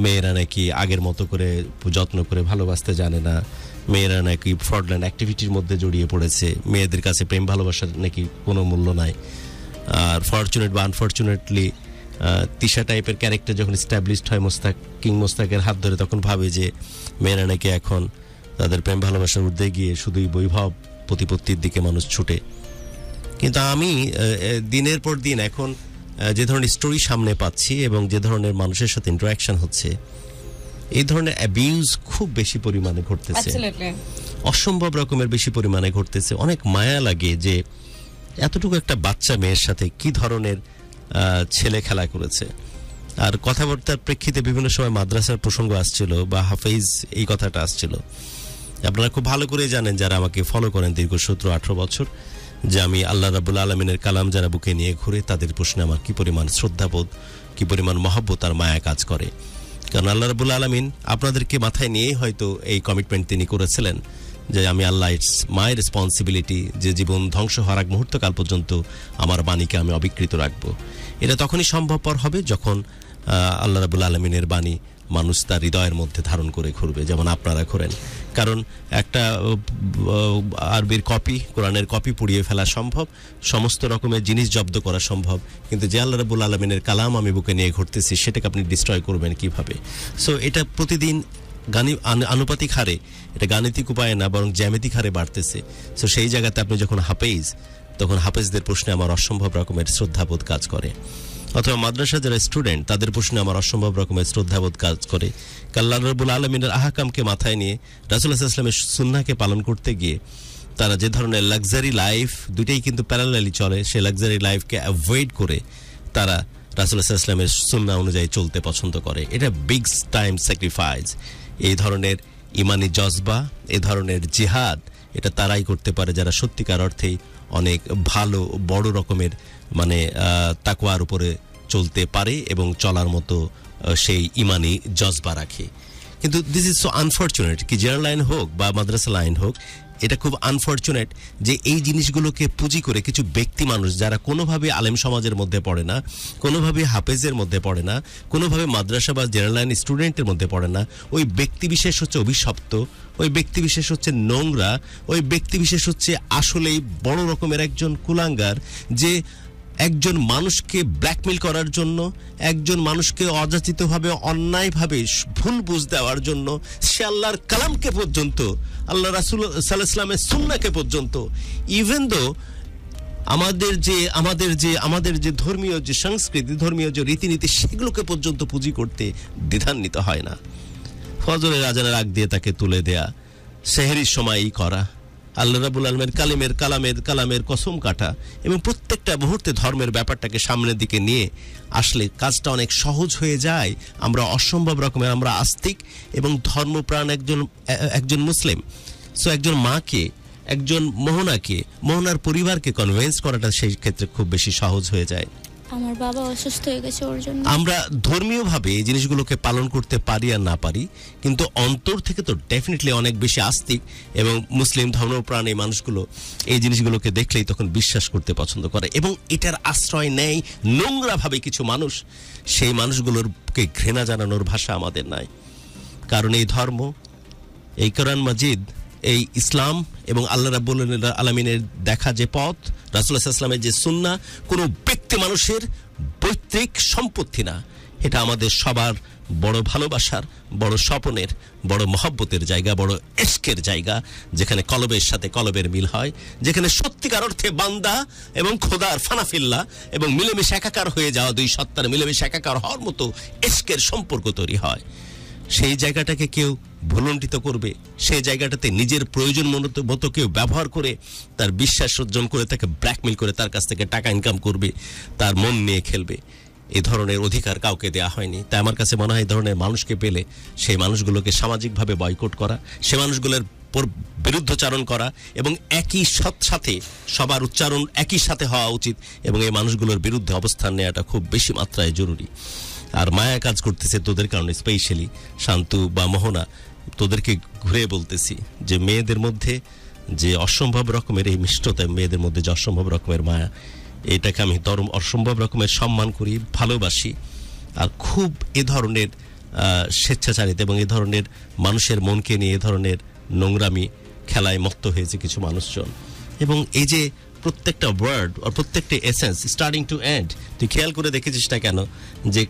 মেয়েরা নাকি আগের মতো করে যত্ন করে ভালোবাসতে জানে না, মেয়েরা নাকি ফ্রডল্যান্ড অ্যাক্টিভিটির মধ্যে জড়িয়ে পড়েছে, মেয়েদের কাছে প্রেম ভালোবাসার নাকি কোনো মূল্য নাই। আর ফরচুনেট বা আনফরচুনেটলি তিশা টাইপের ক্যারেক্টার যখন এস্টাবলিশড হয় কিং মোস্তাকের হাত ধরে, তখন ভাবে যে মেয়েরা নাকি এখন তাদের প্রেম ভালোবাসার ঊর্ধ্বে গিয়ে শুধুই বৈভব প্রতিপত্তির দিকে মানুষ ছুটে। কিন্তু আমি দিনের পর দিন এখন যে ধরনের স্টোরি সামনে পাচ্ছি এবং যে ধরনের মানুষের সাথে ইন্টারাকশন হচ্ছে, এই ধরনের অ্যাবিউজ খুব বেশি পরিমাণে ঘটতেছে, অসম্ভব রকমের বেশি পরিমাণে ঘটতেছে। অনেক মায়া লাগে যে এতটুকু একটা বাচ্চা মেয়ের সাথে কি ধরনের ছেলে খেলা করেছে। আর কথাবার্তার প্রেক্ষিতে বিভিন্ন সময় মাদ্রাসার প্রসঙ্গ আসছিল বা হাফেজ এই কথাটা আসছিল। আপনারা খুব ভালো করে জানেন যারা আমাকে ফলো করেন দীর্ঘ 17-18 বছর, যে আমি আল্লাহ রাব্বুল আলামিনের কালাম যারা বুকে নিয়ে ঘুরে তাদের প্রশ্নে আমার কি পরিমাণ শ্রদ্ধাবোধ, কি পরিমাণ মহব্বত আর মায়া কাজ করে। কারণ আল্লাহ রাব্বুল আলামিন আপনাদেরকে মাথায় নিয়েই হয়তো এই কমিটমেন্ট তিনি করেছিলেন যে আমি আল্লাহ, ইটস মাই রেসপন্সিবিলিটি যে জীবন ধ্বংস হওয়ার আগ মুহূর্তকাল পর্যন্ত আমার বাণীকে আমি অবিকৃত রাখবো। এটা তখনই সম্ভবপর হবে যখন আল্লাহ রাব্বুল আলামিনের বাণী মানুষ তার হৃদয়ের মধ্যে ধারণ করে ঘুরবে, যেমন আপনারা করেন। কারণ একটা আরবির কপি, কোরআনের কপি পুড়িয়ে ফেলা সম্ভব, সমস্ত রকমের জিনিস জব্দ করা সম্ভব, কিন্তু যে আল্লাহ রাব্বুল আলামিনের কালাম আমি বুকে নিয়ে ঘুরতেছি সেটাকে আপনি ডিস্ট্রয় করবেন কিভাবে? সো এটা প্রতিদিন আনুপাতিক হারে, এটা গাণিতিক উপায়ে না বরং জ্যামিতিক হারে বাড়তেছে। সো সেই জায়গাতে আপনি যখন হাফেজ, তখন হাফেজদের প্রশ্নে আমার অসম্ভব রকমের শ্রদ্ধাবোধ কাজ করে। অথবা মাদ্রাসা যারা স্টুডেন্ট তাদের প্রশ্নে আমার অসম্ভব রকমের শ্রদ্ধাবোধ কাজ করে। আল্লাহ রাব্বুল আলামিনের আহকামকে মাথায় নিয়ে রাসূলুল্লাহ সাল্লাল্লাহু আলাইহি ওয়াসাল্লামের সুন্নাহকে পালন করতে গিয়ে তারা যে ধরনের লাক্সারি লাইফ, দুটেই কিন্তু প্যারালালি চলে, সেই লাক্সারি লাইফকে অ্যাভয়েড করে তারা রাসূলুল্লাহ সাল্লাল্লাহু আলাইহি ওয়াসাল্লামের সুন্নাহ অনুযায়ী চলতে পছন্দ করে। এটা বিগ টাইম স্যাক্রিফাইস। এই ধরনের ইমানি জজবা, এই ধরনের জিহাদ, এটা তারাই করতে পারে যারা সত্যিকার অর্থেই অনেক ভালো বড় রকমের মানে তাকওয়ার উপরে চলতে পারে এবং চলার মতো সেই ইমানি জজবা রাখে। কিন্তু দিস ইজ সো আনফরচুনেট কি জেনারেল লাইন হোক বা মাদ্রাসা লাইন হোক, এটা খুব আনফরচুনেট যে এই জিনিসগুলোকে পুঁজি করে কিছু ব্যক্তি মানুষ যারা কোনোভাবে আলেম সমাজের মধ্যে পড়ে না, কোনোভাবে হাফেজের মধ্যে পড়ে না, কোনোভাবে মাদ্রাসা বা জেনারেল লাইন স্টুডেন্টের মধ্যে পড়ে না, ওই ব্যক্তিবিশেষ হচ্ছে অভিশপ্ত, ওই ব্যক্তিবিশেষ হচ্ছে নোংরা, ওই ব্যক্তিবিশেষ হচ্ছে আসলেই বড় রকমের একজন কুলাঙ্গার, যে একজন মানুষকে ব্ল্যাকমেল করার জন্য, একজন মানুষকে অযাচিতভাবে অন্যায়ভাবে ভুল বুঝ দেওয়ার জন্য সে আল্লাহর কালামকে পর্যন্ত, আল্লাহ রাসূল সাল্লাল্লাহু আলাইহি ওয়াসাল্লামের সুন্নাহকে পর্যন্ত, ইভেন দো আমাদের যে ধর্মীয় যে সংস্কৃতি, ধর্মীয় যে রীতিনীতি, সেগুলোকে পর্যন্ত পুঁজি করতে দ্বিধান্বিত হয় না। ফজরের আজানের আগ দিয়ে তাকে তুলে দেয়া, সেহরির সময়ই করা, আল্লাহ রাব্বুল আলামিনের কালামের কসম কাটা এবং প্রত্যেকটা মুহূর্তে ধর্মের ব্যাপারটাকে সামনের দিকে নিয়ে আসলে কাজটা অনেক সহজ হয়ে যায়। আমরা অসম্ভব রকমের আমরা আস্তিক এবং ধর্মপ্রাণ একজন মুসলিম। সো একজন মাকে, একজন মোহনার পরিবারকে কনভিন্স করাটা সেই ক্ষেত্রে খুব বেশি সহজ হয়ে যায়। আমার বাবা অসুস্থ হয়ে গেছে ওর জন্য। আমরা ধর্মীয়ভাবে এই জিনিসগুলোকে পালন করতে পারি আর না পারি, কিন্তু অন্তর থেকে তো ডেফিনেটলি অনেক বেশি আস্তিক এবং মুসলিম ধর্মপ্রাণ এই মানুষগুলো এই জিনিসগুলোকে দেখলেই তখন বিশ্বাস করতে পছন্দ করে এবং এটার আশ্রয় নেয় নোংরাভাবে কিছু মানুষ। সেই মানুষগুলোরকে ঘৃণা জানানোর ভাষা আমাদের নাই, কারণ এই ধর্ম, এই কোরআন মাজিদ, এই ইসলাম এবং আল্লাহ রাব্বুল আলামিনের দেখা যে পথ, রাসূলুল্লাহ সাল্লাল্লাহু আলাইহি ওয়াসাল্লামের যে সুন্নাহ, কোনো ব্যক্তি মানুষের পৈতৃক সম্পত্তি না। এটা আমাদের সবার বড় ভালোবাসার, বড় স্বপনের, বড় মহব্বতের জায়গা, বড় ইশকের জায়গা, যেখানে কলবের সাথে কলবের মিল হয়, যেখানে সত্যিকার অর্থে বান্দা এবং খোদার ফানাফিল্লাহ এবং মিলেমিশে একাকার হয়ে যাওয়া দুই সত্তার মিলেমিশে একাকার হওয়ার মতো ইশকের সম্পর্ক তৈরি হয়। সেই জায়গাটাকে কেউ ভুলণ্ঠিত করবে, সেই জায়গাটাতে নিজের প্রয়োজন মতো কেউ ব্যবহার করে তার বিশ্বাস অর্জন করে তাকে ব্ল্যাকমেল করে তার কাছ থেকে টাকা ইনকাম করবে, তার মন নিয়ে খেলবে, এই ধরনের অধিকার কাউকে দেওয়া হয়নি। তাই আমার কাছে মনে হয় এই ধরনের মানুষকে পেলে সেই মানুষগুলোকে সামাজিকভাবে বয়কট করা, সে মানুষগুলোর বিরুদ্ধচারণ করা এবং একই সাথে সবার উচ্চারণ একই সাথে হওয়া উচিত এবং এই মানুষগুলোর বিরুদ্ধে অবস্থান নেওয়াটা খুব বেশি মাত্রায় জরুরি। আর মায়া কাজ করতেছে তোদের কারণে, স্পেশালি শান্তু বা মোহনা, তোদেরকে ঘুরে বলতেছি যে মেয়েদের মধ্যে যে অসম্ভব রকমের এই মিষ্টতা, মেয়েদের মধ্যে যে অসম্ভব রকমের মায়া, এটাকে আমি অসম্ভব রকমের সম্মান করি, ভালোবাসি আর খুব এ ধরনের স্বেচ্ছাচারিতা এবং এ ধরনের মানুষের মনকে নিয়ে এ ধরনের নোংরামি খেলায় মত্ত হয়েছে কিছু মানুষজন। এবং এই যে প্রত্যেকটা ওয়ার্ড আর প্রত্যেকটা এসেন্স স্টার্টিং টু এন্ড, তুই খেয়াল করে দেখেছিস না কেন যে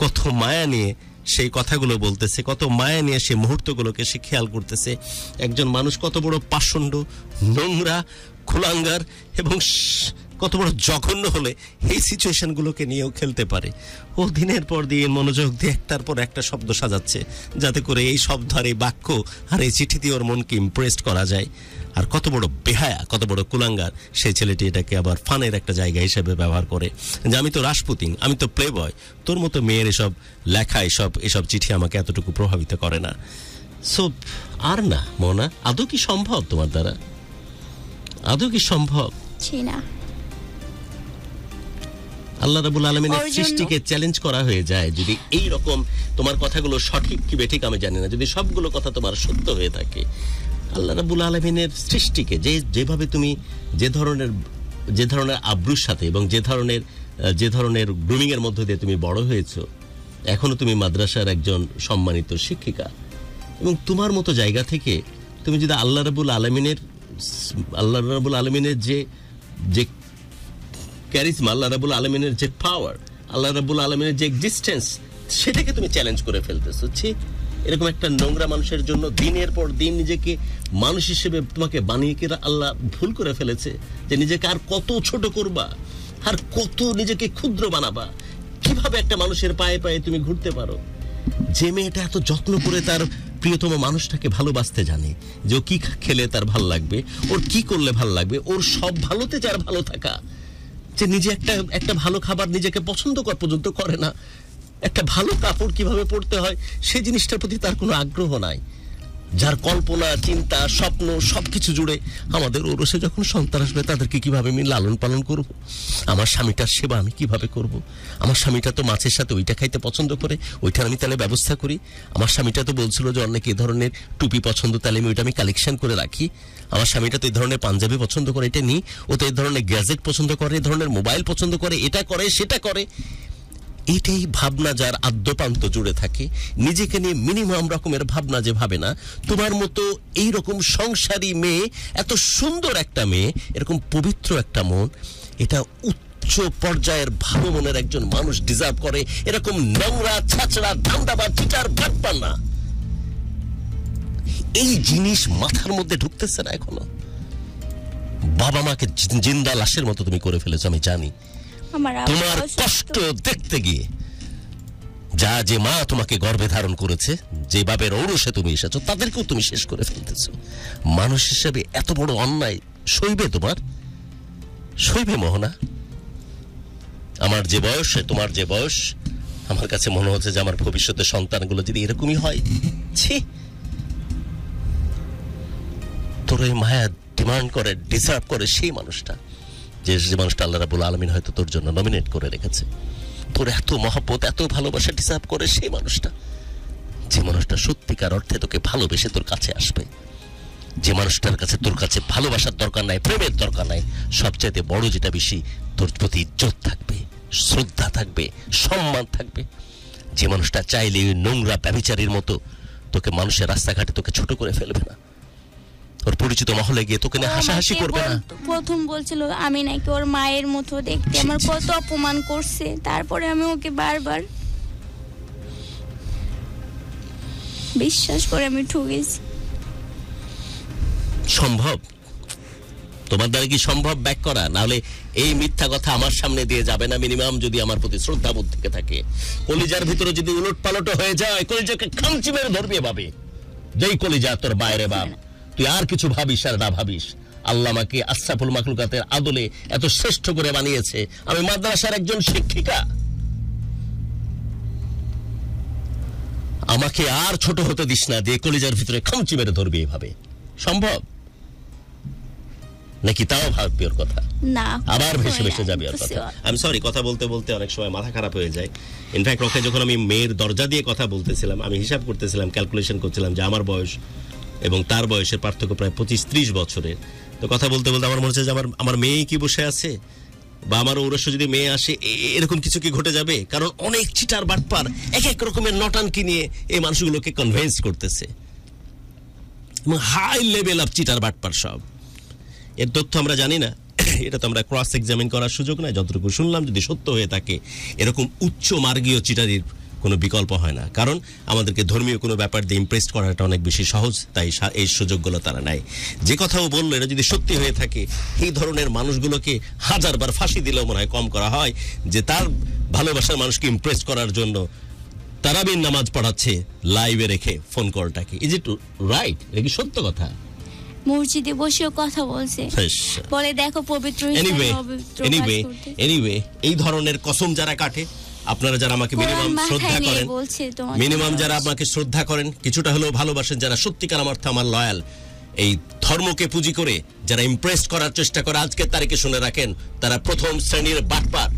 কত মায়া নিয়ে সেই কথাগুলো বলতেছে, কত মায়া নিয়ে সেই মুহূর্তগুলোকে সে খেয়াল করতেছে। একজন মানুষ কত বড় পাষণ্ড, নোংরা, খোলাঙ্গার এবং কত বড় জঘন্য হলে এই সিচুয়েশনগুলোকে নিয়েও খেলতে পারে। ও দিনের পর দিন মনোযোগ দিয়ে একটার পর একটা শব্দ সাজাচ্ছে যাতে করে এই শব্দ আর এই বাক্য আর এই চিঠি দিয়ে ওর মনকে ইমপ্রেসড করা যায়। আর কত বড় বেহায়া, কত বড় কুলাঙ্গার সেই ছেলেটি এটাকে আবার ফানের একটা জায়গা হিসেবে ব্যবহার করে যে আমি তো রাসপুতিন, আমি তো প্লে বয়, তোর মতো মেয়ের এসব লেখা এসব চিঠি আমাকে এতটুকু প্রভাবিত করে না। সো আর না মোনা, আদৌ কি সম্ভব তোমার দ্বারা? আদৌ কি সম্ভব? না। আল্লাহ রাব্বুল আলামিনের সৃষ্টিকে চ্যালেঞ্জ করা হয়ে যায় যদি এই রকম, তোমার কথাগুলো সঠিক কি বেঠিক আমি জানি না, যদি সবগুলো কথা তোমার সত্য হয়ে থাকে, আল্লাহ রাব্বুল আলামিনের সৃষ্টিকে যেভাবে তুমি যে ধরনের আব্রুর সাথে এবং যে ধরনের গ্রুমিং এর মধ্য দিয়ে তুমি বড় হয়েছো, এখনো তুমি মাদ্রাসার একজন সম্মানিত শিক্ষিকা, এবং তোমার মতো জায়গা থেকে তুমি যদি আল্লাহ রাব্বুল আলামিনের যে ক্যারিজমা, আল্লাহ রাব্বুল আলামিনের যে পাওয়ার, আল্লাহ রাব্বুল আলামিনের যে এক্সিস্টেন্স, সেটাকে তুমি চ্যালেঞ্জ করে ফেলতেছো। এরকম একটা নোংরা মানুষের জন্য দিনের পর দিন নিজেকে মানুষ হিসেবে তোমাকে বানিয়ে কি আল্লাহ ভুল করে ফেলেছে যে নিজেকে আর কত ছোট করবা, আর কত নিজেকে ক্ষুদ্র বানাবা? কিভাবে একটা মানুষের পায়ে পায়ে তুমি ঘুরতে পারো? যে মেয়েটা এত যত্ন করে তার প্রিয়তম মানুষটাকে ভালোবাসতে জানে, যে ও কি খেলে তার ভাল লাগবে, ওর কি করলে ভাল লাগবে, ওর সব ভালোতে যার ভালো থাকা, যে নিজে একটা ভালো খাবার নিজেকে পছন্দ পর্যন্ত করে না, একটা ভালো কাপড় কিভাবে পরতে হয় সেই জিনিসটার প্রতি তার কোনো আগ্রহ নাই, যার কল্পনা, চিন্তা, স্বপ্ন সবকিছু জুড়ে আমাদের ওরসে যখন সন্তান আসবে তাদেরকে কিভাবে আমি লালন পালন করব, আমার স্বামীটার সেবা আমি কিভাবে করব, আমার স্বামীটা তো মাছের সাথে ওইটা খাইতে পছন্দ করে, ওইটার আমি তাহলে ব্যবস্থা করি, আমার স্বামীটা তো বলছিল যে অনেক এই ধরনের টুপি পছন্দ, তাহলে আমি ওইটা আমি কালেকশন করে রাখি, আমার স্বামীটা তো এই ধরনের পাঞ্জাবি পছন্দ করে, এটা নিই, ও তো এই ধরনের গ্যাজেট পছন্দ করে, এই ধরনের মোবাইল পছন্দ করে, এটা করে সেটা করে। এটাই ভাবনা যার আদ্যপান্ত জুড়ে থাকে, নিজেকে নিয়ে মিনিমাম রকমের ভাবনা যে ভাবে না, তোমার মতো এই রকম সংসারী মেয়ে, এত সুন্দর একটা মেয়ে, এরকম পবিত্র একটা মন, এটা উচ্চ পর্যায়ের ভালো মনের একজন মানুষ ডিজার্ভ করে, এরকম নোংরা, ছাচড়া, ধান্দাবাজ, চিটার, বাটপার না। এই জিনিস মাথার মধ্যে ঢুকতেছে না এখনো। বাবা মাকে জিন্দা লাশের মতো তুমি করে ফেলেছো, আমি জানি। তোমার কষ্ট দেখতে গিয়ে যে মা তোমাকে গর্ভে ধারণ করেছে, যে বাবের ঔরসে তুমি এসেছো, তাদেরকেও তুমি শেষ করে ফেলতেছো। মানুষ হিসেবে এত বড় অন্যায় সইবে মোহনা? আমার যে বয়স, তোমার যে বয়স, আমার কাছে মনে হচ্ছে যে আমার ভবিষ্যতের সন্তানগুলো যদি এরকমই হয়, তোর এই মায়া ডিমান্ড করে, ডিজার্ভ করে সেই মানুষটা, যে মানুষটা আল্লাহ রাব্বুল আলামিন হয়তো তোর জন্য নমিনেট করে রেখেছে, তোর এত মহব্বত, এত ভালোবাসা ডিজার্ভ করে সেই মানুষটা, যে মানুষটা সত্যিকার অর্থে তোকে ভালোবেসে তোর কাছে আসবে, যে মানুষটার কাছে তোর কাছে ভালোবাসার দরকার নাই, প্রেমের দরকার নাই, সবচাইতে বড় যেটা বেশি, তোর প্রতি ইজ্জত থাকবে, শ্রদ্ধা থাকবে, সম্মান থাকবে, যে মানুষটা চাইলে ওই নোংরা ব্যভিচারীর মতো তোকে মানুষের রাস্তাঘাটে তোকে ছোট করে ফেলবে না, ওর পরিচিত মহলে গিয়ে তোকে নিয়ে হাসাহাসি করবে না। প্রথম বলছিল আমি নাকি ওর মায়ের মতো দেখতে, আমার কত অপমান করছে, তারপরে আমি ওকে বারবার বিশ্বাস করে আমি ঠকেছি। সম্ভব? তোমার দ্বারা কি সম্ভব ব্যাক করা? নাহলে এই মিথ্যা কথা আমার সামনে দিয়ে যাবে না। মিনিমাম যদি আমার প্রতি শ্রদ্ধা বোধ থেকে থাকে, কলিজার ভিতরে যদি উলট পালট হয়ে যায়, কলিজাকে খামচি মেরে ধরবে ভাবে, যেই কলিজা তোর বাইরে বাপ, তুই আর কিছু ভাবিস আর না ভাবিস, আল্লাহ আমাকে আশরাফুল মাখলুকাতের আদলে এত শ্রেষ্ঠ করে বানিয়েছে, আমি মাদ্রাসার একজন শিক্ষিকা, আমাকে আর ছোট হতে দিস না, যে কলিজার ভিতরে খামচি মেরে ধরবে এভাবে। সম্ভব নাকি? তাও ভাববি ওর কথা, না আবার ভেসে ভেসে যাবে ওর কথা। আমি সরি, কথা বলতে বলতে অনেক সময় মাথা খারাপ হয়ে যায়। ইনফ্যাক্ট ওকে যখন আমি মেয়ের দরজা দিয়ে কথা বলতেছিলাম, আমি হিসাব করতেছিলাম, ক্যালকুলেশন করছিলাম যে আমার বয়স এবং তার বয়সের পার্থক্য প্রায় 25-30 বছরের। তো কথা বলতে বলতে আমার মনে হচ্ছে যে আমার মেয়ে কি বসে আছে, বা আমার ঔরস্য যদি মেয়ে আসে, এরকম কিছু কি ঘটে যাবে? কারণ অনেক চিটার বাটপার এক এক রকমের নটানকি নিয়ে এই মানুষগুলোকে কনভিন্স করতেছে, এবং হাই লেভেল অফ চিটার বাটপার সব। এর তথ্য আমরা জানি না, এটা তো আমরা ক্রস এক্সামিন করার সুযোগ নাই। যতটুকু শুনলাম, যদি সত্য হয়ে থাকে, এরকম উচ্চ মার্গীয় চিটারির কোনো বিকল্প হয় না। কারণ আমাদেরকে ধর্মীয় কোনো ব্যাপার দিয়ে ইমপ্রেস করাটা অনেক বেশি সহজ, তাই এই সুযোগগুলো তারা নেয়। যে কথাও বললো, এটা যদি সত্যি হয়ে থাকে, এই ধরনের মানুষগুলোকে 1000বার ফাঁসি দিলেও মনে হয় কম করা হয়, যে তার ভালোবাসার মানুষকে ইমপ্রেস করার জন্য তারাবির নামাজ পড়াচ্ছে লাইভে রেখে ফোন কলটাকে। Is it right? এটা কি সত্য কথা? মসজিদে বসেও কথা বলছে, বলে দেখো পবিত্র। এনিওয়ে এই ধরনের কসম যারা কাটে, আপনারা যারা আমাকে মিনিমাম যারা আমাকে শ্রদ্ধা করেন, কিছুটা হলেও ভালোবাসেন, যারা সত্যিকার অর্থে আমার লয়াল, এই ধর্মকে পুঁজি করে যারা ইমপ্রেস করার চেষ্টা করে, আজকের তারিখে শুনে রাখেন, তারা প্রথম শ্রেণীর বাটপার।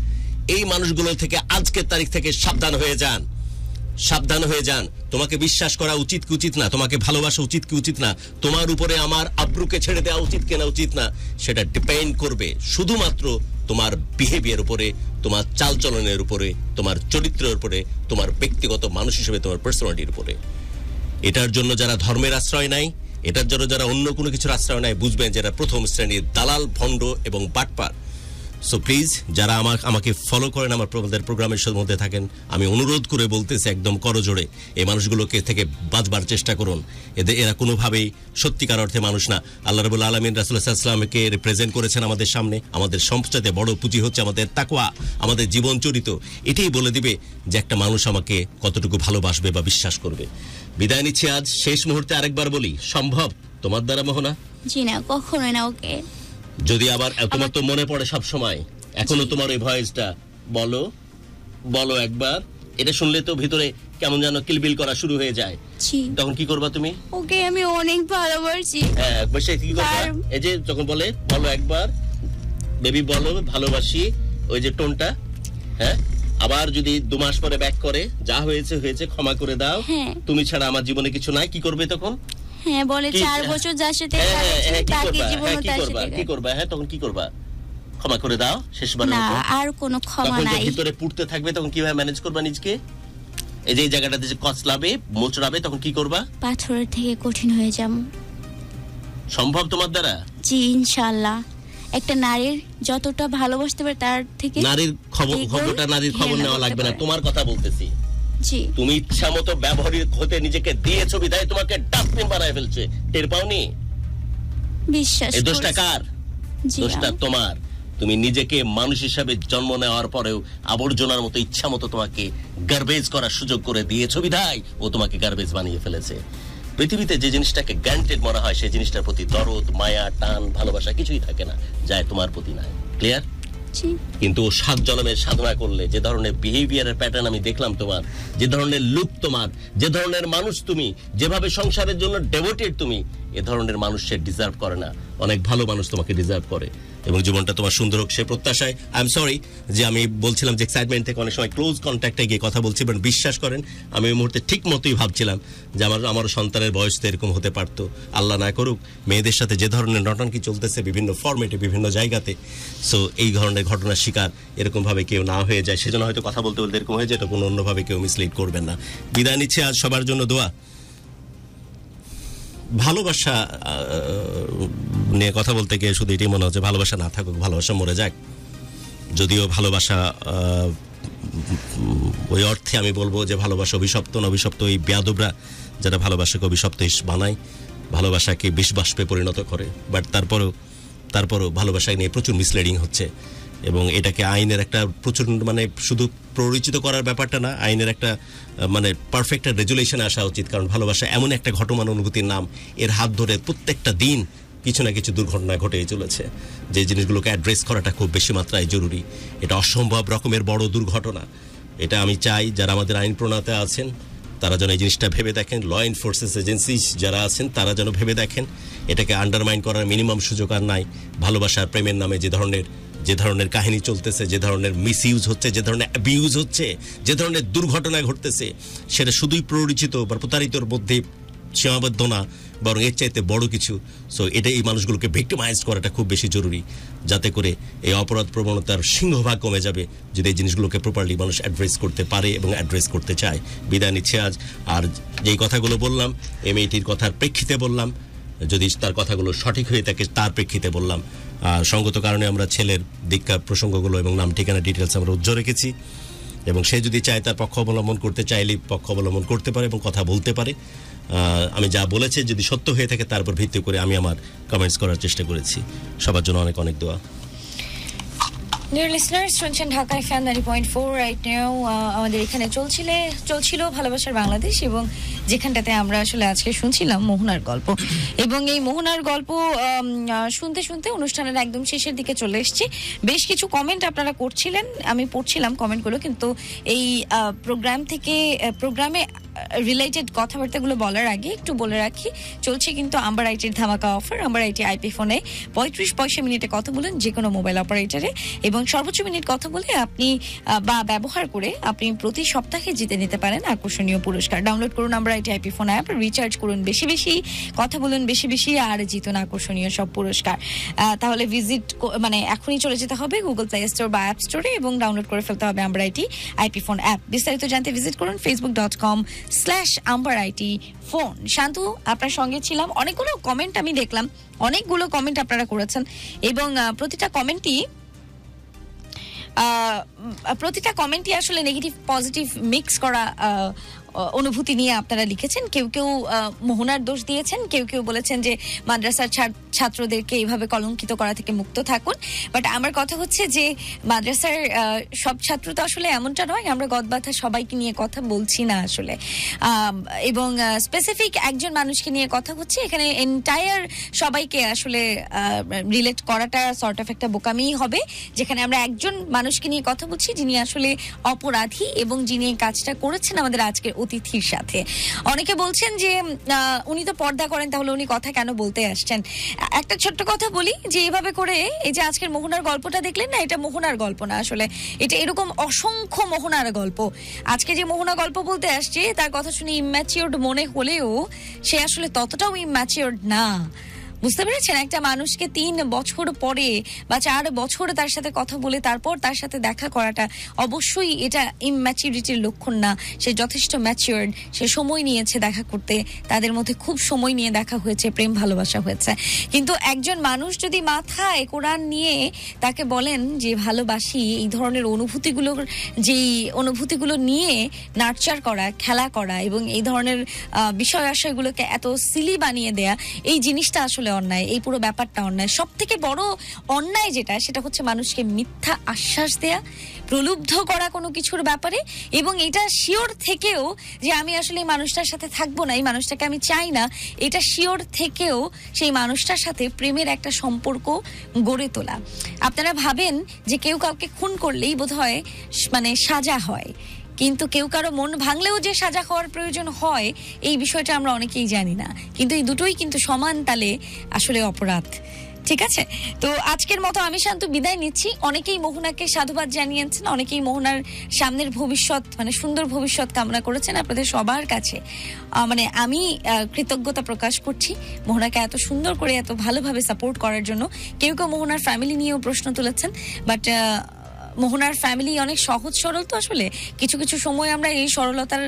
এই মানুষগুলো থেকে আজকের তারিখ থেকে সাবধান হয়ে যান, সাবধান হয়ে যান। তোমাকে বিশ্বাস করা উচিত কি উচিত না, তোমাকে ভালোবাসা উচিত কি উচিত না, তোমার উপরে আমার আব্রুকে ছেড়ে দেওয়া উচিত কিনা উচিত না, সেটা ডিপেন্ড করবে শুধুমাত্র তোমার বিহেভিয়ার উপরে, তোমার চালচলনের উপরে, তোমার চরিত্রের উপরে, তোমার ব্যক্তিগত মানুষ হিসেবে তোমার পার্সোনালিটির উপরে। এটার জন্য যারা ধর্মের আশ্রয় নাই, এটার জন্য যারা অন্য কোনো কিছুর আশ্রয় নাই, বুঝবেন যারা প্রথম শ্রেণীর দালাল, ভণ্ড এবং বাটপার। সো প্লিজ, যারা আমাকে ফলো করেন, আমার প্রোগ্রামের মধ্যে থাকেন, আমি অনুরোধ করে বলতেছি একদম করজোড়ে, এই মানুষগুলোকে থেকে বাঁচবার চেষ্টা করুন। এরা কোনোভাবেই সত্যিকার অর্থে মানুষ না। আল্লাহ রাব্বুল আলামিন রাসূলুল্লাহ সাল্লাল্লাহু আলাইহি ওয়াসাল্লামকে রিপ্রেজেন্ট করেছেন আমাদের সামনে। আমাদের সবচেয়ে বড় পুঁজি হচ্ছে আমাদের তাকওয়া, আমাদের জীবন চরিত। এটাই বলে দিবে যে একটা মানুষ আমাকে কতটুকু ভালোবাসবে বা বিশ্বাস করবে। বিদায় নিচ্ছি আজ, শেষ মুহূর্তে আরেকবার বলি, সম্ভব তোমার দ্বারা মোহনা? জি না, কখনোই না। ওকে, যদি আবার তোমার তো মনে পড়ে সব সময়, এখনো তোমার ওই ভয়েসটা বলো বলো একবার, এটা শুনলে তো ভিতরে কেমন যেন কিলবিল করা শুরু হয়ে যায়। তখন কি করবা তুমি? ওকে আমি অনেক ভালোবাসি। হ্যাঁ, বসে কি করবা? এই যে যখন বলে বলো একবার, বেবি বলো ভালোবাসি, ওই যে টোনটা, হ্যাঁ, আবার যদি 2 মাস পরে ব্যাক করে, যা হয়েছে হয়েছে, ক্ষমা করে দাও, তুমি ছাড়া আমার জীবনে কিছু নাই, কি করবে তখন? হ্যাঁ, বলে 4 বছর যার সাথে কি করবা? হ্যাঁ, তখন কি করবা? ক্ষমা করে দাও শেষবারের মতো। না, আর কোনো ক্ষমা নাই। ভিতরে পুড়তে থাকবে, তখন কিভাবে ম্যানেজ করবা নিজেকে? এই যে জায়গাটাতে যে কচলাবে, মোচড়াবে, তখন কি করবা? পাথরের থেকে কঠিন হয়ে যাব। সম্ভব তোমার দ্বারা? জি, ইনশাআল্লাহ। একটা নারীর যতটা ভালোবাসতে পারে, তার থেকে নারীর খবরটা, নারীর খবর নেওয়া লাগবে না, তোমার কথা বলতেছি। জি, তুমি ইচ্ছা মতো ব্যবহারিক হতে নিজেকে দিয়েছো, বিধায় তোমাকে ডাস্টবিন বানায় ফেলছে, টের পাওনি? বিশ্বাস এই দোষটা কার? দোষটা তোমার। তুমি নিজেকে মানুষ হিসাবে জন্ম নেওয়ার পরেও আবর্জনার মতো ইচ্ছা মতো তোমাকে গার্বেজ করার সুযোগ করে দিয়েছো, বিধায় ও তোমাকে গার্বেজ বানিয়ে ফেলেছে। পৃথিবীতে যে জিনিসটাকে গ্যারান্টেড মনে হয়, সেই জিনিসটার প্রতি দরদ, মায়া, টান, ভালোবাসা কিছুই থাকে না, যায় তোমার প্রতি নাই। ক্লিয়ার? কিন্তু 7 জন্মের সাধনা করলে যে ধরনের বিহেভিয়ারের প্যাটার্ন আমি দেখলাম তোমার, যে ধরনের লুক তোমার, যে ধরনের মানুষ তুমি, যেভাবে সংসারের জন্য ডেভোটেড তুমি, এ ধরনের মানুষ সে ডিজার্ভ করে না। অনেক ভালো মানুষ তোমাকে ডিজার্ভ করে, এবং জীবনটা তোমার সুন্দর হোক সে প্রত্যাশায়। আই এম সরি যে আমি বলছিলাম যে এক্সাইটমেন্ট থেকে অনেক সময় ক্লোজ কন্ট্যাক্টে গিয়ে কথা বলছি, বাট বিশ্বাস করেন আমি ওই মুহূর্তে ঠিক মতোই ভাবছিলাম যে আমার সন্তানের বয়স তো এরকম হতে পারতো। আল্লাহ না করুক, মেয়েদের সাথে যে ধরনের নটানকি চলতেছে বিভিন্ন ফরম্যাটে, বিভিন্ন জায়গাতে, সো এই ধরনের ঘটনার শিকার এরকমভাবে কেউ না হয়ে যায়। সেজন্য হয়তো কথা বলতে বলতে এরকম হয়ে যায়, এটা কোনো অন্যভাবে কেউ মিসলিড করবেন না। বিদায় নিচ্ছে আজ, সবার জন্য দোয়া। ভালোবাসা নিয়ে কথা বলতে গিয়ে শুধু এটাই মনে হচ্ছে, ভালোবাসা না থাকুক, ভালোবাসা মরে যাক। যদিও ভালোবাসা ওই অর্থে আমি বলবো যে ভালোবাসা অভিশপ্ত না, অভিশপ্ত ওই বেয়াদবরা যারা ভালোবাসাকে অভিশপ্ত বানায়, ভালোবাসাকে বিষবাষ্পে পরিণত করে। বাট তারপরও ভালোবাসা নিয়ে প্রচুর মিসলিডিং হচ্ছে, এবং এটাকে আইনের একটা প্রচুর মানে শুধু পরিচিত করার ব্যাপারটা না, আইনের একটা মানে পারফেক্ট রেজুলেশনে আসা উচিত। কারণ ভালোবাসা এমন একটা ঘটমান অনুভূতির নাম, এর হাত ধরে প্রত্যেকটা দিন কিছু না কিছু দুর্ঘটনা ঘটেই চলেছে। যে জিনিসগুলোকে অ্যাড্রেস করাটা খুব বেশি মাত্রায় জরুরি। এটা অসম্ভব রকমের বড় দুর্ঘটনা। এটা আমি চাই যারা আমাদের আইন প্রণেতা আছেন তারা যেন এই জিনিসটা ভেবে দেখেন, ল এনফোর্সেস এজেন্সিস যারা আছেন তারা যেন ভেবে দেখেন, এটাকে আন্ডারমাইন করার মিনিমাম সুযোগ আর নাই। ভালোবাসার প্রেমের নামে যে ধরনের কাহিনী চলতেছে, যে ধরনের মিসইউজ হচ্ছে, যে ধরনের অ্যাবিউজ হচ্ছে, যে ধরনের দুর্ঘটনা ঘটতেছে, সেটা শুধুই প্ররোচিত বা প্রতারিতর মধ্যে সীমাবদ্ধ না, বরং এর চাইতে বড় কিছু। সো এটা এই মানুষগুলোকে ভিক্টিমাইজ করাটা খুব বেশি জরুরি, যাতে করে এই অপরাধ প্রবণতার সিংহভাগ কমে যাবে যদি এই জিনিসগুলোকে প্রপারলি মানুষ অ্যাড্রেস করতে পারে এবং অ্যাড্রেস করতে চায়। বিদায় নিচ্ছে আজ। আর যেই কথাগুলো বললাম, এই মেয়েটির কথার প্রেক্ষিতে বললাম, যদি তার কথাগুলো সঠিক হয়ে থাকে তার প্রেক্ষিতে বললাম। সঙ্গত কারণে আমরা ছেলের দিককার প্রসঙ্গগুলো এবং নাম ঠিকানা ডিটেলস আমরা উজ্জ্বল রেখেছি, এবং সে যদি চায় তার পক্ষ অবলম্বন করতে চাইলে পক্ষ অবলম্বন করতে পারে এবং কথা বলতে পারে। আমি যা বলেছি যদি সত্য হয়ে থাকে তার উপর ভিত্তি করে আমি আমার কমেন্টস করার চেষ্টা করেছি। সবার জন্য অনেক অনেক দোয়া। Dear listeners, শুনছেন ঢাকা FM 90.4 রাইট নাও। আমাদের এখানে চলছিল ভালোবাসার বাংলাদেশ, এবং যেখানটাতে আমরা আসলে আজকে শুনছিলাম মোহনার গল্প, এবং এই মোহনার গল্প শুনতে শুনতে অনুষ্ঠানের একদম শেষের দিকে চলে এসেছি। বেশ কিছু কমেন্ট আপনারা করছিলেন, আমি পড়ছিলাম কমেন্টগুলো, কিন্তু এই প্রোগ্রামে রিলেটেড কথাবার্তাগুলো বলার আগে একটু বলে রাখি, চলছে কিন্তু আম্বার আইটির ধামাকা অফার। আম্বার আইটি আইপি ফোনে 35 পয়সা মিনিটে কথা বলেন যে কোনো মোবাইল অপারেটরে, এবং সর্বোচ্চ মিনিট কথা বলে আপনি বা ব্যবহার করে আপনি প্রতি সপ্তাহে জিতে নিতে পারেন আকর্ষণীয় পুরস্কার। ডাউনলোড করুন Amber IT IP phone app, recharge করুন বেশি বেশি, কথা বলুন বেশি বেশি, আর জিতুন আকর্ষণীয় সব পুরস্কার। তাহলে এখনই চলে যেতে হবে গুগল প্লে স্টোর বা অ্যাপ স্টোরে এবং ডাউনলোড করে ফেলতে হবে Amber IT IP phone app. বিস্তারিত জানতে ভিজিট করুন facebook.com/amber-it-phone। শান্তু, আপনার সঙ্গে ছিলাম। অনেকগুলো কমেন্ট আমি দেখলাম, অনেকগুলো কমেন্ট আপনারা করেছেন, এবং প্রতিটা কমেন্টই আসলে নেগেটিভ পজিটিভ মিক্স করা অনুভূতি নিয়ে আপনারা লিখেছেন। কেউ কেউ মোহনার দোষ দিয়েছেন, কেউ কেউ বলেছেন যে মাদ্রাসার ছাত্রদেরকে এইভাবে কলঙ্কিত করা থেকে মুক্ত থাকুন। বাট আমার কথা হচ্ছে যে মাদ্রাসার সব ছাত্র তো আসলে এমনটা নয়, আমরা গদবাধা সবাইকে নিয়ে কথা বলছি না আসলে, এবং স্পেসিফিক একজন মানুষকে নিয়ে কথা হচ্ছে। এখানে এন্টায়ার সবাইকে আসলে রিলেট করাটা সর্ট অফ একটা বোকামি হবে, যেখানে আমরা একজন মানুষকে নিয়ে কথা বলছি যিনি আসলে অপরাধী এবং যিনি কাজটা করেছেন আমাদের আজকের অতিথির সাথে। অনেকে বলছেন যে উনি তো পর্দা করেন, তাহলে উনি কথা কেন বলতে আসছেন। একটা ছোট্ট কথা বলি যে এইভাবে করে এই যে আজকের মোহনার গল্পটা দেখলেন না, এটা মোহনার গল্প না, আসলে এটা এরকম অসংখ্য মোহনার গল্প। আজকে যে মোহনা গল্প বলতে আসছে তার কথা শুনে ইম্যাচিওরড মনে হলেও সে আসলে ততটাও ইম্যাচিওরড না। বুঝতে পেরেছেন? একটা মানুষকে 3 বছর পরে বা 4 বছর তার সাথে কথা বলে তারপর তার সাথে দেখা করাটা অবশ্যই এটা ইম্যাচিউরিটির লক্ষণ না। সে যথেষ্ট ম্যাচিওরড, সে সময় নিয়েছে দেখা করতে, তাদের মধ্যে খুব সময় নিয়ে দেখা হয়েছে, প্রেম ভালোবাসা হয়েছে। কিন্তু একজন মানুষ যদি মাথায় কোরআন নিয়ে তাকে বলেন যে ভালোবাসি, এই ধরনের অনুভূতিগুলো নিয়ে নার্চার করা, খেলা করা এবং এই ধরনের বিষয় আশয়গুলোকে এত সিলি বানিয়ে দেয়া, এই জিনিসটা আসলে অন্যায়। এই পুরো ব্যাপারটা অন্যায়। সব থেকে বড় অন্যায় সেটা হচ্ছে মানুষকে মিথ্যা আশ্বাস দেয়া, প্রলুব্ধ করা কোনো কিছুর ব্যাপারে, এবং এটা শিওর থেকেও যে আমি আসলে এই মানুষটার সাথে থাকবো না, এই মানুষটাকে আমি চাই না, এটা শিওর থেকেও সেই মানুষটার সাথে প্রেমের একটা সম্পর্ক গড়ে তোলা। আপনারা ভাবেন যে কেউ কাউকে খুন করলেই বোধহয় সাজা হয়, কিন্তু কেউ কারো মন ভাঙলেও যে সাজা হওয়ার প্রয়োজন হয় এই বিষয়টা আমরা অনেকেই জানি না। কিন্তু এই দুটোই কিন্তু সমান তালে আসলে অপরাধ। ঠিক আছে, তো আজকের মতো আমি শান্তু বিদায় নিচ্ছি। অনেকেই মোহনাকে সাধুবাদ জানিয়েছেন, অনেকেই মোহনার সামনের ভবিষ্যৎ সুন্দর ভবিষ্যৎ কামনা করেছেন। আপনাদের সবার কাছে আমি কৃতজ্ঞতা প্রকাশ করছি মোহনাকে এত সুন্দর করে এত ভালোভাবে সাপোর্ট করার জন্য। কেউ কেউ মোহনার ফ্যামিলি নিয়েও প্রশ্ন তুলেছেন, বাট মোহনার ফ্যামিলি অনেক সহজ সরল, তো আসলে কিছু কিছু সময় আমরা এই সরলতার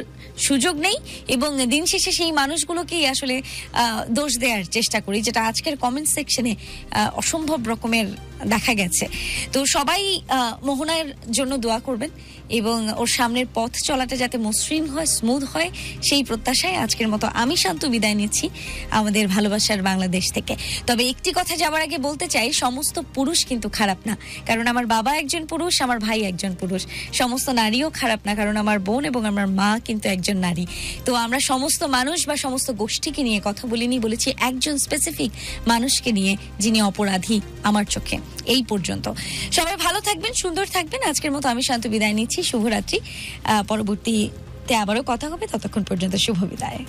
সুযোগ নেই এবং দিন শেষে সেই মানুষগুলোকেই আসলে দোষ দেওয়ার চেষ্টা করি, যেটা আজকের কমেন্ট সেকশনে অসম্ভব রকমের দেখা গেছে। তো সবাই মোহনার জন্য দোয়া করবেন এবং ওর সামনের পথ চলাটা যাতে মসৃণ হয়, স্মুথ হয়, সেই প্রত্যাশায় আজকের মতো আমি শান্তু বিদায় নিচ্ছি আমাদের ভালোবাসার বাংলাদেশ থেকে। তবে একটি কথা যাওয়ার আগে বলতে চাই, সমস্ত পুরুষ কিন্তু খারাপ না, কারণ আমার বাবা একজন পুরুষ, আমার ভাই একজন পুরুষ। সমস্ত নারীও খারাপ না, কারণ আমার বোন এবং আমার মা কিন্তু একজন নারী। তো আমরা সমস্ত মানুষ বা সমস্ত গোষ্ঠীকে নিয়ে কথা বলিনি, বলেছি একজন স্পেসিফিক মানুষকে নিয়ে যিনি অপরাধী আমার চোখে। এই পর্যন্ত সবাই ভালো থাকবেন, সুন্দর থাকবেন। আজকের মতো আমি শান্তু বিদায় নিচ্ছি। শুভরাত্রি। পরবর্তীতে আবারও কথা হবে, ততক্ষণ পর্যন্ত শুভ বিদায়।